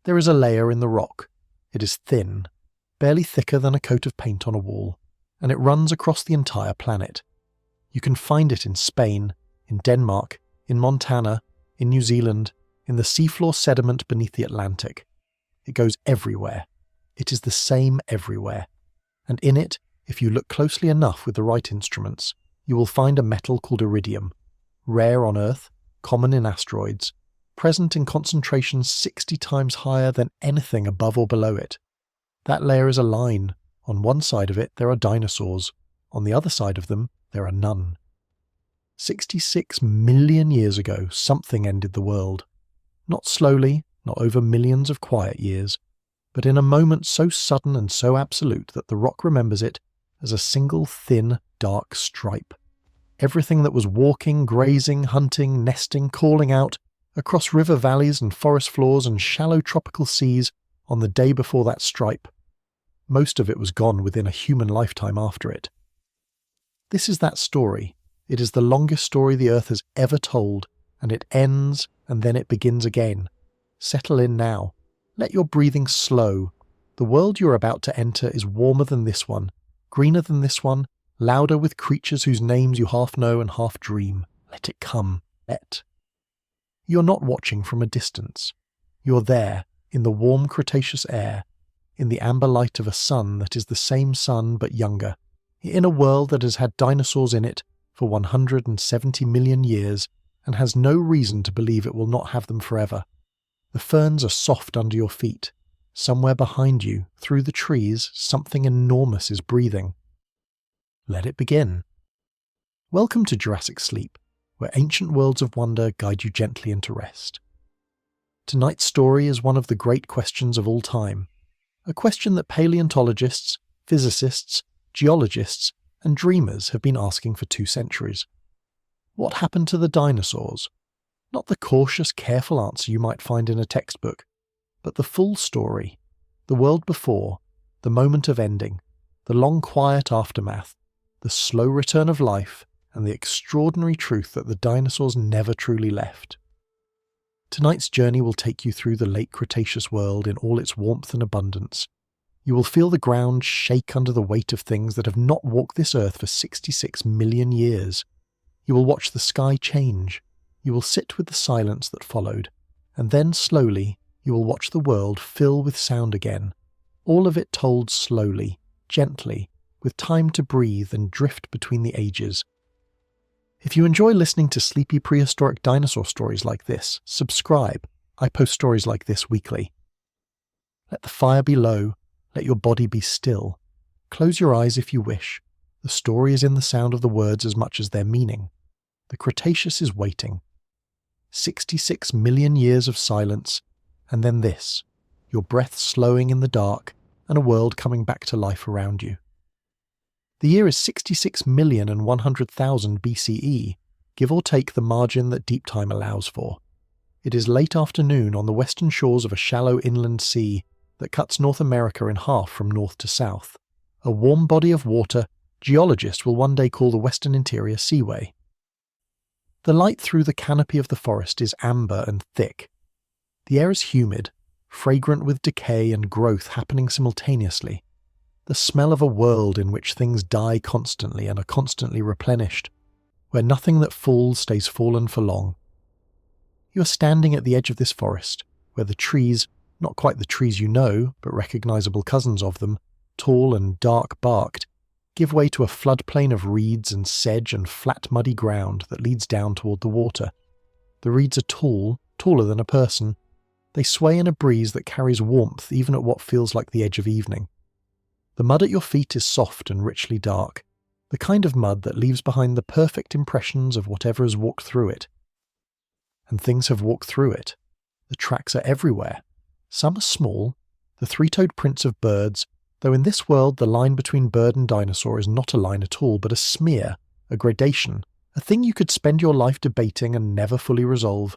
There is a layer in the rock. It is thin, barely thicker than a coat of paint on a wall, and it runs across the entire planet. You can find it in Spain, in Denmark, in Montana, in New Zealand, in the seafloor sediment beneath the Atlantic. It goes everywhere. It is the same everywhere. And in it, if you look closely enough with the right instruments, you will find a metal called iridium, rare on Earth, common in asteroids, present in concentrations 60 times higher than anything above or below it. That layer is a line. On one side of it there are dinosaurs. On the other side of them there are none. 66 million years ago something ended the world. Not slowly, not over millions of quiet years, but in a moment so sudden and so absolute that the rock remembers it as a single thin, dark stripe. Everything that was walking, grazing, hunting, nesting, calling out, across river valleys and forest floors and shallow tropical seas on the day before that stripe. Most of it was gone within a human lifetime after it. This is that story. It is the longest story the Earth has ever told, and it ends and then it begins again. Settle in now. Let your breathing slow. The world you're about to enter is warmer than this one, greener than this one, louder with creatures whose names you half know and half dream. Let it come. Let. You're not watching from a distance. You're there, in the warm Cretaceous air, in the amber light of a sun that is the same sun but younger, in a world that has had dinosaurs in it for 170 million years and has no reason to believe it will not have them forever. The ferns are soft under your feet. Somewhere behind you, through the trees, something enormous is breathing. Let it begin. Welcome to Jurassic Sleep, where ancient worlds of wonder guide you gently into rest. Tonight's story is one of the great questions of all time, a question that paleontologists, physicists, geologists, and dreamers have been asking for 2 centuries. What happened to the dinosaurs? Not the cautious, careful answer you might find in a textbook, but the full story, the world before, the moment of ending, the long quiet aftermath, the slow return of life, and the extraordinary truth that the dinosaurs never truly left. Tonight's journey will take you through the late Cretaceous world in all its warmth and abundance. You will feel the ground shake under the weight of things that have not walked this earth for 66 million years. You will watch the sky change. You will sit with the silence that followed, and then slowly you will watch the world fill with sound again, all of it told slowly, gently, with time to breathe and drift between the ages. If you enjoy listening to sleepy prehistoric dinosaur stories like this, subscribe. I post stories like this weekly. Let the fire be low. Let your body be still. Close your eyes if you wish. The story is in the sound of the words as much as their meaning. The Cretaceous is waiting. 66 million years of silence, and then this, your breath slowing in the dark and a world coming back to life around you. The year is 66,100,000 BCE, give or take the margin that deep time allows for. It is late afternoon on the western shores of a shallow inland sea that cuts North America in half from north to south, a warm body of water geologists will one day call the Western Interior Seaway. The light through the canopy of the forest is amber and thick. The air is humid, fragrant with decay and growth happening simultaneously. The smell of a world in which things die constantly and are constantly replenished, where nothing that falls stays fallen for long. You are standing at the edge of this forest, where the trees, not quite the trees you know, but recognizable cousins of them, tall and dark-barked, give way to a floodplain of reeds and sedge and flat muddy ground that leads down toward the water. The reeds are tall, taller than a person. They sway in a breeze that carries warmth even at what feels like the edge of evening. The mud at your feet is soft and richly dark, the kind of mud that leaves behind the perfect impressions of whatever has walked through it. And things have walked through it. The tracks are everywhere. Some are small, the 3-toed prints of birds, though in this world the line between bird and dinosaur is not a line at all, but a smear, a gradation, a thing you could spend your life debating and never fully resolve.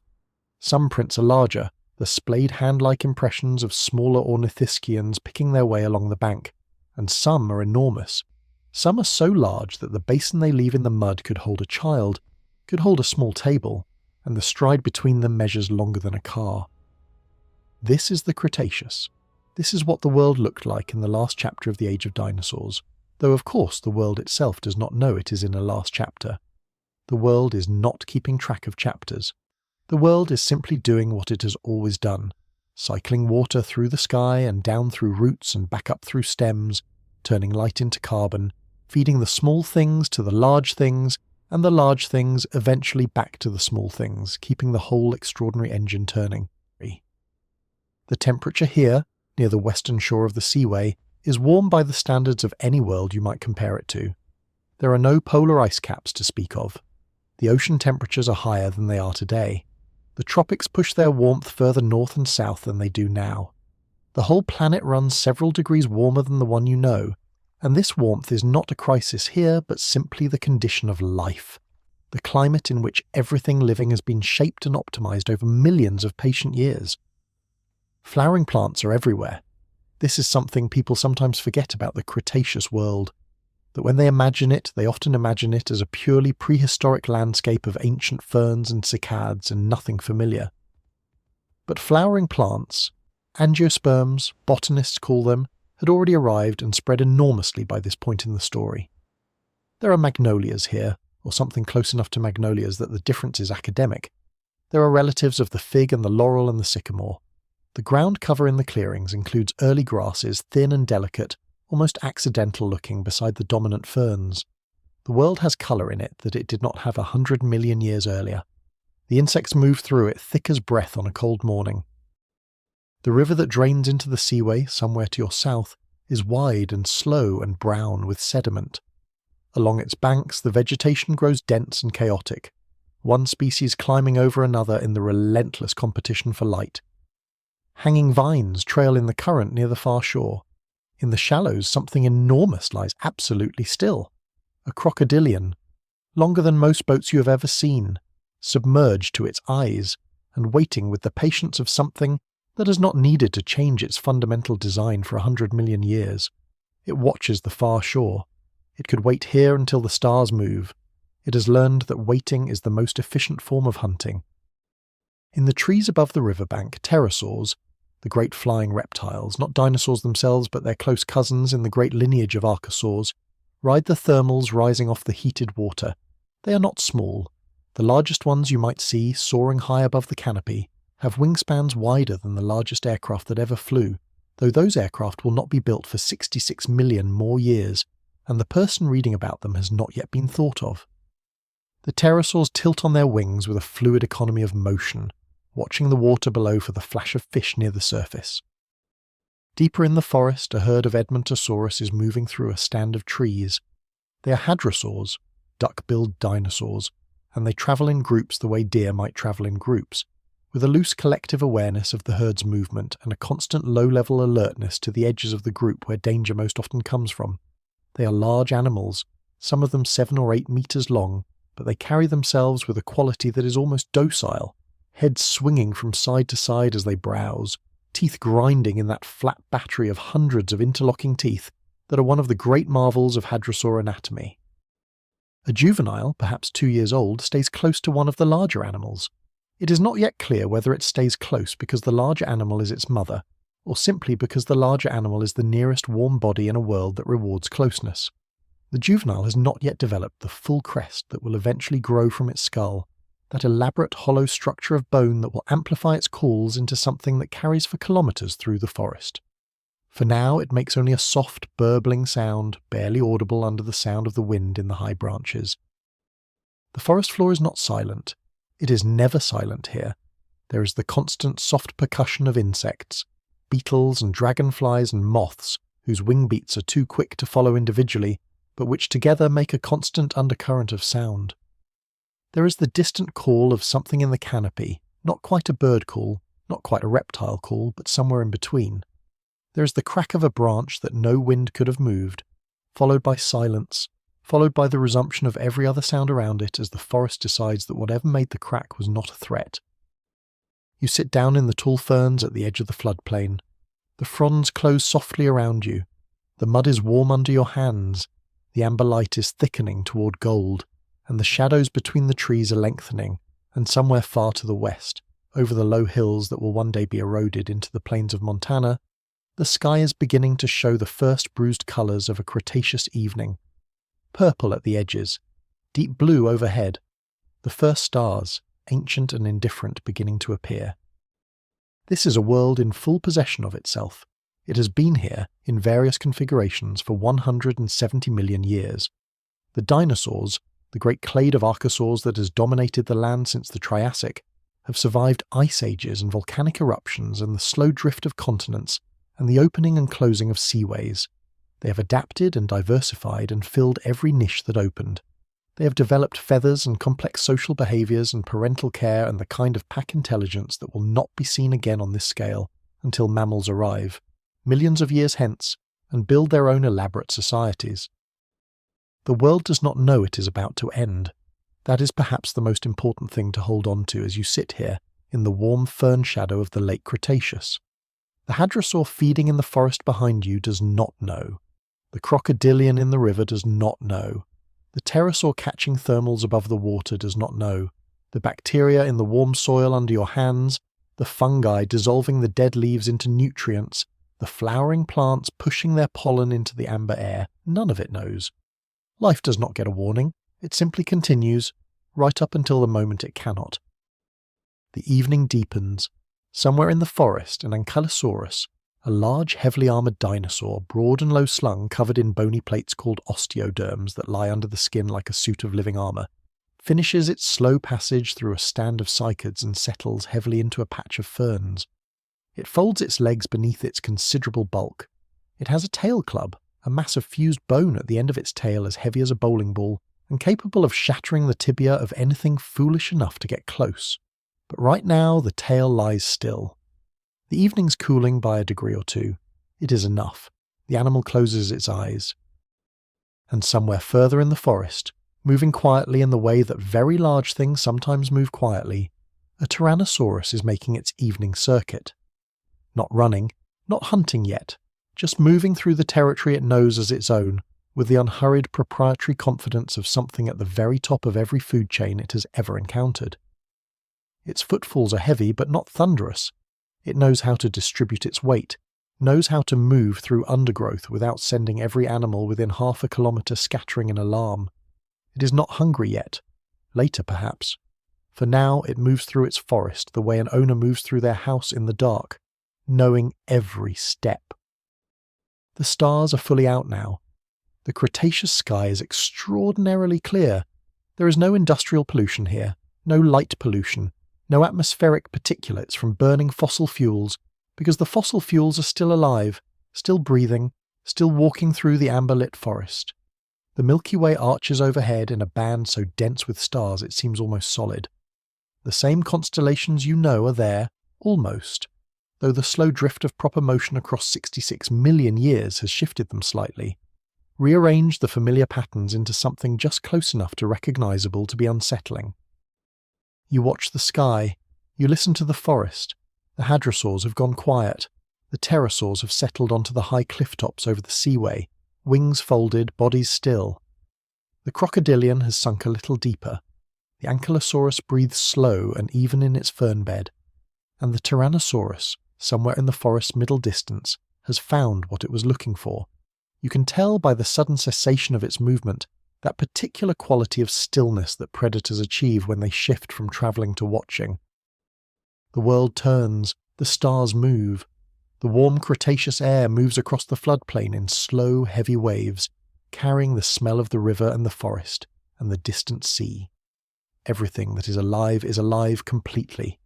Some prints are larger, the splayed hand-like impressions of smaller ornithischians picking their way along the bank, and some are enormous. Some are so large that the basin they leave in the mud could hold a child, could hold a small table, and the stride between them measures longer than a car. This is the Cretaceous. This is what the world looked like in the last chapter of the Age of Dinosaurs, though of course the world itself does not know it is in a last chapter. The world is not keeping track of chapters. The world is simply doing what it has always done, cycling water through the sky and down through roots and back up through stems, turning light into carbon, feeding the small things to the large things, and the large things eventually back to the small things, keeping the whole extraordinary engine turning. The temperature here, near the western shore of the seaway, is warm by the standards of any world you might compare it to. There are no polar ice caps to speak of. The ocean temperatures are higher than they are today. The tropics push their warmth further north and south than they do now. The whole planet runs several degrees warmer than the one you know, and this warmth is not a crisis here, but simply the condition of life, the climate in which everything living has been shaped and optimized over millions of patient years. Flowering plants are everywhere. This is something people sometimes forget about the Cretaceous world, that when they imagine it, they often imagine it as a purely prehistoric landscape of ancient ferns and cycads and nothing familiar. But flowering plants, angiosperms, botanists call them, had already arrived and spread enormously by this point in the story. There are magnolias here, or something close enough to magnolias that the difference is academic. There are relatives of the fig and the laurel and the sycamore. The ground cover in the clearings includes early grasses, thin and delicate, almost accidental looking beside the dominant ferns. The world has colour in it that it did not have 100 million years earlier. The insects move through it thick as breath on a cold morning. The river that drains into the seaway, somewhere to your south, is wide and slow and brown with sediment. Along its banks, the vegetation grows dense and chaotic, one species climbing over another in the relentless competition for light. Hanging vines trail in the current near the far shore. In the shallows, something enormous lies absolutely still. A crocodilian, longer than most boats you have ever seen, submerged to its eyes, and waiting with the patience of something that has not needed to change its fundamental design for 100 million years. It watches the far shore. It could wait here until the stars move. It has learned that waiting is the most efficient form of hunting. In the trees above the riverbank, pterosaurs, the great flying reptiles, not dinosaurs themselves but their close cousins in the great lineage of archosaurs, ride the thermals rising off the heated water. They are not small. The largest ones you might see, soaring high above the canopy, have wingspans wider than the largest aircraft that ever flew, though those aircraft will not be built for 66 million more years, and the person reading about them has not yet been thought of. The pterosaurs tilt on their wings with a fluid economy of motion, watching the water below for the flash of fish near the surface. Deeper in the forest, a herd of Edmontosaurus is moving through a stand of trees. They are hadrosaurs, duck-billed dinosaurs, and they travel in groups the way deer might travel in groups, with a loose collective awareness of the herd's movement and a constant low-level alertness to the edges of the group where danger most often comes from. They are large animals, some of them 7 or 8 meters long, but they carry themselves with a quality that is almost docile, heads swinging from side to side as they browse, teeth grinding in that flat battery of hundreds of interlocking teeth that are one of the great marvels of hadrosaur anatomy. A juvenile, perhaps 2 years old, stays close to one of the larger animals. It is not yet clear whether it stays close because the larger animal is its mother, or simply because the larger animal is the nearest warm body in a world that rewards closeness. The juvenile has not yet developed the full crest that will eventually grow from its skull, that elaborate hollow structure of bone that will amplify its calls into something that carries for kilometers through the forest. For now, it makes only a soft, burbling sound, barely audible under the sound of the wind in the high branches. The forest floor is not silent. It is never silent here. There is the constant soft percussion of insects, beetles and dragonflies and moths, whose wing beats are too quick to follow individually, but which together make a constant undercurrent of sound. There is the distant call of something in the canopy, not quite a bird call, not quite a reptile call, but somewhere in between. There is the crack of a branch that no wind could have moved, followed by silence, followed by the resumption of every other sound around it as the forest decides that whatever made the crack was not a threat. You sit down in the tall ferns at the edge of the floodplain. The fronds close softly around you. The mud is warm under your hands. The amber light is thickening toward gold, and the shadows between the trees are lengthening, and somewhere far to the west, over the low hills that will one day be eroded into the plains of Montana, the sky is beginning to show the first bruised colours of a Cretaceous evening. Purple at the edges, deep blue overhead, the first stars, ancient and indifferent, beginning to appear. This is a world in full possession of itself. It has been here, in various configurations, for 170 million years. The dinosaurs, the great clade of archosaurs that has dominated the land since the Triassic, have survived ice ages and volcanic eruptions and the slow drift of continents and the opening and closing of seaways. They have adapted and diversified and filled every niche that opened. They have developed feathers and complex social behaviours and parental care and the kind of pack intelligence that will not be seen again on this scale until mammals arrive, millions of years hence, and build their own elaborate societies. The world does not know it is about to end. That is perhaps the most important thing to hold on to as you sit here in the warm fern shadow of the Late Cretaceous. The hadrosaur feeding in the forest behind you does not know. The crocodilian in the river does not know. The pterosaur catching thermals above the water does not know. The bacteria in the warm soil under your hands, the fungi dissolving the dead leaves into nutrients, the flowering plants pushing their pollen into the amber air, none of it knows. Life does not get a warning. It simply continues, right up until the moment it cannot. The evening deepens. Somewhere in the forest, an Ankylosaurus, a large, heavily armoured dinosaur, broad and low-slung, covered in bony plates called osteoderms that lie under the skin like a suit of living armour, finishes its slow passage through a stand of cycads and settles heavily into a patch of ferns. It folds its legs beneath its considerable bulk. It has a tail club, a mass of fused bone at the end of its tail as heavy as a bowling ball, and capable of shattering the tibia of anything foolish enough to get close. But right now the tail lies still. The evening's cooling by a degree or two. It is enough. The animal closes its eyes. And somewhere further in the forest, moving quietly in the way that very large things sometimes move quietly, a Tyrannosaurus is making its evening circuit. Not running, not hunting yet, just moving through the territory it knows as its own, with the unhurried proprietary confidence of something at the very top of every food chain it has ever encountered. Its footfalls are heavy but not thunderous. It knows how to distribute its weight, knows how to move through undergrowth without sending every animal within half a kilometre scattering in alarm. It is not hungry yet. Later, perhaps. For now it moves through its forest the way an owner moves through their house in the dark, knowing every step. The stars are fully out now. The Cretaceous sky is extraordinarily clear. There is no industrial pollution here, no light pollution, no atmospheric particulates from burning fossil fuels, because the fossil fuels are still alive, still breathing, still walking through the amber-lit forest. The Milky Way arches overhead in a band so dense with stars it seems almost solid. The same constellations you know are there, almost, though the slow drift of proper motion across 66 million years has shifted them slightly, rearranged the familiar patterns into something just close enough to recognizable to be unsettling. You watch the sky, you listen to the forest. The hadrosaurs have gone quiet. The pterosaurs have settled onto the high cliff tops over the seaway, wings folded, bodies still. The crocodilian has sunk a little deeper. The Ankylosaurus breathes slow and even in its fern bed. And the Tyrannosaurus, somewhere in the forest's middle distance, has found what it was looking for. You can tell by the sudden cessation of its movement, that particular quality of stillness that predators achieve when they shift from travelling to watching. The world turns, the stars move. The warm Cretaceous air moves across the floodplain in slow, heavy waves, carrying the smell of the river and the forest and the distant sea. Everything that is alive completely,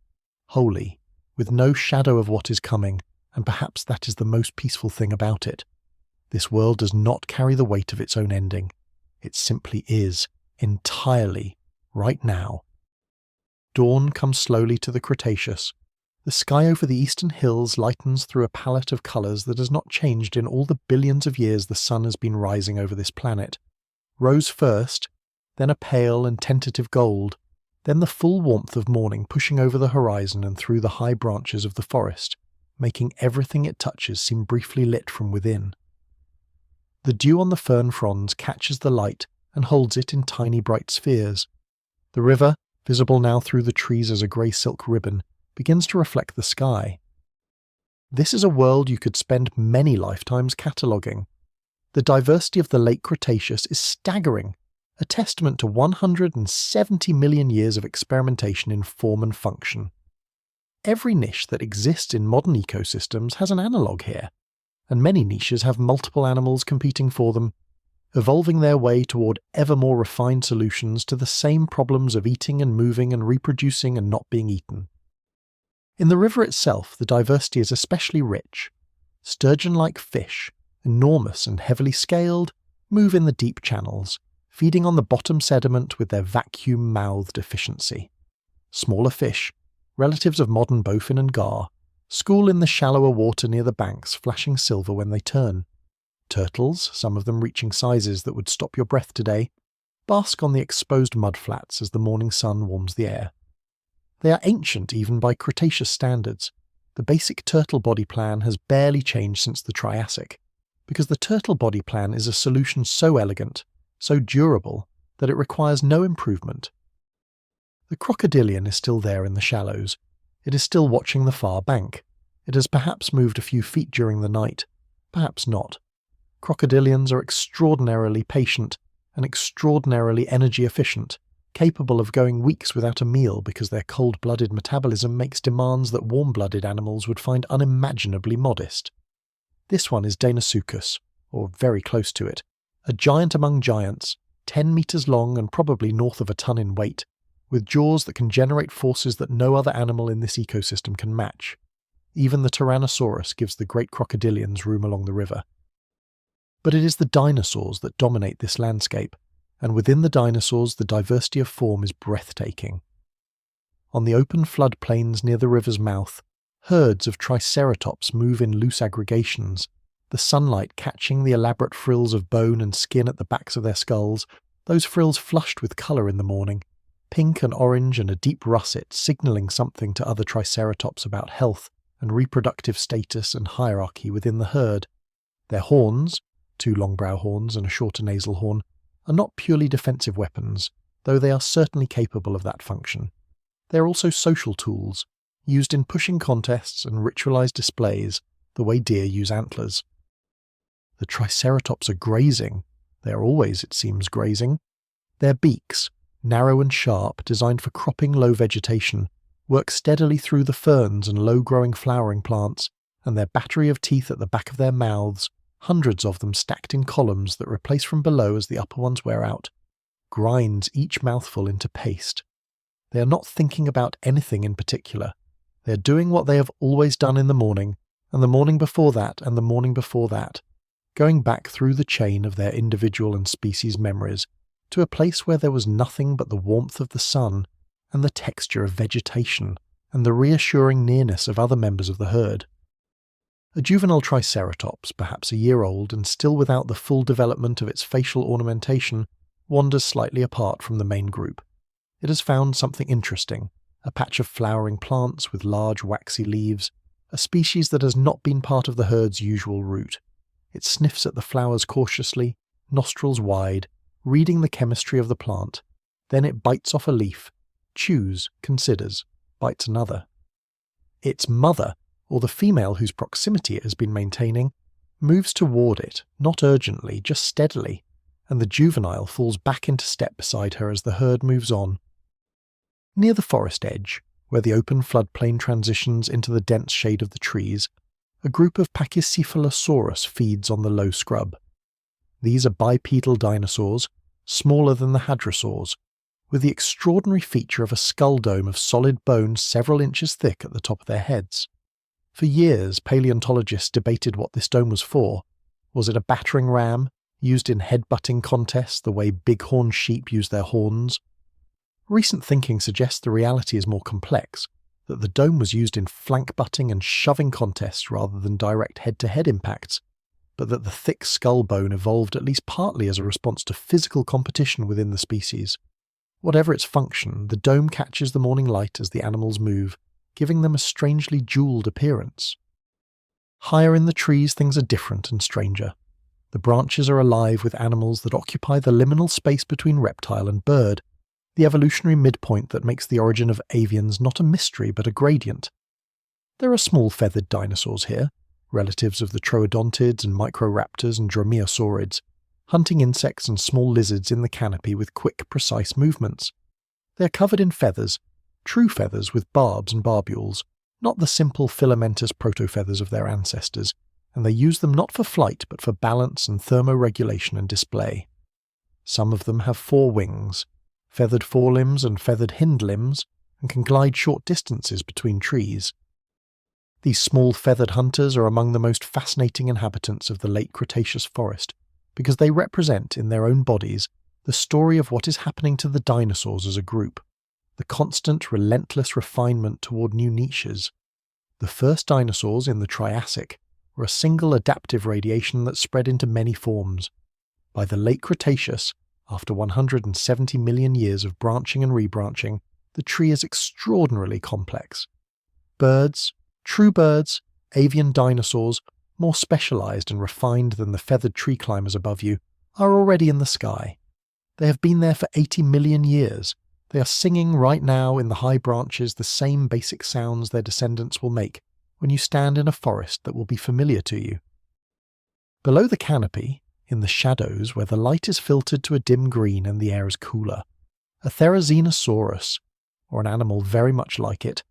wholly, with no shadow of what is coming, and perhaps that is the most peaceful thing about it. This world does not carry the weight of its own ending. It simply is, entirely, right now. Dawn comes slowly to the Cretaceous. The sky over the eastern hills lightens through a palette of colours that has not changed in all the billions of years the sun has been rising over this planet. Rose first, then a pale and tentative gold, then the full warmth of morning pushing over the horizon and through the high branches of the forest, making everything it touches seem briefly lit from within. The dew on the fern fronds catches the light and holds it in tiny bright spheres. The river, visible now through the trees as a grey silk ribbon, begins to reflect the sky. This is a world you could spend many lifetimes cataloguing. The diversity of the Late Cretaceous is staggering, a testament to 170 million years of experimentation in form and function. Every niche that exists in modern ecosystems has an analogue here, and many niches have multiple animals competing for them, evolving their way toward ever more refined solutions to the same problems of eating and moving and reproducing and not being eaten. In the river itself, the diversity is especially rich. Sturgeon-like fish, enormous and heavily scaled, move in the deep channels, feeding on the bottom sediment with their vacuum-mouthed efficiency. Smaller fish, relatives of modern bowfin and gar, school in the shallower water near the banks, flashing silver when they turn. Turtles, some of them reaching sizes that would stop your breath today, bask on the exposed mudflats as the morning sun warms the air. They are ancient even by Cretaceous standards. The basic turtle body plan has barely changed since the Triassic, because the turtle body plan is a solution so elegant, so durable, that it requires no improvement. The crocodilian is still there in the shallows. It is still watching the far bank. It has perhaps moved a few feet during the night, perhaps not. Crocodilians are extraordinarily patient and extraordinarily energy efficient, capable of going weeks without a meal because their cold-blooded metabolism makes demands that warm-blooded animals would find unimaginably modest. This one is Dinosaurus, or very close to it, a giant among giants, 10 meters long and probably north of a ton in weight, with jaws that can generate forces that no other animal in this ecosystem can match. Even the Tyrannosaurus gives the great crocodilians room along the river. But it is the dinosaurs that dominate this landscape, and within the dinosaurs the diversity of form is breathtaking. On the open floodplains near the river's mouth, herds of Triceratops move in loose aggregations, the sunlight catching the elaborate frills of bone and skin at the backs of their skulls, those frills flushed with colour in the morning, pink and orange and a deep russet signalling something to other Triceratops about health and reproductive status and hierarchy within the herd. Their horns, 2 long brow horns and a shorter nasal horn, are not purely defensive weapons, though they are certainly capable of that function. They are also social tools, used in pushing contests and ritualized displays, the way deer use antlers. The Triceratops are grazing. They are always, it seems, grazing. Their beaks, narrow and sharp, designed for cropping low vegetation, work steadily through the ferns and low-growing flowering plants, and their battery of teeth at the back of their mouths, hundreds of them stacked in columns that replace from below as the upper ones wear out, grinds each mouthful into paste. They are not thinking about anything in particular. They are doing what they have always done in the morning, and the morning before that, and the morning before that, going back through the chain of their individual and species memories to a place where there was nothing but the warmth of the sun and the texture of vegetation and the reassuring nearness of other members of the herd. A juvenile Triceratops, perhaps a year old and still without the full development of its facial ornamentation, wanders slightly apart from the main group. It has found something interesting, a patch of flowering plants with large waxy leaves, a species that has not been part of the herd's usual route. It sniffs at the flowers cautiously, nostrils wide, reading the chemistry of the plant. Then it bites off a leaf, chews, considers, bites another. Its mother, or the female whose proximity it has been maintaining, moves toward it, not urgently, just steadily, and the juvenile falls back into step beside her as the herd moves on. Near the forest edge, where the open floodplain transitions into the dense shade of the trees, a group of Pachycephalosaurus feeds on the low scrub. These are bipedal dinosaurs, smaller than the hadrosaurs, with the extraordinary feature of a skull dome of solid bone several inches thick at the top of their heads. For years, paleontologists debated what this dome was for. Was it a battering ram, used in head-butting contests the way bighorn sheep use their horns? Recent thinking suggests the reality is more complex, that the dome was used in flank-butting and shoving contests rather than direct head-to-head impacts, but that the thick skull bone evolved at least partly as a response to physical competition within the species. Whatever its function, the dome catches the morning light as the animals move, giving them a strangely jeweled appearance. Higher in the trees things are different and stranger. The branches are alive with animals that occupy the liminal space between reptile and bird. the evolutionary midpoint that makes the origin of avians not a mystery but a gradient. There are small feathered dinosaurs here, relatives of the troodontids and microraptors and dromaeosaurids, hunting insects and small lizards in the canopy with quick, precise movements. They are covered in feathers, true feathers with barbs and barbules, not the simple filamentous protofeathers of their ancestors, and they use them not for flight but for balance and thermoregulation and display. Some of them have 4 wings, feathered forelimbs and feathered hind limbs, and can glide short distances between trees. These small feathered hunters are among the most fascinating inhabitants of the Late Cretaceous forest, because they represent, in their own bodies, the story of what is happening to the dinosaurs as a group, the constant, relentless refinement toward new niches. The first dinosaurs in the Triassic were a single adaptive radiation that spread into many forms. By the Late Cretaceous, after 170 million years of branching and rebranching, the tree is extraordinarily complex. Birds, true birds, avian dinosaurs, more specialized and refined than the feathered tree climbers above you, are already in the sky. They have been there for 80 million years. They are singing right now in the high branches the same basic sounds their descendants will make when you stand in a forest that will be familiar to you. Below the canopy, in the shadows where the light is filtered to a dim green and the air is cooler, a Therizinosaurus, or an animal very much like it,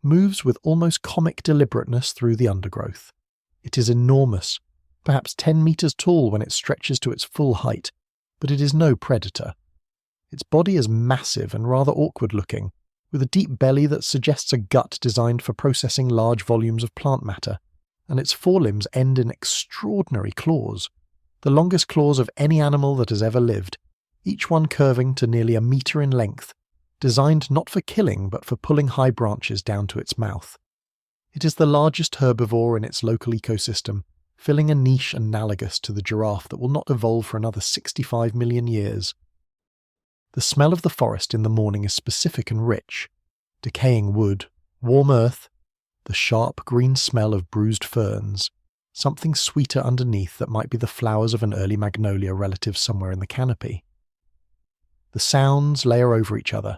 moves with almost comic deliberateness through the undergrowth. It is enormous, perhaps 10 meters tall when it stretches to its full height, but it is no predator. Its body is massive and rather awkward-looking, with a deep belly that suggests a gut designed for processing large volumes of plant matter, and its forelimbs end in extraordinary claws, the longest claws of any animal that has ever lived, each one curving to nearly a meter in length, designed not for killing but for pulling high branches down to its mouth. It is the largest herbivore in its local ecosystem, filling a niche analogous to the giraffe that will not evolve for another 65 million years. The smell of the forest in the morning is specific and rich. Decaying wood, warm earth, the sharp green smell of bruised ferns, something sweeter underneath that might be the flowers of an early magnolia relative somewhere in the canopy. The sounds layer over each other,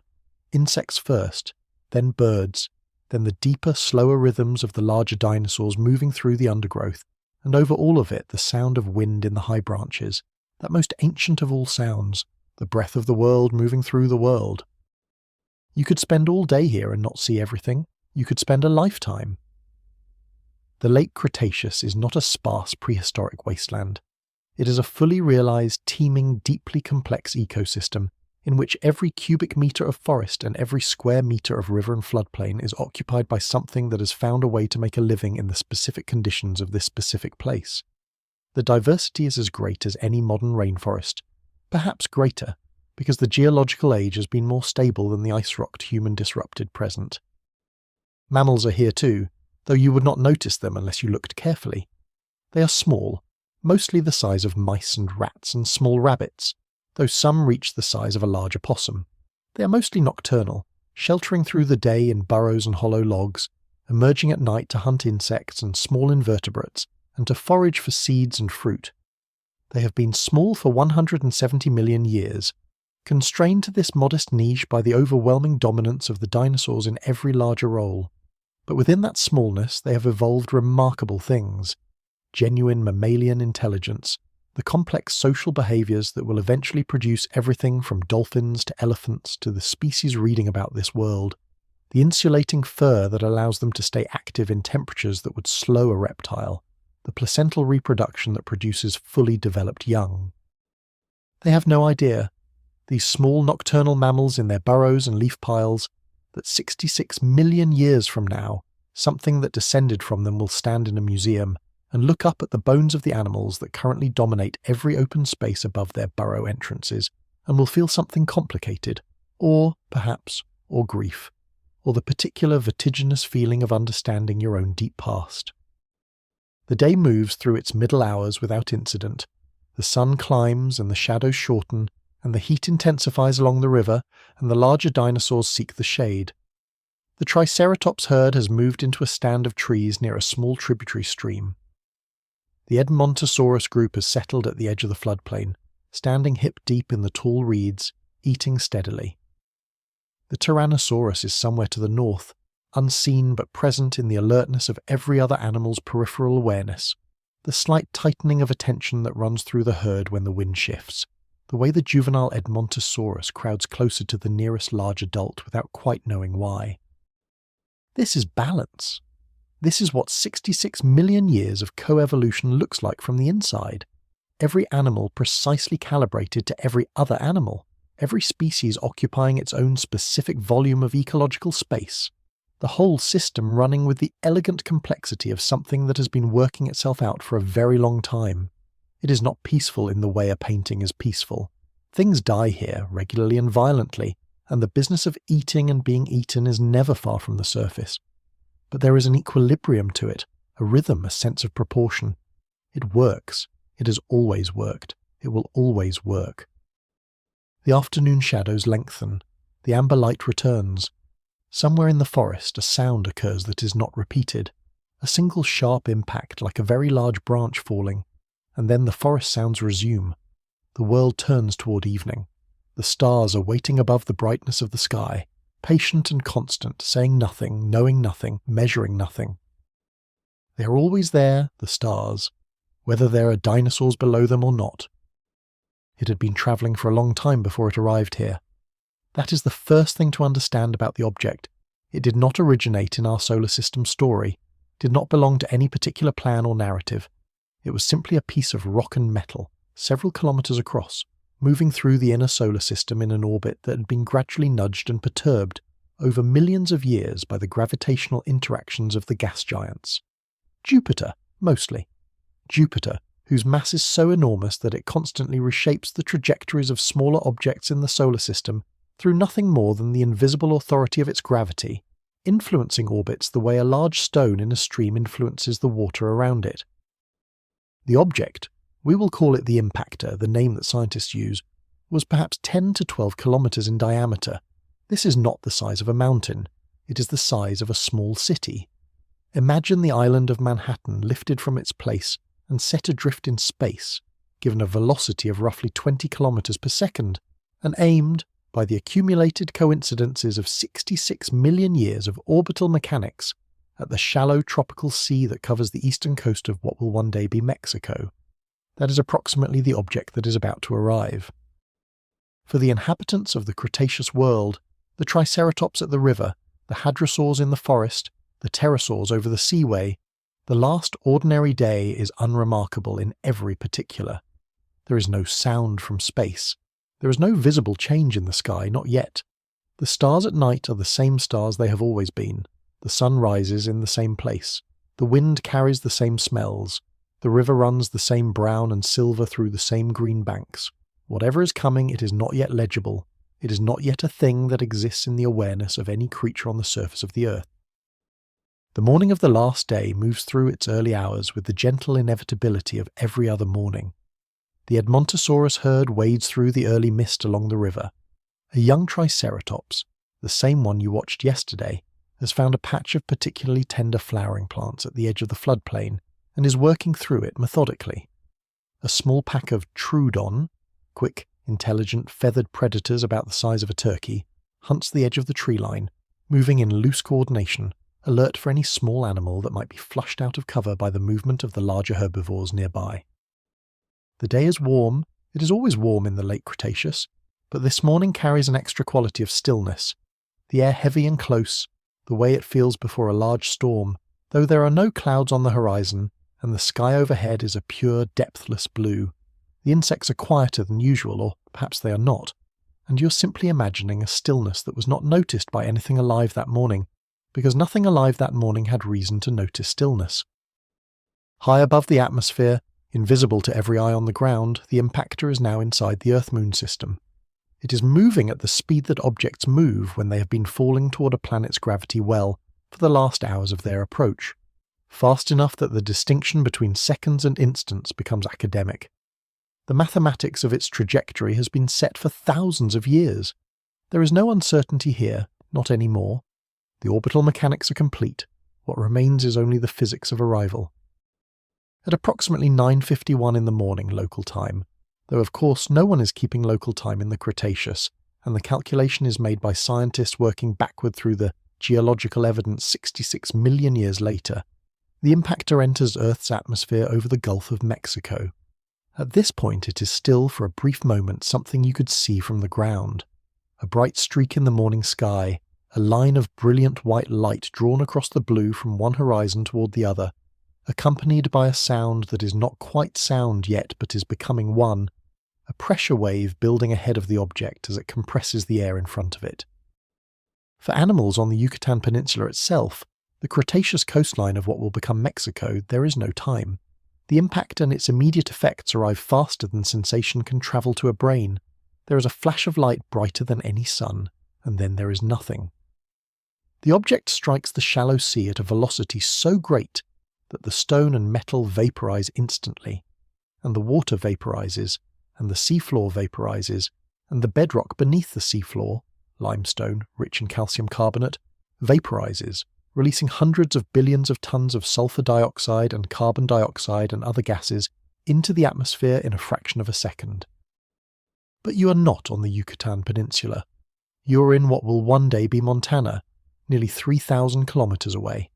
insects first, then birds, then the deeper, slower rhythms of the larger dinosaurs moving through the undergrowth, and over all of it the sound of wind in the high branches, that most ancient of all sounds, the breath of the world moving through the world. You could spend all day here and not see everything. You could spend a lifetime. The Late Cretaceous is not a sparse prehistoric wasteland. It is a fully realized, teeming, deeply complex ecosystem in which every cubic meter of forest and every square meter of river and floodplain is occupied by something that has found a way to make a living in the specific conditions of this specific place. The diversity is as great as any modern rainforest, perhaps greater, because the geological age has been more stable than the ice-rocked human-disrupted present. Mammals are here too, though you would not notice them unless you looked carefully. They are small, mostly the size of mice and rats and small rabbits, though some reach the size of a large opossum. They are mostly nocturnal, sheltering through the day in burrows and hollow logs, emerging at night to hunt insects and small invertebrates, and to forage for seeds and fruit. They have been small for 170 million years, constrained to this modest niche by the overwhelming dominance of the dinosaurs in every larger role. But within that smallness they have evolved remarkable things. Genuine mammalian intelligence, the complex social behaviors that will eventually produce everything from dolphins to elephants to the species reading about this world, the insulating fur that allows them to stay active in temperatures that would slow a reptile, the placental reproduction that produces fully developed young. They have no idea, these small nocturnal mammals in their burrows and leaf piles, that 66 million years from now, something that descended from them will stand in a museum and look up at the bones of the animals that currently dominate every open space above their burrow entrances, and will feel something complicated, or, perhaps, or grief, or the particular vertiginous feeling of understanding your own deep past. The day moves through its middle hours without incident. The sun climbs and the shadows shorten, and the heat intensifies along the river, and the larger dinosaurs seek the shade. The Triceratops herd has moved into a stand of trees near a small tributary stream. The Edmontosaurus group has settled at the edge of the floodplain, standing hip-deep in the tall reeds, eating steadily. The Tyrannosaurus is somewhere to the north, unseen but present in the alertness of every other animal's peripheral awareness. The slight tightening of attention that runs through the herd when the wind shifts. The way the juvenile Edmontosaurus crowds closer to the nearest large adult without quite knowing why. This is balance. This is what 66 million years of coevolution looks like from the inside. Every animal precisely calibrated to every other animal. Every species occupying its own specific volume of ecological space. The whole system running with the elegant complexity of something that has been working itself out for a very long time. It is not peaceful in the way a painting is peaceful. Things die here, regularly and violently, and the business of eating and being eaten is never far from the surface. But there is an equilibrium to it, a rhythm, a sense of proportion. It works. It has always worked. It will always work. The afternoon shadows lengthen. The amber light returns. Somewhere in the forest a sound occurs that is not repeated. A single sharp impact like a very large branch falling, and then the forest sounds resume. The world turns toward evening. The stars are waiting above the brightness of the sky, patient and constant, saying nothing, knowing nothing, measuring nothing. They are always there, the stars, whether there are dinosaurs below them or not. It had been travelling for a long time before it arrived here. That is the first thing to understand about the object. It did not originate in our solar system story, did not belong to any particular plan or narrative. It was simply a piece of rock and metal, several kilometres across, moving through the inner solar system in an orbit that had been gradually nudged and perturbed over millions of years by the gravitational interactions of the gas giants. Jupiter, mostly. Jupiter, whose mass is so enormous that it constantly reshapes the trajectories of smaller objects in the solar system through nothing more than the invisible authority of its gravity, influencing orbits the way a large stone in a stream influences the water around it. The object, we will call it the impactor, the name that scientists use, was perhaps 10 to 12 kilometres in diameter. This is not the size of a mountain. It is the size of a small city. Imagine the island of Manhattan lifted from its place and set adrift in space, given a velocity of roughly 20 kilometers per second, and aimed, by the accumulated coincidences of 66 million years of orbital mechanics, at the shallow tropical sea that covers the eastern coast of what will one day be Mexico. That is approximately the object that is about to arrive. For the inhabitants of the Cretaceous world, the Triceratops at the river, the hadrosaurs in the forest, the pterosaurs over the seaway, the last ordinary day is unremarkable in every particular. There is no sound from space. There is no visible change in the sky, not yet. The stars at night are the same stars they have always been. The sun rises in the same place. The wind carries the same smells. The river runs the same brown and silver through the same green banks. Whatever is coming, it is not yet legible. It is not yet a thing that exists in the awareness of any creature on the surface of the earth. The morning of the last day moves through its early hours with the gentle inevitability of every other morning. The Edmontosaurus herd wades through the early mist along the river. A young Triceratops, the same one you watched yesterday, has found a patch of particularly tender flowering plants at the edge of the floodplain and is working through it methodically. A small pack of Troodon, quick, intelligent, feathered predators about the size of a turkey, hunts the edge of the tree line, moving in loose coordination, alert for any small animal that might be flushed out of cover by the movement of the larger herbivores nearby. The day is warm. It is always warm in the Late Cretaceous, but this morning carries an extra quality of stillness. The air heavy and close, the way it feels before a large storm, though there are no clouds on the horizon, and the sky overhead is a pure, depthless blue. The insects are quieter than usual, or perhaps they are not, and you're simply imagining a stillness that was not noticed by anything alive that morning, because nothing alive that morning had reason to notice stillness. High above the atmosphere, invisible to every eye on the ground, the impactor is now inside the Earth-Moon system. It is moving at the speed that objects move when they have been falling toward a planet's gravity well for the last hours of their approach, fast enough that the distinction between seconds and instants becomes academic. The mathematics of its trajectory has been set for thousands of years. There is no uncertainty here, not anymore. The orbital mechanics are complete. What remains is only the physics of arrival. At approximately 9:51 in the morning local time, though of course no one is keeping local time in the Cretaceous, and the calculation is made by scientists working backward through the geological evidence 66 million years later, the impactor enters Earth's atmosphere over the Gulf of Mexico. At this point, it is still, for a brief moment, something you could see from the ground. A bright streak in the morning sky, a line of brilliant white light drawn across the blue from one horizon toward the other, accompanied by a sound that is not quite sound yet but is becoming one, a pressure wave building ahead of the object as it compresses the air in front of it. For animals on the Yucatan Peninsula itself, the Cretaceous coastline of what will become Mexico, there is no time. The impact and its immediate effects arrive faster than sensation can travel to a brain. There is a flash of light brighter than any sun, and then there is nothing. The object strikes the shallow sea at a velocity so great that the stone and metal vaporize instantly, and the water vaporizes, and the seafloor vaporizes, and the bedrock beneath the seafloor, limestone rich in calcium carbonate, vaporizes, releasing hundreds of billions of tons of sulfur dioxide and carbon dioxide and other gases into the atmosphere in a fraction of a second. But you are not on the Yucatan Peninsula. You are in what will one day be Montana, nearly 3,000 kilometers away.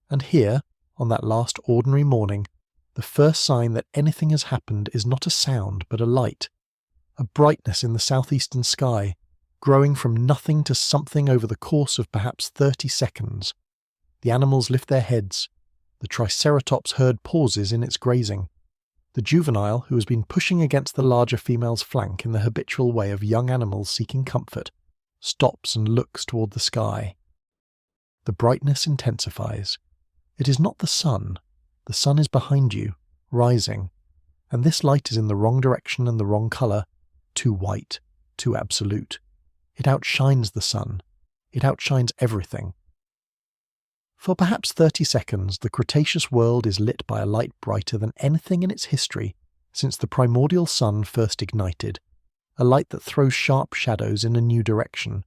And here, on that last ordinary morning, the first sign that anything has happened is not a sound but a light, a brightness in the southeastern sky, growing from nothing to something over the course of perhaps 30 seconds. The animals lift their heads. The Triceratops herd pauses in its grazing. The juvenile, who has been pushing against the larger female's flank in the habitual way of young animals seeking comfort, stops and looks toward the sky. The brightness intensifies. It is not the sun. The sun is behind you, rising, and this light is in the wrong direction and the wrong colour, too white, too absolute. It outshines the sun. It outshines everything. For perhaps 30 seconds, the Cretaceous world is lit by a light brighter than anything in its history since the primordial sun first ignited, a light that throws sharp shadows in a new direction,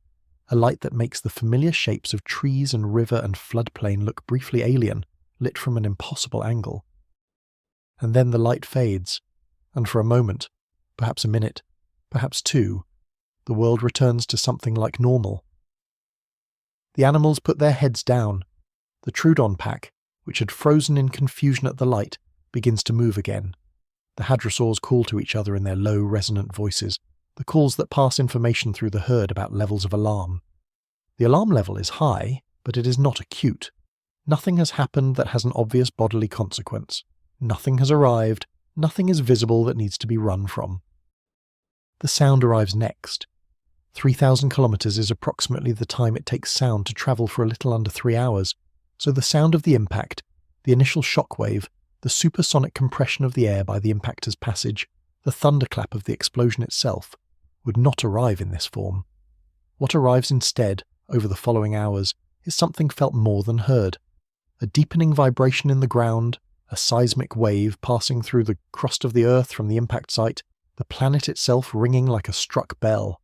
a light that makes the familiar shapes of trees and river and floodplain look briefly alien, lit from an impossible angle. And then the light fades, and for a moment, perhaps a minute, perhaps two, the world returns to something like normal. The animals put their heads down. The Troodon pack, which had frozen in confusion at the light, begins to move again. The hadrosaurs call to each other in their low, resonant voices, the calls that pass information through the herd about levels of alarm. The alarm level is high, but it is not acute. Nothing has happened that has an obvious bodily consequence. Nothing has arrived. Nothing is visible that needs to be run from. The sound arrives next. 3,000 kilometers is approximately the time it takes sound to travel for a little under 3 hours, so the sound of the impact, the initial shock wave, the supersonic compression of the air by the impactor's passage, the thunderclap of the explosion itself, would not arrive in this form. What arrives instead, over the following hours, is something felt more than heard. A deepening vibration in the ground, a seismic wave passing through the crust of the Earth from the impact site, the planet itself ringing like a struck bell.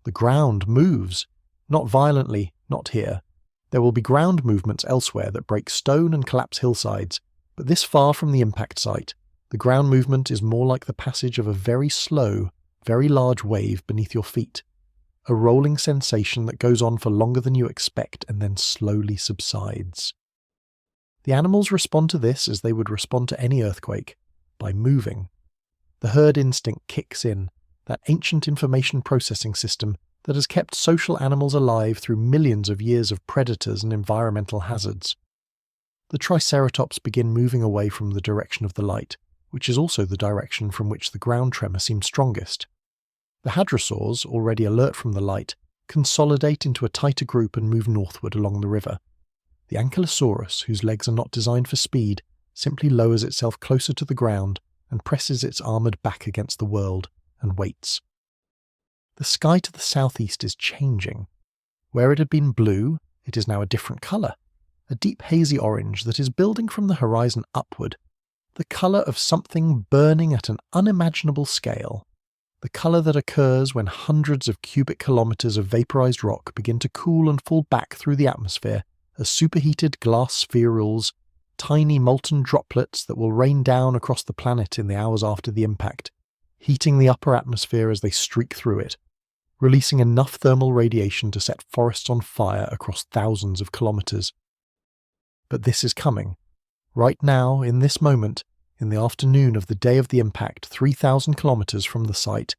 The ground moves. Not violently, not here. There will be ground movements elsewhere that break stone and collapse hillsides, but this far from the impact site, the ground movement is more like the passage of a very slow, very large wave beneath your feet. A rolling sensation that goes on for longer than you expect and then slowly subsides. The animals respond to this as they would respond to any earthquake, by moving. The herd instinct kicks in, that ancient information processing system that has kept social animals alive through millions of years of predators and environmental hazards. The Triceratops begin moving away from the direction of the light, which is also the direction from which the ground tremor seems strongest. The hadrosaurs, already alert from the light, consolidate into a tighter group and move northward along the river. The Ankylosaurus, whose legs are not designed for speed, simply lowers itself closer to the ground and presses its armoured back against the world, and waits. The sky to the southeast is changing. Where it had been blue, it is now a different colour, a deep hazy orange that is building from the horizon upward, the colour of something burning at an unimaginable scale, the colour that occurs when hundreds of cubic kilometres of vaporised rock begin to cool and fall back through the atmosphere as superheated glass spherules, tiny molten droplets that will rain down across the planet in the hours after the impact, heating the upper atmosphere as they streak through it. releasing enough thermal radiation to set forests on fire across thousands of kilometers. But this is coming. Right now, in this moment, in the afternoon of the day of the impact, 3,000 kilometers from the site,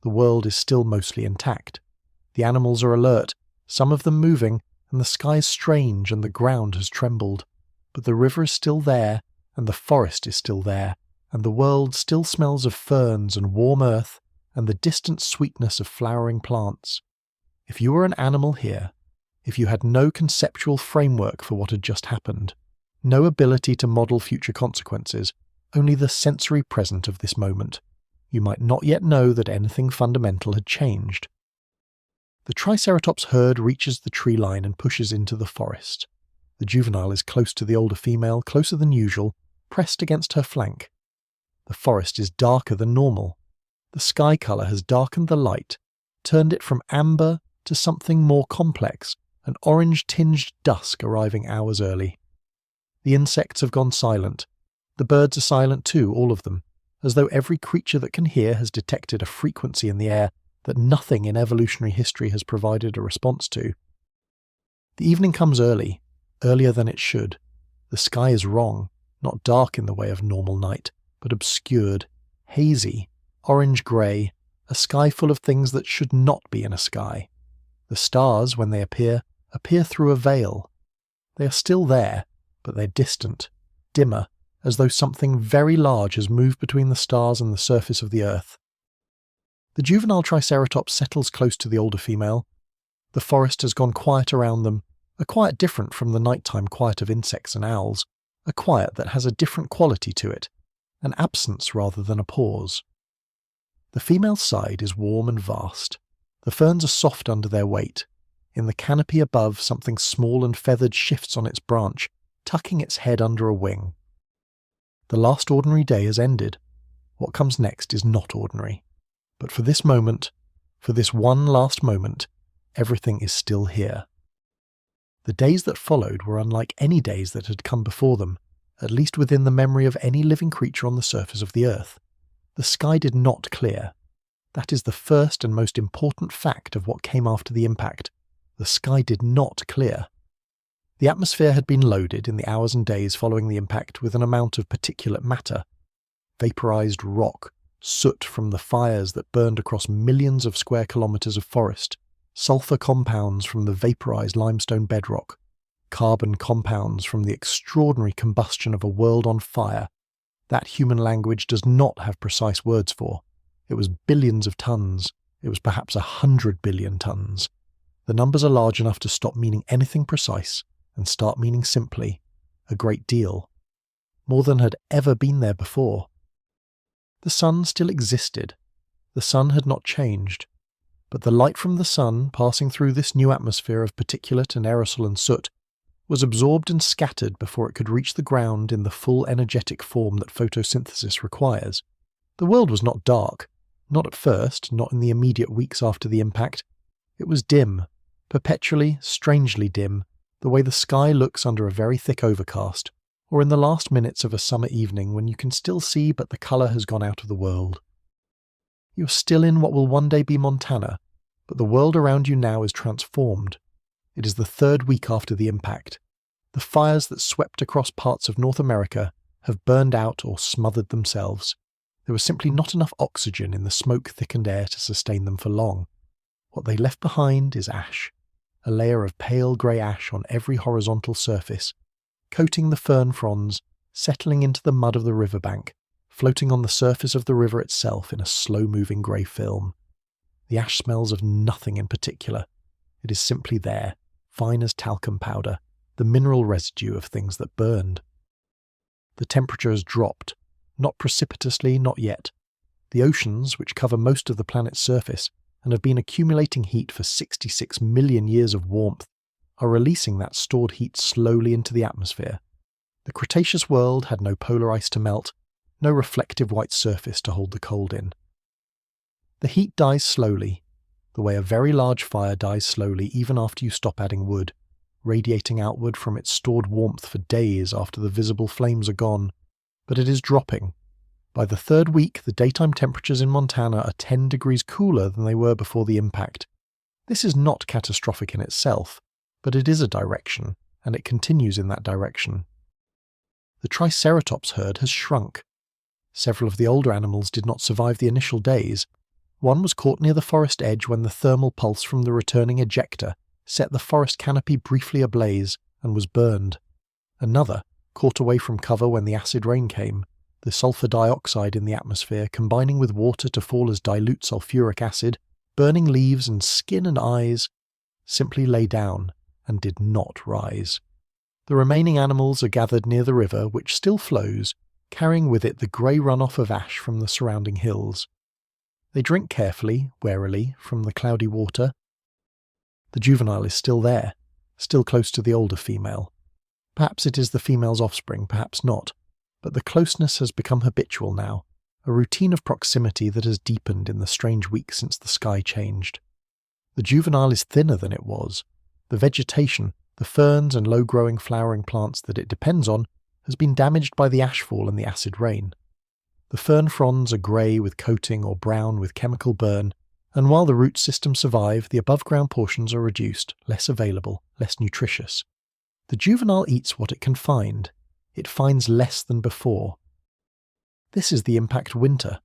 the world is still mostly intact. The animals are alert, some of them moving, and the sky is strange and the ground has trembled. But the river is still there, and the forest is still there, and the world still smells of ferns and warm earth and the distant sweetness of flowering plants. If you were an animal here, if you had no conceptual framework for what had just happened, no ability to model future consequences, only the sensory present of this moment, you might not yet know that anything fundamental had changed. The Triceratops herd reaches the tree line and pushes into the forest. The juvenile is close to the older female, closer than usual, pressed against her flank. The forest is darker than normal. The sky colour has darkened the light, turned it from amber to something more complex, an orange-tinged dusk arriving hours early. The insects have gone silent. The birds are silent too, all of them, as though every creature that can hear has detected a frequency in the air that nothing in evolutionary history has provided a response to. The evening comes early, earlier than it should. The sky is wrong, not dark in the way of normal night, but obscured, hazy, orange-grey, a sky full of things that should not be in a sky. The stars, when they appear through a veil. They are still there, but they're distant, dimmer, as though something very large has moved between the stars and the surface of the earth. The juvenile Triceratops settles close to the older female. The forest has gone quiet around them, a quiet different from the nighttime quiet of insects and owls, a quiet that has a different quality to it, an absence rather than a pause. The female's side is warm and vast. The ferns are soft under their weight. In the canopy above, something small and feathered shifts on its branch, tucking its head under a wing. The last ordinary day has ended. What comes next is not ordinary. But for this moment, for this one last moment, everything is still here. The days that followed were unlike any days that had come before them, at least within the memory of any living creature on the surface of the earth. The sky did not clear. That is the first and most important fact of what came after the impact. The sky did not clear. The atmosphere had been loaded in the hours and days following the impact with an amount of particulate matter, vaporized rock, soot from the fires that burned across millions of square kilometers of forest, sulfur compounds from the vaporized limestone bedrock, carbon compounds from the extraordinary combustion of a world on fire. That human language does not have precise words for. It was billions of tons. It was perhaps 100 billion tons. The numbers are large enough to stop meaning anything precise and start meaning simply a great deal. More than had ever been there before. The sun still existed. The sun had not changed. But the light from the sun passing through this new atmosphere of particulate and aerosol and soot was absorbed and scattered before it could reach the ground in the full energetic form that photosynthesis requires. The world was not dark, not at first, not in the immediate weeks after the impact. It was dim, perpetually, strangely dim, the way the sky looks under a very thick overcast, or in the last minutes of a summer evening when you can still see but the colour has gone out of the world. You are still in what will one day be Montana, but the world around you now is transformed. It is the third week after the impact. The fires that swept across parts of North America have burned out or smothered themselves. There was simply not enough oxygen in the smoke-thickened air to sustain them for long. What they left behind is ash, a layer of pale grey ash on every horizontal surface, coating the fern fronds, settling into the mud of the riverbank, floating on the surface of the river itself in a slow-moving grey film. The ash smells of nothing in particular. It is simply there, fine as talcum powder, the mineral residue of things that burned. The temperature has dropped, not precipitously, not yet. The oceans, which cover most of the planet's surface and have been accumulating heat for 66 million years of warmth, are releasing that stored heat slowly into the atmosphere. The Cretaceous world had no polar ice to melt, no reflective white surface to hold the cold in. The heat dies slowly, the way a very large fire dies slowly even after you stop adding wood, radiating outward from its stored warmth for days after the visible flames are gone, but it is dropping. By the third week, the daytime temperatures in Montana are 10 degrees cooler than they were before the impact. This is not catastrophic in itself, but it is a direction, and it continues in that direction. The Triceratops herd has shrunk. Several of the older animals did not survive the initial days. One was caught near the forest edge when the thermal pulse from the returning ejector set the forest canopy briefly ablaze and was burned. Another, caught away from cover when the acid rain came, the sulfur dioxide in the atmosphere combining with water to fall as dilute sulfuric acid, burning leaves and skin and eyes, simply lay down and did not rise. The remaining animals are gathered near the river, which still flows, carrying with it the grey runoff of ash from the surrounding hills. They drink carefully, warily, from the cloudy water. The juvenile is still there, still close to the older female. Perhaps it is the female's offspring, perhaps not, but the closeness has become habitual now, a routine of proximity that has deepened in the strange weeks since the sky changed. The juvenile is thinner than it was. The vegetation, the ferns and low-growing flowering plants that it depends on, has been damaged by the ashfall and the acid rain. The fern fronds are grey with coating or brown with chemical burn, and while the root system survive, the above-ground portions are reduced, less available, less nutritious. The juvenile eats what it can find. It finds less than before. This is the impact winter.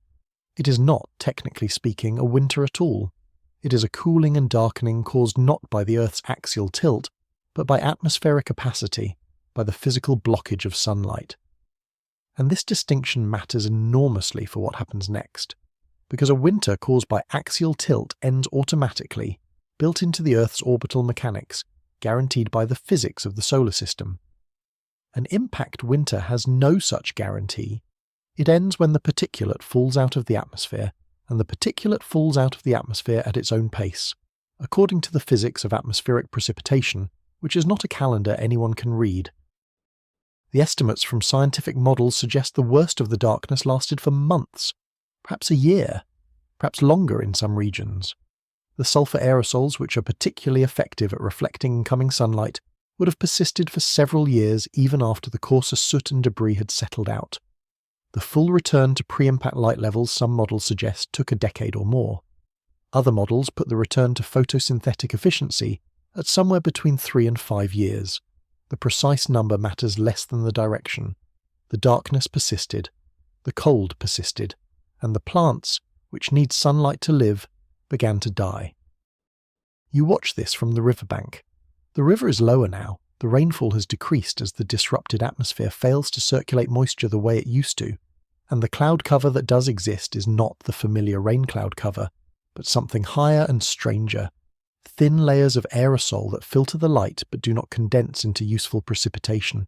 It is not, technically speaking, a winter at all. It is a cooling and darkening caused not by the Earth's axial tilt, but by atmospheric opacity, by the physical blockage of sunlight. And this distinction matters enormously for what happens next, because a winter caused by axial tilt ends automatically, built into the Earth's orbital mechanics, guaranteed by the physics of the solar system. An impact winter has no such guarantee. It ends when the particulate falls out of the atmosphere, and the particulate falls out of the atmosphere at its own pace, according to the physics of atmospheric precipitation, which is not a calendar anyone can read. The estimates from scientific models suggest the worst of the darkness lasted for months, perhaps a year, perhaps longer in some regions. The sulfur aerosols, which are particularly effective at reflecting incoming sunlight, would have persisted for several years even after the coarser soot and debris had settled out. The full return to pre-impact light levels some models suggest took a decade or more. Other models put the return to photosynthetic efficiency at somewhere between 3 and 5 years. The precise number matters less than the direction. The darkness persisted, the cold persisted, and the plants, which need sunlight to live, began to die. You watch this from the riverbank. The river is lower now. The rainfall has decreased as the disrupted atmosphere fails to circulate moisture the way it used to, and the cloud cover that does exist is not the familiar rain cloud cover, but something higher and stranger, thin layers of aerosol that filter the light but do not condense into useful precipitation.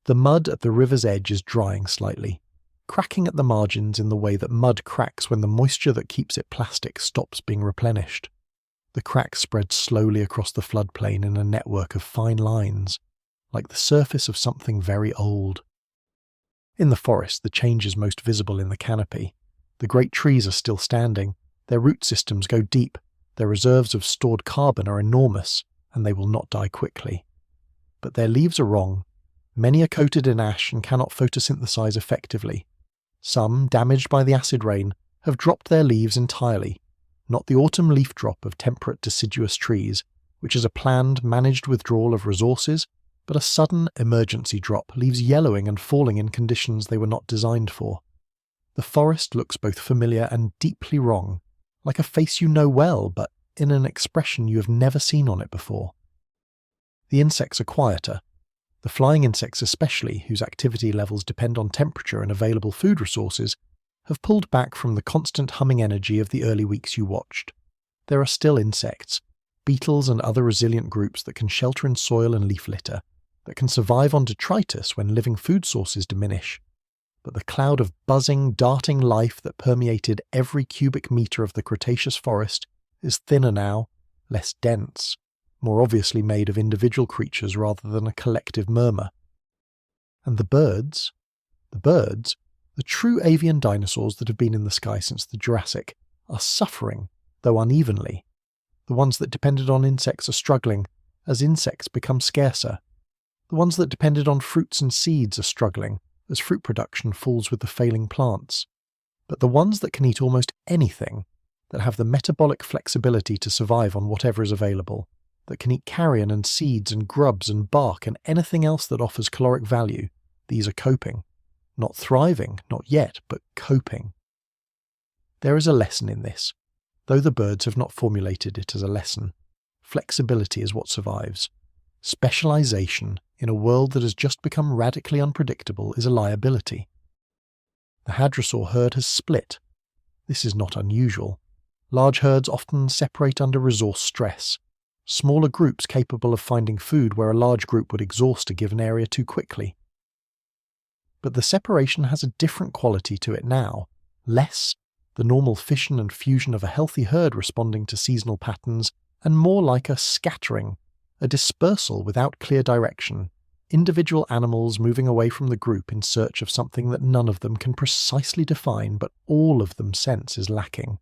The mud at the river's edge is drying slightly, cracking at the margins in the way that mud cracks when the moisture that keeps it plastic stops being replenished. The cracks spread slowly across the floodplain in a network of fine lines, like the surface of something very old. In the forest, the change is most visible in the canopy. The great trees are still standing, their root systems go deep, their reserves of stored carbon are enormous, and they will not die quickly. But their leaves are wrong. Many are coated in ash and cannot photosynthesize effectively. Some, damaged by the acid rain, have dropped their leaves entirely, not the autumn leaf drop of temperate deciduous trees, which is a planned, managed withdrawal of resources, but a sudden emergency drop leaves yellowing and falling in conditions they were not designed for. The forest looks both familiar and deeply wrong, like a face you know well, but in an expression you have never seen on it before. The insects are quieter. The flying insects especially, whose activity levels depend on temperature and available food resources, have pulled back from the constant humming energy of the early weeks you watched. There are still insects, beetles and other resilient groups that can shelter in soil and leaf litter, that can survive on detritus when living food sources diminish. But the cloud of buzzing, darting life that permeated every cubic metre of the Cretaceous forest is thinner now, less dense, more obviously made of individual creatures rather than a collective murmur. And the birds, the true avian dinosaurs that have been in the sky since the Jurassic, are suffering, though unevenly. The ones that depended on insects are struggling, as insects become scarcer. The ones that depended on fruits and seeds are struggling, as fruit production falls with the failing plants. But the ones that can eat almost anything, that have the metabolic flexibility to survive on whatever is available, that can eat carrion and seeds and grubs and bark and anything else that offers caloric value, these are coping. Not thriving, not yet, but coping. There is a lesson in this, though the birds have not formulated it as a lesson. Flexibility is what survives. Specialization in a world that has just become radically unpredictable is a liability. The hadrosaur herd has split. This is not unusual. Large herds often separate under resource stress. Smaller groups capable of finding food where a large group would exhaust a given area too quickly. But the separation has a different quality to it now. Less the normal fission and fusion of a healthy herd responding to seasonal patterns, and more like a scattering, a dispersal without clear direction, individual animals moving away from the group in search of something that none of them can precisely define but all of them sense is lacking.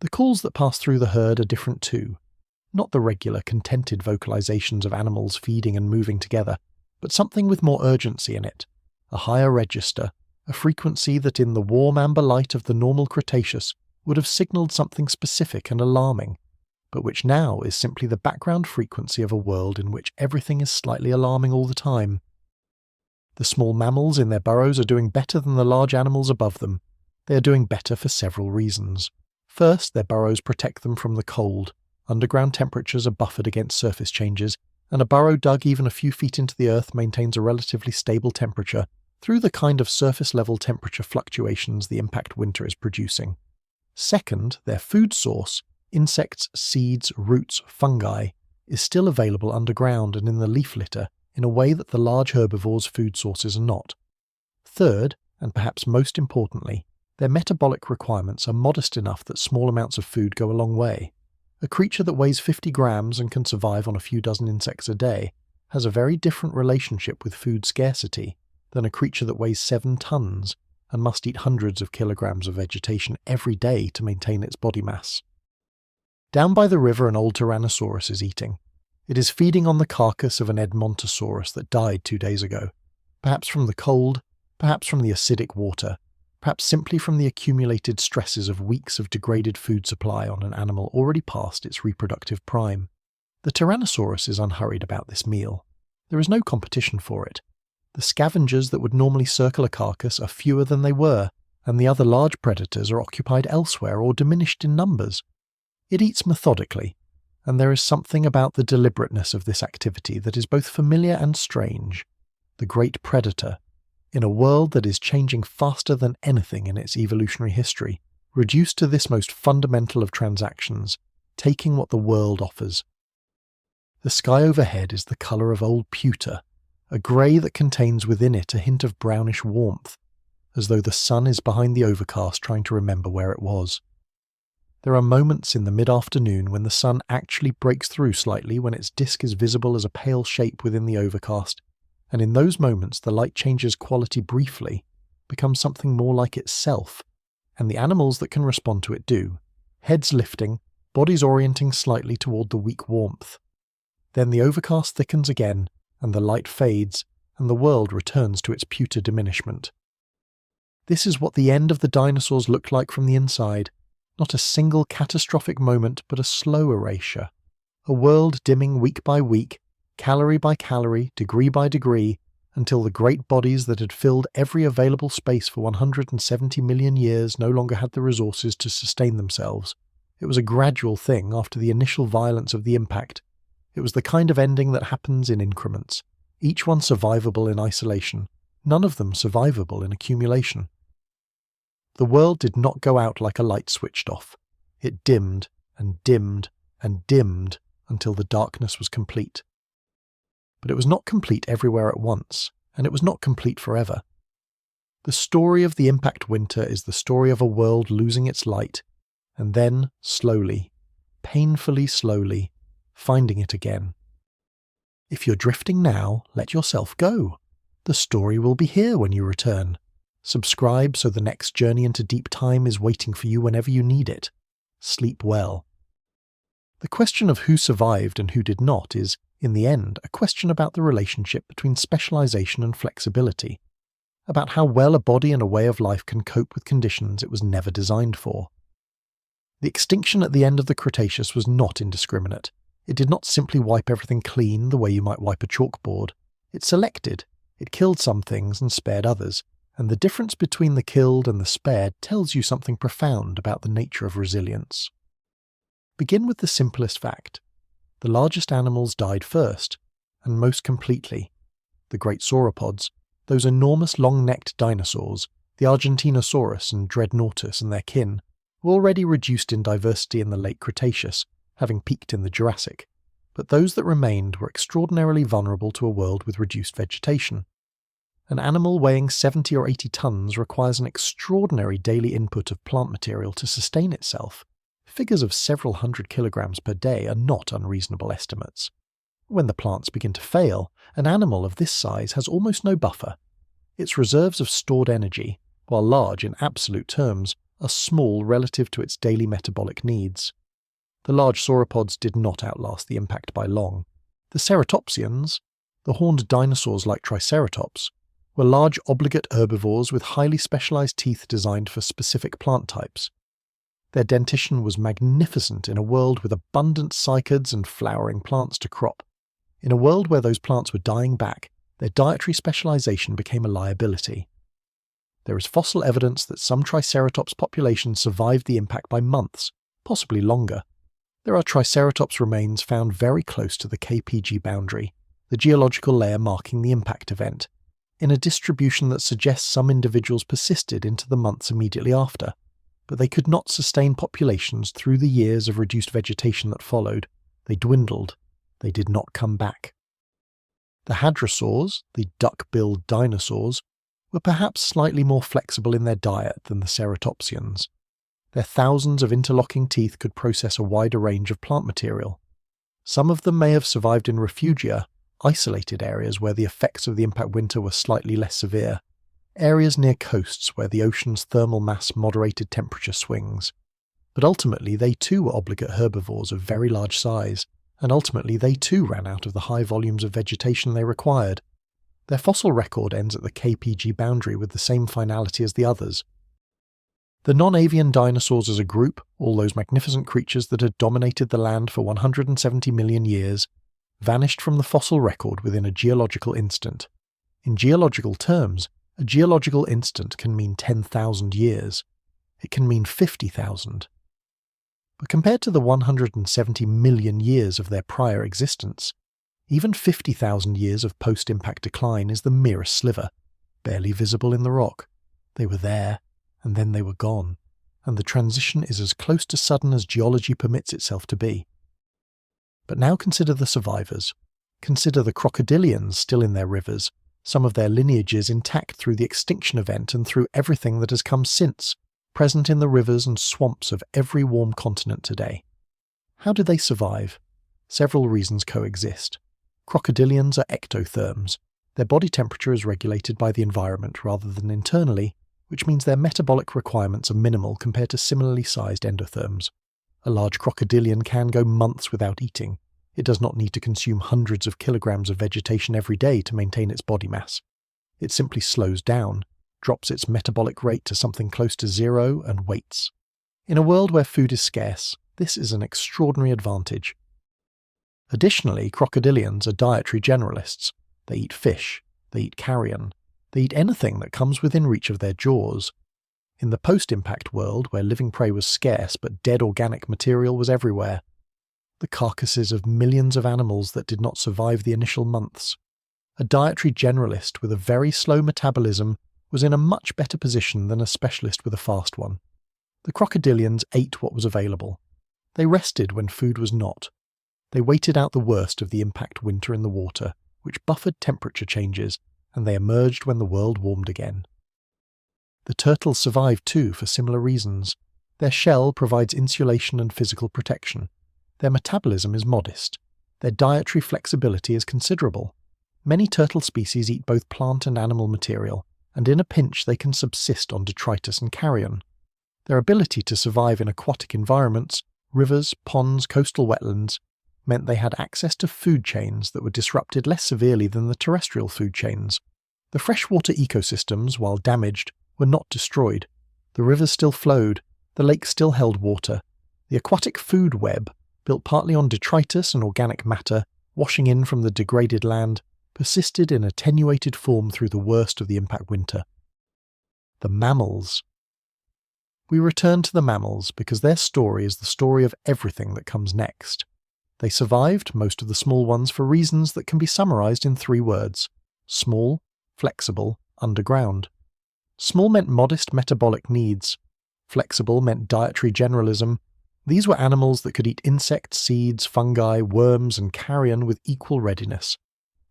The calls that pass through the herd are different too, not the regular contented vocalizations of animals feeding and moving together, but something with more urgency in it, a higher register, a frequency that in the warm amber light of the normal Cretaceous would have signalled something specific and alarming, but which now is simply the background frequency of a world in which everything is slightly alarming all the time. The small mammals in their burrows are doing better than the large animals above them. They are doing better for several reasons. First, their burrows protect them from the cold. Underground temperatures are buffered against surface changes, and a burrow dug even a few feet into the earth maintains a relatively stable temperature through the kind of surface-level temperature fluctuations the impact winter is producing. Second, their food source, insects, seeds, roots, fungi, is still available underground and in the leaf litter in a way that the large herbivores' food sources are not. Third, and perhaps most importantly, their metabolic requirements are modest enough that small amounts of food go a long way. A creature that weighs 50 grams and can survive on a few dozen insects a day has a very different relationship with food scarcity than a creature that weighs 7 tons and must eat hundreds of kilograms of vegetation every day to maintain its body mass. Down by the river an old Tyrannosaurus is eating. It is feeding on the carcass of an Edmontosaurus that died 2 days ago, perhaps from the cold, perhaps from the acidic water, perhaps simply from the accumulated stresses of weeks of degraded food supply on an animal already past its reproductive prime. The Tyrannosaurus is unhurried about this meal. There is no competition for it. The scavengers that would normally circle a carcass are fewer than they were, and the other large predators are occupied elsewhere or diminished in numbers. It eats methodically, and there is something about the deliberateness of this activity that is both familiar and strange. The great predator, in a world that is changing faster than anything in its evolutionary history, reduced to this most fundamental of transactions, taking what the world offers. The sky overhead is the colour of old pewter, a grey that contains within it a hint of brownish warmth, as though the sun is behind the overcast trying to remember where it was. There are moments in the mid-afternoon when the sun actually breaks through slightly when its disk is visible as a pale shape within the overcast, and in those moments the light changes quality briefly, becomes something more like itself, and the animals that can respond to it do, heads lifting, bodies orienting slightly toward the weak warmth. Then the overcast thickens again, and the light fades, and the world returns to its pewter diminishment. This is what the end of the dinosaurs looked like from the inside. Not a single catastrophic moment, but a slow erasure. A world dimming week by week, calorie by calorie, degree by degree, until the great bodies that had filled every available space for 170 million years no longer had the resources to sustain themselves. It was a gradual thing after the initial violence of the impact. It was the kind of ending that happens in increments, each one survivable in isolation, none of them survivable in accumulation. The world did not go out like a light switched off. It dimmed and dimmed and dimmed until the darkness was complete. But it was not complete everywhere at once, and it was not complete forever. The story of the impact winter is the story of a world losing its light, and then, slowly, painfully slowly, finding it again. If you're drifting now, let yourself go. The story will be here when you return. Subscribe so the next journey into deep time is waiting for you whenever you need it. Sleep well. The question of who survived and who did not is, in the end, a question about the relationship between specialization and flexibility. about how well a body and a way of life can cope with conditions it was never designed for. The extinction at the end of the Cretaceous was not indiscriminate. It did not simply wipe everything clean the way you might wipe a chalkboard. It selected. It killed some things and spared others, and the difference between the killed and the spared tells you something profound about the nature of resilience. Begin with the simplest fact. The largest animals died first, and most completely. The great sauropods, those enormous long-necked dinosaurs, the Argentinosaurus and Dreadnoughtus and their kin, were already reduced in diversity in the Late Cretaceous, having peaked in the Jurassic, but those that remained were extraordinarily vulnerable to a world with reduced vegetation. An animal weighing 70 or 80 tons requires an extraordinary daily input of plant material to sustain itself. Figures of several hundred kilograms per day are not unreasonable estimates. When the plants begin to fail, an animal of this size has almost no buffer. Its reserves of stored energy, while large in absolute terms, are small relative to its daily metabolic needs. The large sauropods did not outlast the impact by long. The ceratopsians, the horned dinosaurs like Triceratops, were large obligate herbivores with highly specialized teeth designed for specific plant types. Their dentition was magnificent in a world with abundant cycads and flowering plants to crop. In a world where those plants were dying back, their dietary specialization became a liability. There is fossil evidence that some Triceratops populations survived the impact by months, possibly longer. There are Triceratops remains found very close to the KPG boundary, the geological layer marking the impact event, in a distribution that suggests some individuals persisted into the months immediately after, but they could not sustain populations through the years of reduced vegetation that followed. They dwindled. They did not come back. The hadrosaurs, the duck-billed dinosaurs, were perhaps slightly more flexible in their diet than the ceratopsians. Their thousands of interlocking teeth could process a wider range of plant material. Some of them may have survived in refugia, isolated areas where the effects of the impact winter were slightly less severe, areas near coasts where the ocean's thermal mass moderated temperature swings. But ultimately they too were obligate herbivores of very large size, and ultimately they too ran out of the high volumes of vegetation they required. Their fossil record ends at the KPG boundary with the same finality as the others. The non-avian dinosaurs as a group, all those magnificent creatures that had dominated the land for 170 million years, vanished from the fossil record within a geological instant. In geological terms, a geological instant can mean 10,000 years. It can mean 50,000. But compared to the 170 million years of their prior existence, even 50,000 years of post-impact decline is the merest sliver, barely visible in the rock. They were there, and then they were gone, and the transition is as close to sudden as geology permits itself to be. But now consider the survivors. Consider the crocodilians still in their rivers, some of their lineages intact through the extinction event and through everything that has come since, present in the rivers and swamps of every warm continent today. How did they survive? Several reasons coexist. Crocodilians are ectotherms. Their body temperature is regulated by the environment rather than internally, which means their metabolic requirements are minimal compared to similarly sized endotherms. A large crocodilian can go months without eating. It does not need to consume hundreds of kilograms of vegetation every day to maintain its body mass. It simply slows down, drops its metabolic rate to something close to zero, and waits. In a world where food is scarce, this is an extraordinary advantage. Additionally, crocodilians are dietary generalists. They eat fish, they eat carrion, they eat anything that comes within reach of their jaws. In the post-impact world, where living prey was scarce but dead organic material was everywhere, the carcasses of millions of animals that did not survive the initial months, a dietary generalist with a very slow metabolism was in a much better position than a specialist with a fast one. The crocodilians ate what was available. They rested when food was not. They waited out the worst of the impact winter in the water, which buffered temperature changes, and they emerged when the world warmed again. The turtles survived too for similar reasons. Their shell provides insulation and physical protection. Their metabolism is modest. Their dietary flexibility is considerable. Many turtle species eat both plant and animal material, and in a pinch they can subsist on detritus and carrion. Their ability to survive in aquatic environments, rivers, ponds, coastal wetlands, meant they had access to food chains that were disrupted less severely than the terrestrial food chains. The freshwater ecosystems, while damaged, were not destroyed. The rivers still flowed, the lakes still held water. The aquatic food web, built partly on detritus and organic matter, washing in from the degraded land, persisted in attenuated form through the worst of the impact winter. The mammals. We return to the mammals because their story is the story of everything that comes next. They survived, most of the small ones, for reasons that can be summarized in 3 words: small, flexible, underground. Small meant modest metabolic needs. Flexible meant dietary generalism. These were animals that could eat insects, seeds, fungi, worms, and carrion with equal readiness.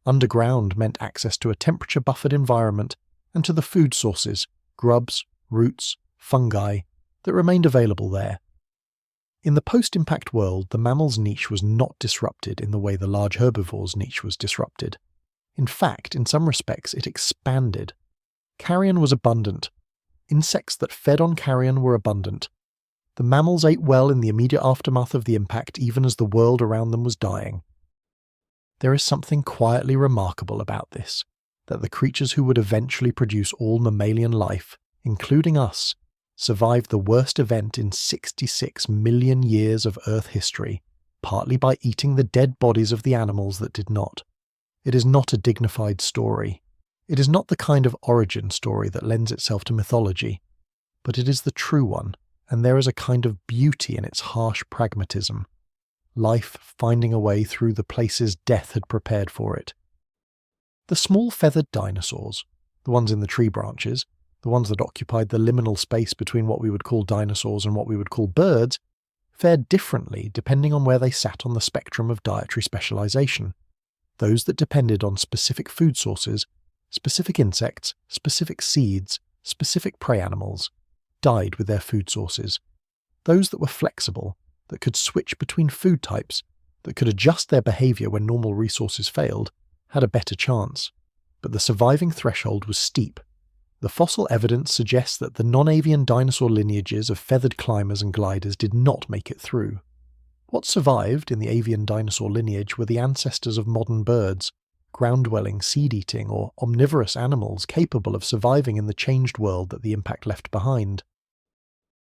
Underground meant access to a temperature-buffered environment and to the food sources, grubs, roots, fungi, that remained available there. In the post-impact world, the mammal's niche was not disrupted in the way the large herbivore's niche was disrupted. In fact, in some respects, it expanded. Carrion was abundant. Insects that fed on carrion were abundant. The mammals ate well in the immediate aftermath of the impact, even as the world around them was dying. There is something quietly remarkable about this, that the creatures who would eventually produce all mammalian life, including us, survived the worst event in 66 million years of Earth history, partly by eating the dead bodies of the animals that did not. It is not a dignified story. It is not the kind of origin story that lends itself to mythology, but it is the true one, and there is a kind of beauty in its harsh pragmatism. Life finding a way through the places death had prepared for it. The small feathered dinosaurs, the ones in the tree branches, the ones that occupied the liminal space between what we would call dinosaurs and what we would call birds, fared differently depending on where they sat on the spectrum of dietary specialization. Those that depended on specific food sources, specific insects, specific seeds, specific prey animals, died with their food sources. Those that were flexible, that could switch between food types, that could adjust their behavior when normal resources failed, had a better chance. But the surviving threshold was steep. The fossil evidence suggests that the non-avian dinosaur lineages of feathered climbers and gliders did not make it through. What survived in the avian dinosaur lineage were the ancestors of modern birds, ground-dwelling, seed-eating, or omnivorous animals capable of surviving in the changed world that the impact left behind.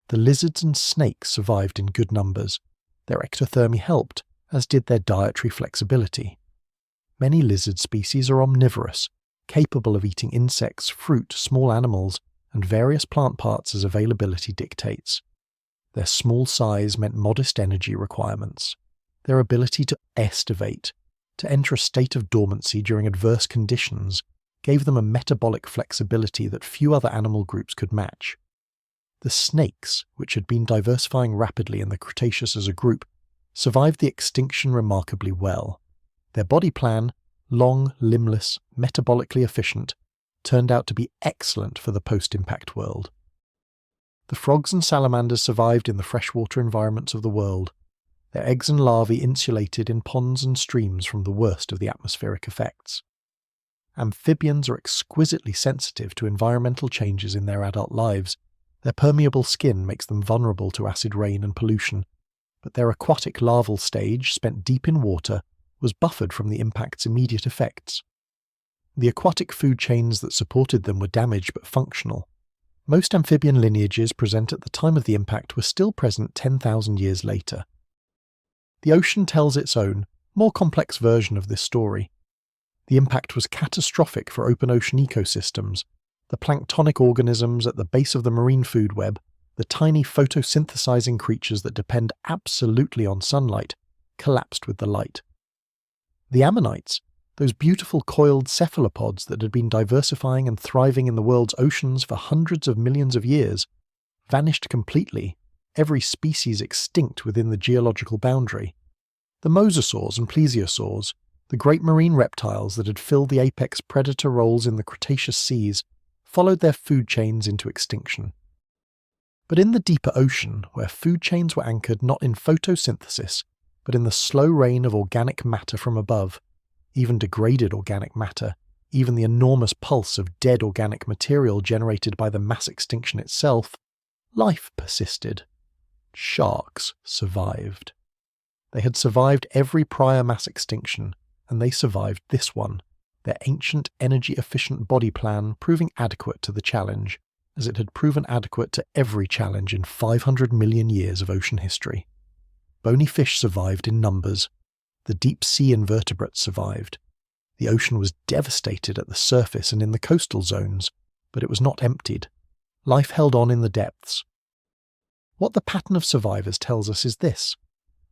The lizards and snakes survived in good numbers. Their ectothermy helped, as did their dietary flexibility. Many lizard species are omnivorous, capable of eating insects, fruit, small animals, and various plant parts as availability dictates. Their small size meant modest energy requirements. Their ability to estivate, to enter a state of dormancy during adverse conditions, gave them a metabolic flexibility that few other animal groups could match. The snakes, which had been diversifying rapidly in the Cretaceous as a group, survived the extinction remarkably well. Their body plan, long, limbless, metabolically efficient, turned out to be excellent for the post-impact world. The frogs and salamanders survived in the freshwater environments of the world, their eggs and larvae insulated in ponds and streams from the worst of the atmospheric effects. Amphibians are exquisitely sensitive to environmental changes in their adult lives. Their permeable skin makes them vulnerable to acid rain and pollution, but their aquatic larval stage, spent deep in water, was buffered from the impact's immediate effects. The aquatic food chains that supported them were damaged but functional. Most amphibian lineages present at the time of the impact were still present 10,000 years later. The ocean tells its own, more complex version of this story. The impact was catastrophic for open ocean ecosystems. The planktonic organisms at the base of the marine food web, the tiny photosynthesizing creatures that depend absolutely on sunlight, collapsed with the light. The ammonites, those beautiful coiled cephalopods that had been diversifying and thriving in the world's oceans for hundreds of millions of years, vanished completely, every species extinct within the geological boundary. The mosasaurs and plesiosaurs, the great marine reptiles that had filled the apex predator roles in the Cretaceous seas, followed their food chains into extinction. But in the deeper ocean, where food chains were anchored not in photosynthesis, but in the slow rain of organic matter from above, even degraded organic matter, even the enormous pulse of dead organic material generated by the mass extinction itself, life persisted. Sharks survived. They had survived every prior mass extinction, and they survived this one. their ancient energy-efficient body plan proving adequate to the challenge, as it had proven adequate to every challenge in 500 million years of ocean history. Bony fish survived in numbers. The deep-sea invertebrates survived. The ocean was devastated at the surface and in the coastal zones, but it was not emptied. Life held on in the depths. What the pattern of survivors tells us is this.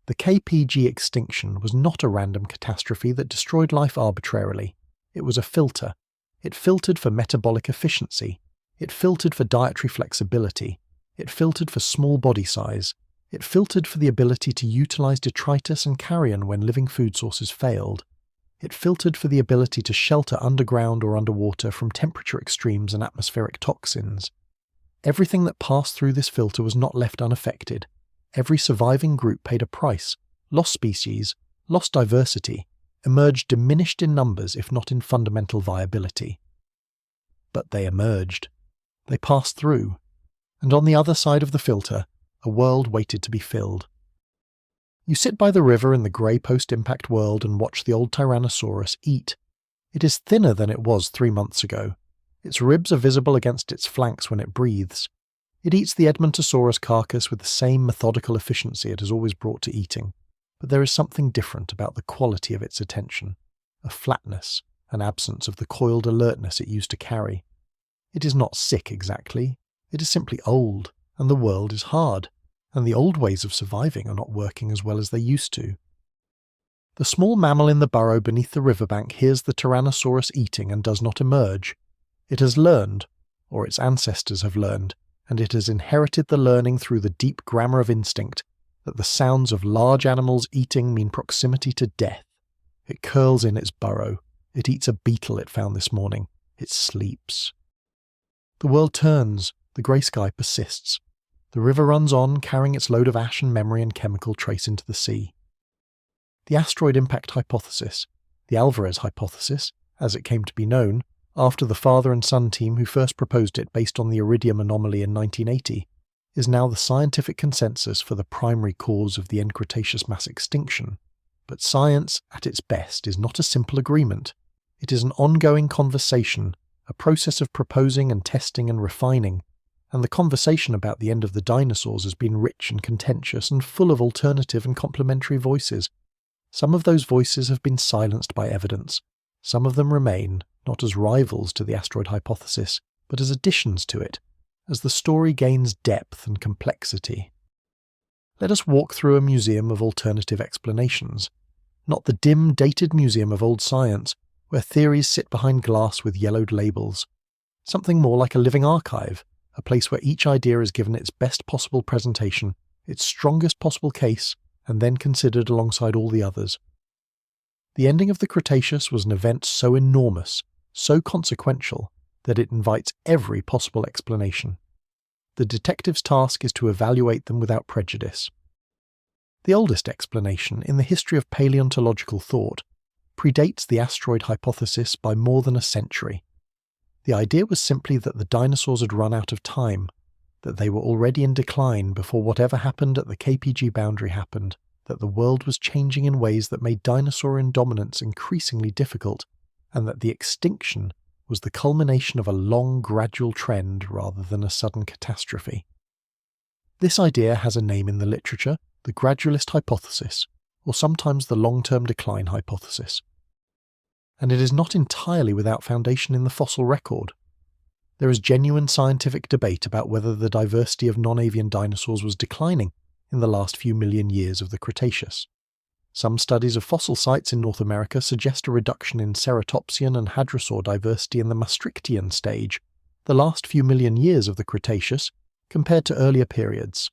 The KPG extinction was not a random catastrophe that destroyed life arbitrarily. It was a filter. It filtered for metabolic efficiency. It filtered for dietary flexibility. It filtered for small body size. It filtered for the ability to utilize detritus and carrion when living food sources failed. It filtered for the ability to shelter underground or underwater from temperature extremes and atmospheric toxins. Everything that passed through this filter was not left unaffected. Every surviving group paid a price, lost species, lost diversity, emerged diminished in numbers if not in fundamental viability. But they emerged. They passed through. And on the other side of the filter, a world waited to be filled. You sit by the river in the grey post-impact world and watch the old Tyrannosaurus eat. It is thinner than it was 3 months ago. Its ribs are visible against its flanks when it breathes. It eats the Edmontosaurus carcass with the same methodical efficiency it has always brought to eating, but there is something different about the quality of its attention, a flatness, an absence of the coiled alertness it used to carry. It is not sick exactly, it is simply old, and the world is hard, and the old ways of surviving are not working as well as they used to. The small mammal in the burrow beneath the riverbank hears the Tyrannosaurus eating and does not emerge. It has learned, or its ancestors have learned, and it has inherited the learning through the deep grammar of instinct, that the sounds of large animals eating mean proximity to death. It curls in its burrow. It eats a beetle it found this morning. It sleeps. The world turns. The grey sky persists. The river runs on, carrying its load of ash and memory and chemical trace into the sea. The Asteroid Impact hypothesis, the Alvarez hypothesis, as it came to be known, after the father and son team who first proposed it based on the iridium anomaly in 1980, is now the scientific consensus for the primary cause of the end Cretaceous mass extinction. But science, at its best, is not a simple agreement. It is an ongoing conversation, a process of proposing and testing and refining, and the conversation about the end of the dinosaurs has been rich and contentious and full of alternative and complementary voices. Some of those voices have been silenced by evidence. Some of them remain, not as rivals to the asteroid hypothesis, but as additions to it, as the story gains depth and complexity. Let us walk through a museum of alternative explanations, not the dim, dated museum of old science, where theories sit behind glass with yellowed labels. Something more like a living archive, a place where each idea is given its best possible presentation, its strongest possible case, and then considered alongside all the others. The ending of the Cretaceous was an event so enormous, so consequential, that it invites every possible explanation. The detective's task is to evaluate them without prejudice. The oldest explanation in the history of paleontological thought predates the asteroid hypothesis by more than a century. The idea was simply that the dinosaurs had run out of time, that they were already in decline before whatever happened at the KPG boundary happened, that the world was changing in ways that made dinosaurian dominance increasingly difficult, and that the extinction was the culmination of a long, gradual trend rather than a sudden catastrophe. This idea has a name in the literature, the gradualist hypothesis, or sometimes the long-term decline hypothesis. And it is not entirely without foundation in the fossil record. There is genuine scientific debate about whether the diversity of non-avian dinosaurs was declining in the last few million years of the Cretaceous. Some studies of fossil sites in North America suggest a reduction in ceratopsian and hadrosaur diversity in the Maastrichtian stage, the last few million years of the Cretaceous, compared to earlier periods.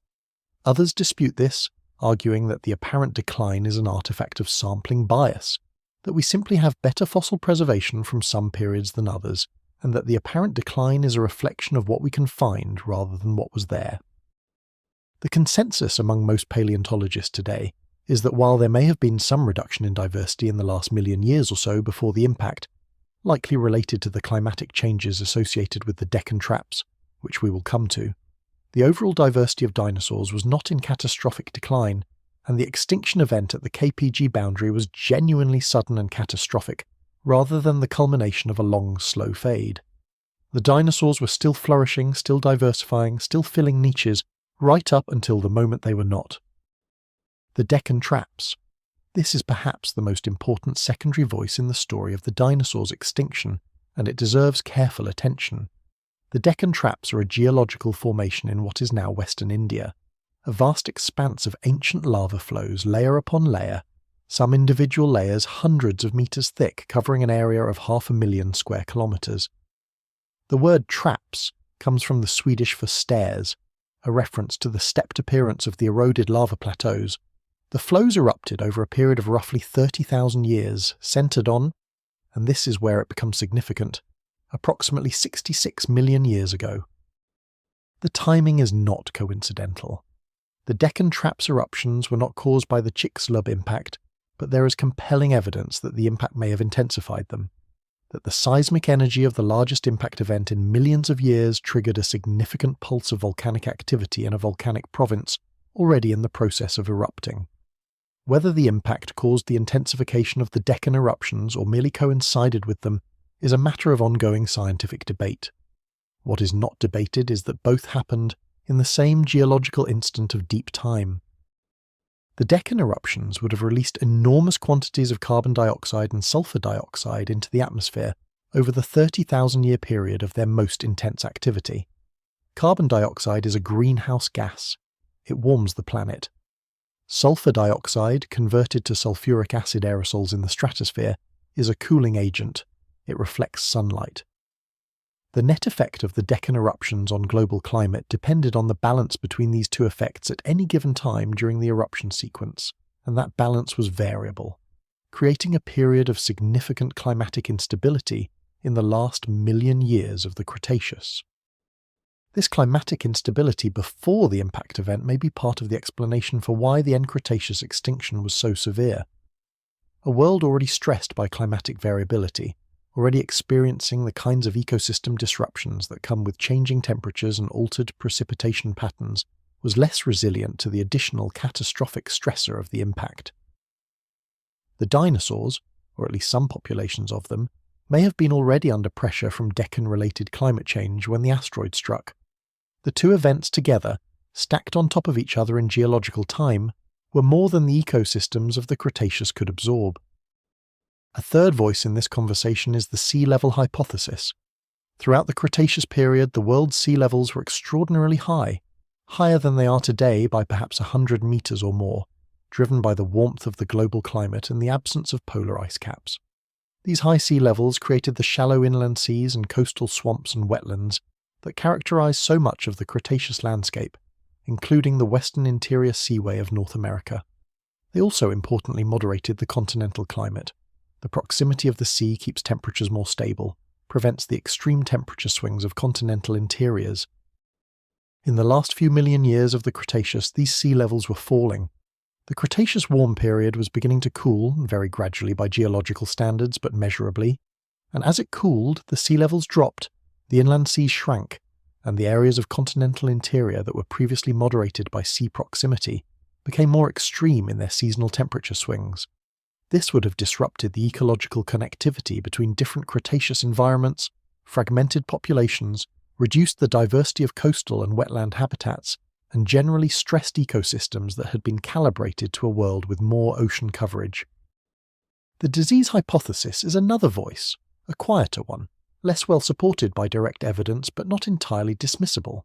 Others dispute this, arguing that the apparent decline is an artifact of sampling bias, that we simply have better fossil preservation from some periods than others, and that the apparent decline is a reflection of what we can find rather than what was there. The consensus among most paleontologists today is that while there may have been some reduction in diversity in the last million years or so before the impact, likely related to the climatic changes associated with the Deccan traps, which we will come to, the overall diversity of dinosaurs was not in catastrophic decline, and the extinction event at the KPG boundary was genuinely sudden and catastrophic, rather than the culmination of a long, slow fade. The dinosaurs were still flourishing, still diversifying, still filling niches, right up until the moment they were not. The Deccan traps. This is perhaps the most important secondary voice in the story of the dinosaurs' extinction, and it deserves careful attention. The Deccan traps are a geological formation in what is now Western India, a vast expanse of ancient lava flows layer upon layer, some individual layers hundreds of meters thick, covering an area of 500,000 square kilometers. The word traps comes from the Swedish for stairs, a reference to the stepped appearance of the eroded lava plateaus. The flows erupted over a period of roughly 30,000 years, centered on, and this is where it becomes significant, approximately 66 million years ago. The timing is not coincidental. The Deccan Traps eruptions were not caused by the Chicxulub impact, but there is compelling evidence that the impact may have intensified them, that the seismic energy of the largest impact event in millions of years triggered a significant pulse of volcanic activity in a volcanic province already in the process of erupting. Whether the impact caused the intensification of the Deccan eruptions or merely coincided with them is a matter of ongoing scientific debate. What is not debated is that both happened in the same geological instant of deep time. The Deccan eruptions would have released enormous quantities of carbon dioxide and sulfur dioxide into the atmosphere over the 30,000-year period of their most intense activity. Carbon dioxide is a greenhouse gas. It warms the planet. Sulfur dioxide, converted to sulfuric acid aerosols in the stratosphere, is a cooling agent. It reflects sunlight. The net effect of the Deccan eruptions on global climate depended on the balance between these two effects at any given time during the eruption sequence, and that balance was variable, creating a period of significant climatic instability in the last million years of the Cretaceous. This climatic instability before the impact event may be part of the explanation for why the end Cretaceous extinction was so severe. A world already stressed by climatic variability, already experiencing the kinds of ecosystem disruptions that come with changing temperatures and altered precipitation patterns, was less resilient to the additional catastrophic stressor of the impact. The dinosaurs, or at least some populations of them, may have been already under pressure from Deccan-related climate change when the asteroid struck. The two events together, stacked on top of each other in geological time, were more than the ecosystems of the Cretaceous could absorb. A third voice in this conversation is the sea level hypothesis. Throughout the Cretaceous period, the world's sea levels were extraordinarily high, higher than they are today by perhaps 100 meters or more, driven by the warmth of the global climate and the absence of polar ice caps. These high sea levels created the shallow inland seas and coastal swamps and wetlands that characterize so much of the Cretaceous landscape, including the western interior seaway of North America. They also importantly moderated the continental climate. The proximity of the sea keeps temperatures more stable, prevents the extreme temperature swings of continental interiors. In the last few million years of the Cretaceous, these sea levels were falling. The Cretaceous warm period was beginning to cool, very gradually by geological standards, but measurably. And as it cooled, the sea levels dropped, the inland seas shrank, and the areas of continental interior that were previously moderated by sea proximity became more extreme in their seasonal temperature swings. This would have disrupted the ecological connectivity between different Cretaceous environments, fragmented populations, reduced the diversity of coastal and wetland habitats, and generally stressed ecosystems that had been calibrated to a world with more ocean coverage. The disease hypothesis is another voice, a quieter one, less well supported by direct evidence but not entirely dismissible.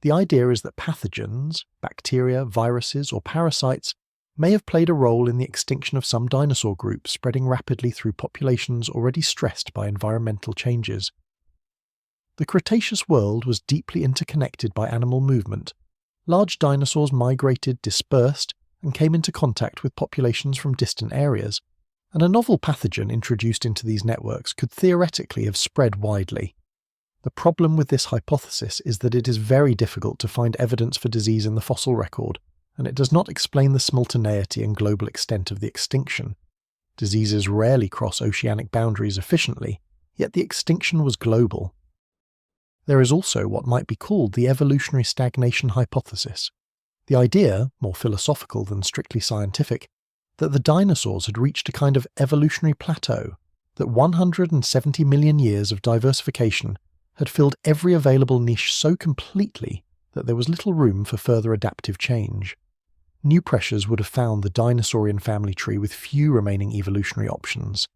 The idea is that pathogens, bacteria, viruses, or parasites may have played a role in the extinction of some dinosaur groups spreading rapidly through populations already stressed by environmental changes. The Cretaceous world was deeply interconnected by animal movement. Large dinosaurs migrated, dispersed, and came into contact with populations from distant areas, and a novel pathogen introduced into these networks could theoretically have spread widely. The problem with this hypothesis is that it is very difficult to find evidence for disease in the fossil record, and it does not explain the simultaneity and global extent of the extinction. Diseases rarely cross oceanic boundaries efficiently, yet the extinction was global. There is also what might be called the evolutionary stagnation hypothesis. The idea, more philosophical than strictly scientific, that the dinosaurs had reached a kind of evolutionary plateau, that 170 million years of diversification had filled every available niche so completely that there was little room for further adaptive change. New pressures would have found the dinosaurian family tree with few remaining evolutionary options.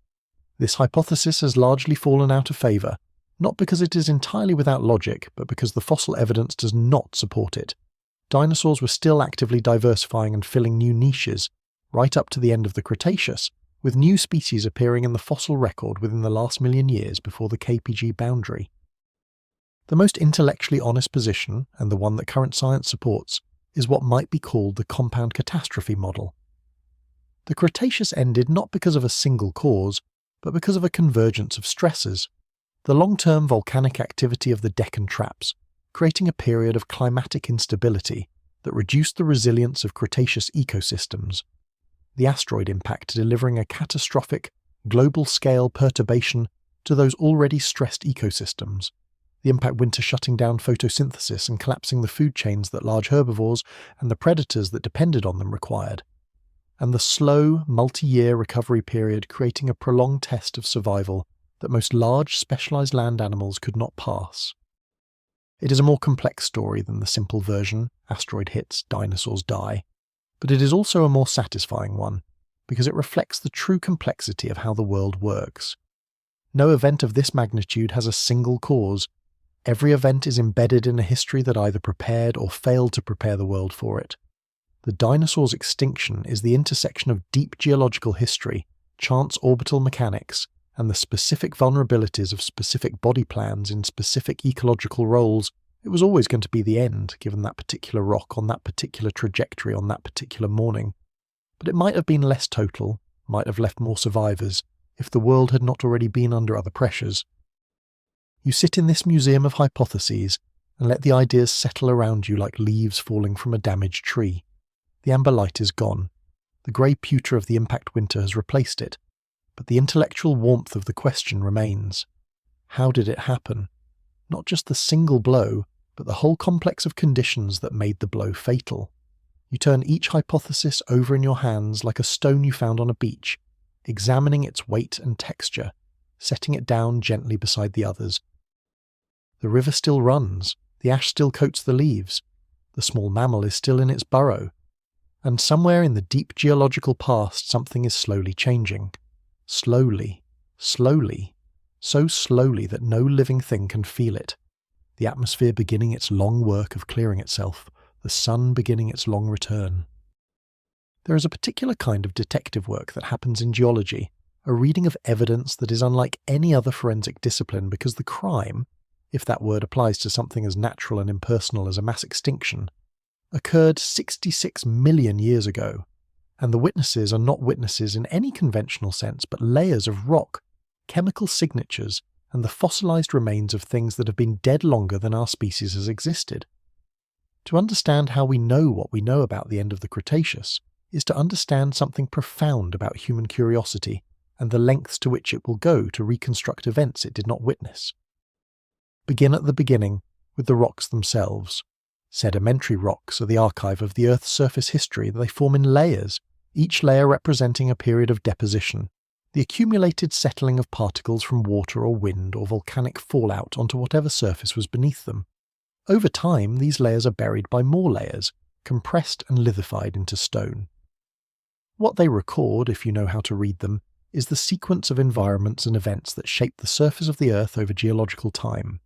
This hypothesis has largely fallen out of favour, not because it is entirely without logic, but because the fossil evidence does not support it. Dinosaurs were still actively diversifying and filling new niches, right up to the end of the Cretaceous, with new species appearing in the fossil record within the last million years before the KPG boundary. The most intellectually honest position, and the one that current science supports, is what might be called the compound catastrophe model. The Cretaceous ended not because of a single cause, but because of a convergence of stresses. The long-term volcanic activity of the Deccan Traps, creating a period of climatic instability that reduced the resilience of Cretaceous ecosystems. The Asteroid Impact delivering a catastrophic, global-scale perturbation to those already stressed ecosystems. The impact winter shutting down photosynthesis and collapsing the food chains that large herbivores and the predators that depended on them required. And the slow, multi-year recovery period creating a prolonged test of survival that most large, specialized land animals could not pass. It is a more complex story than the simple version, asteroid hits, dinosaurs die. But it is also a more satisfying one, because it reflects the true complexity of how the world works. No event of this magnitude has a single cause. Every event is embedded in a history that either prepared or failed to prepare the world for it. The dinosaur's extinction is the intersection of deep geological history, chance orbital mechanics, and the specific vulnerabilities of specific body plans in specific ecological roles. It was always going to be the end, given that particular rock on that particular trajectory on that particular morning. But it might have been less total, might have left more survivors, if the world had not already been under other pressures. You sit in this museum of hypotheses and let the ideas settle around you like leaves falling from a damaged tree. The amber light is gone. The grey pewter of the impact winter has replaced it. But the intellectual warmth of the question remains. How did it happen? Not just the single blow, but the whole complex of conditions that made the blow fatal. You turn each hypothesis over in your hands like a stone you found on a beach, examining its weight and texture, setting it down gently beside the others. The river still runs, the ash still coats the leaves, the small mammal is still in its burrow, and somewhere in the deep geological past something is slowly changing. Slowly, slowly, so slowly that no living thing can feel it. The atmosphere beginning its long work of clearing itself, the sun beginning its long return. There is a particular kind of detective work that happens in geology, a reading of evidence that is unlike any other forensic discipline because the crime, if that word applies to something as natural and impersonal as a mass extinction, occurred 66 million years ago. And the witnesses are not witnesses in any conventional sense, but layers of rock, chemical signatures, and the fossilized remains of things that have been dead longer than our species has existed. To understand how we know what we know about the end of the Cretaceous is to understand something profound about human curiosity and the lengths to which it will go to reconstruct events it did not witness. Begin at the beginning, with the rocks themselves. Sedimentary rocks are the archive of the Earth's surface history. They form in layers, each layer representing a period of deposition, the accumulated settling of particles from water or wind or volcanic fallout onto whatever surface was beneath them. Over time, these layers are buried by more layers, compressed and lithified into stone. What they record, if you know how to read them, is the sequence of environments and events that shape the surface of the Earth over geological time.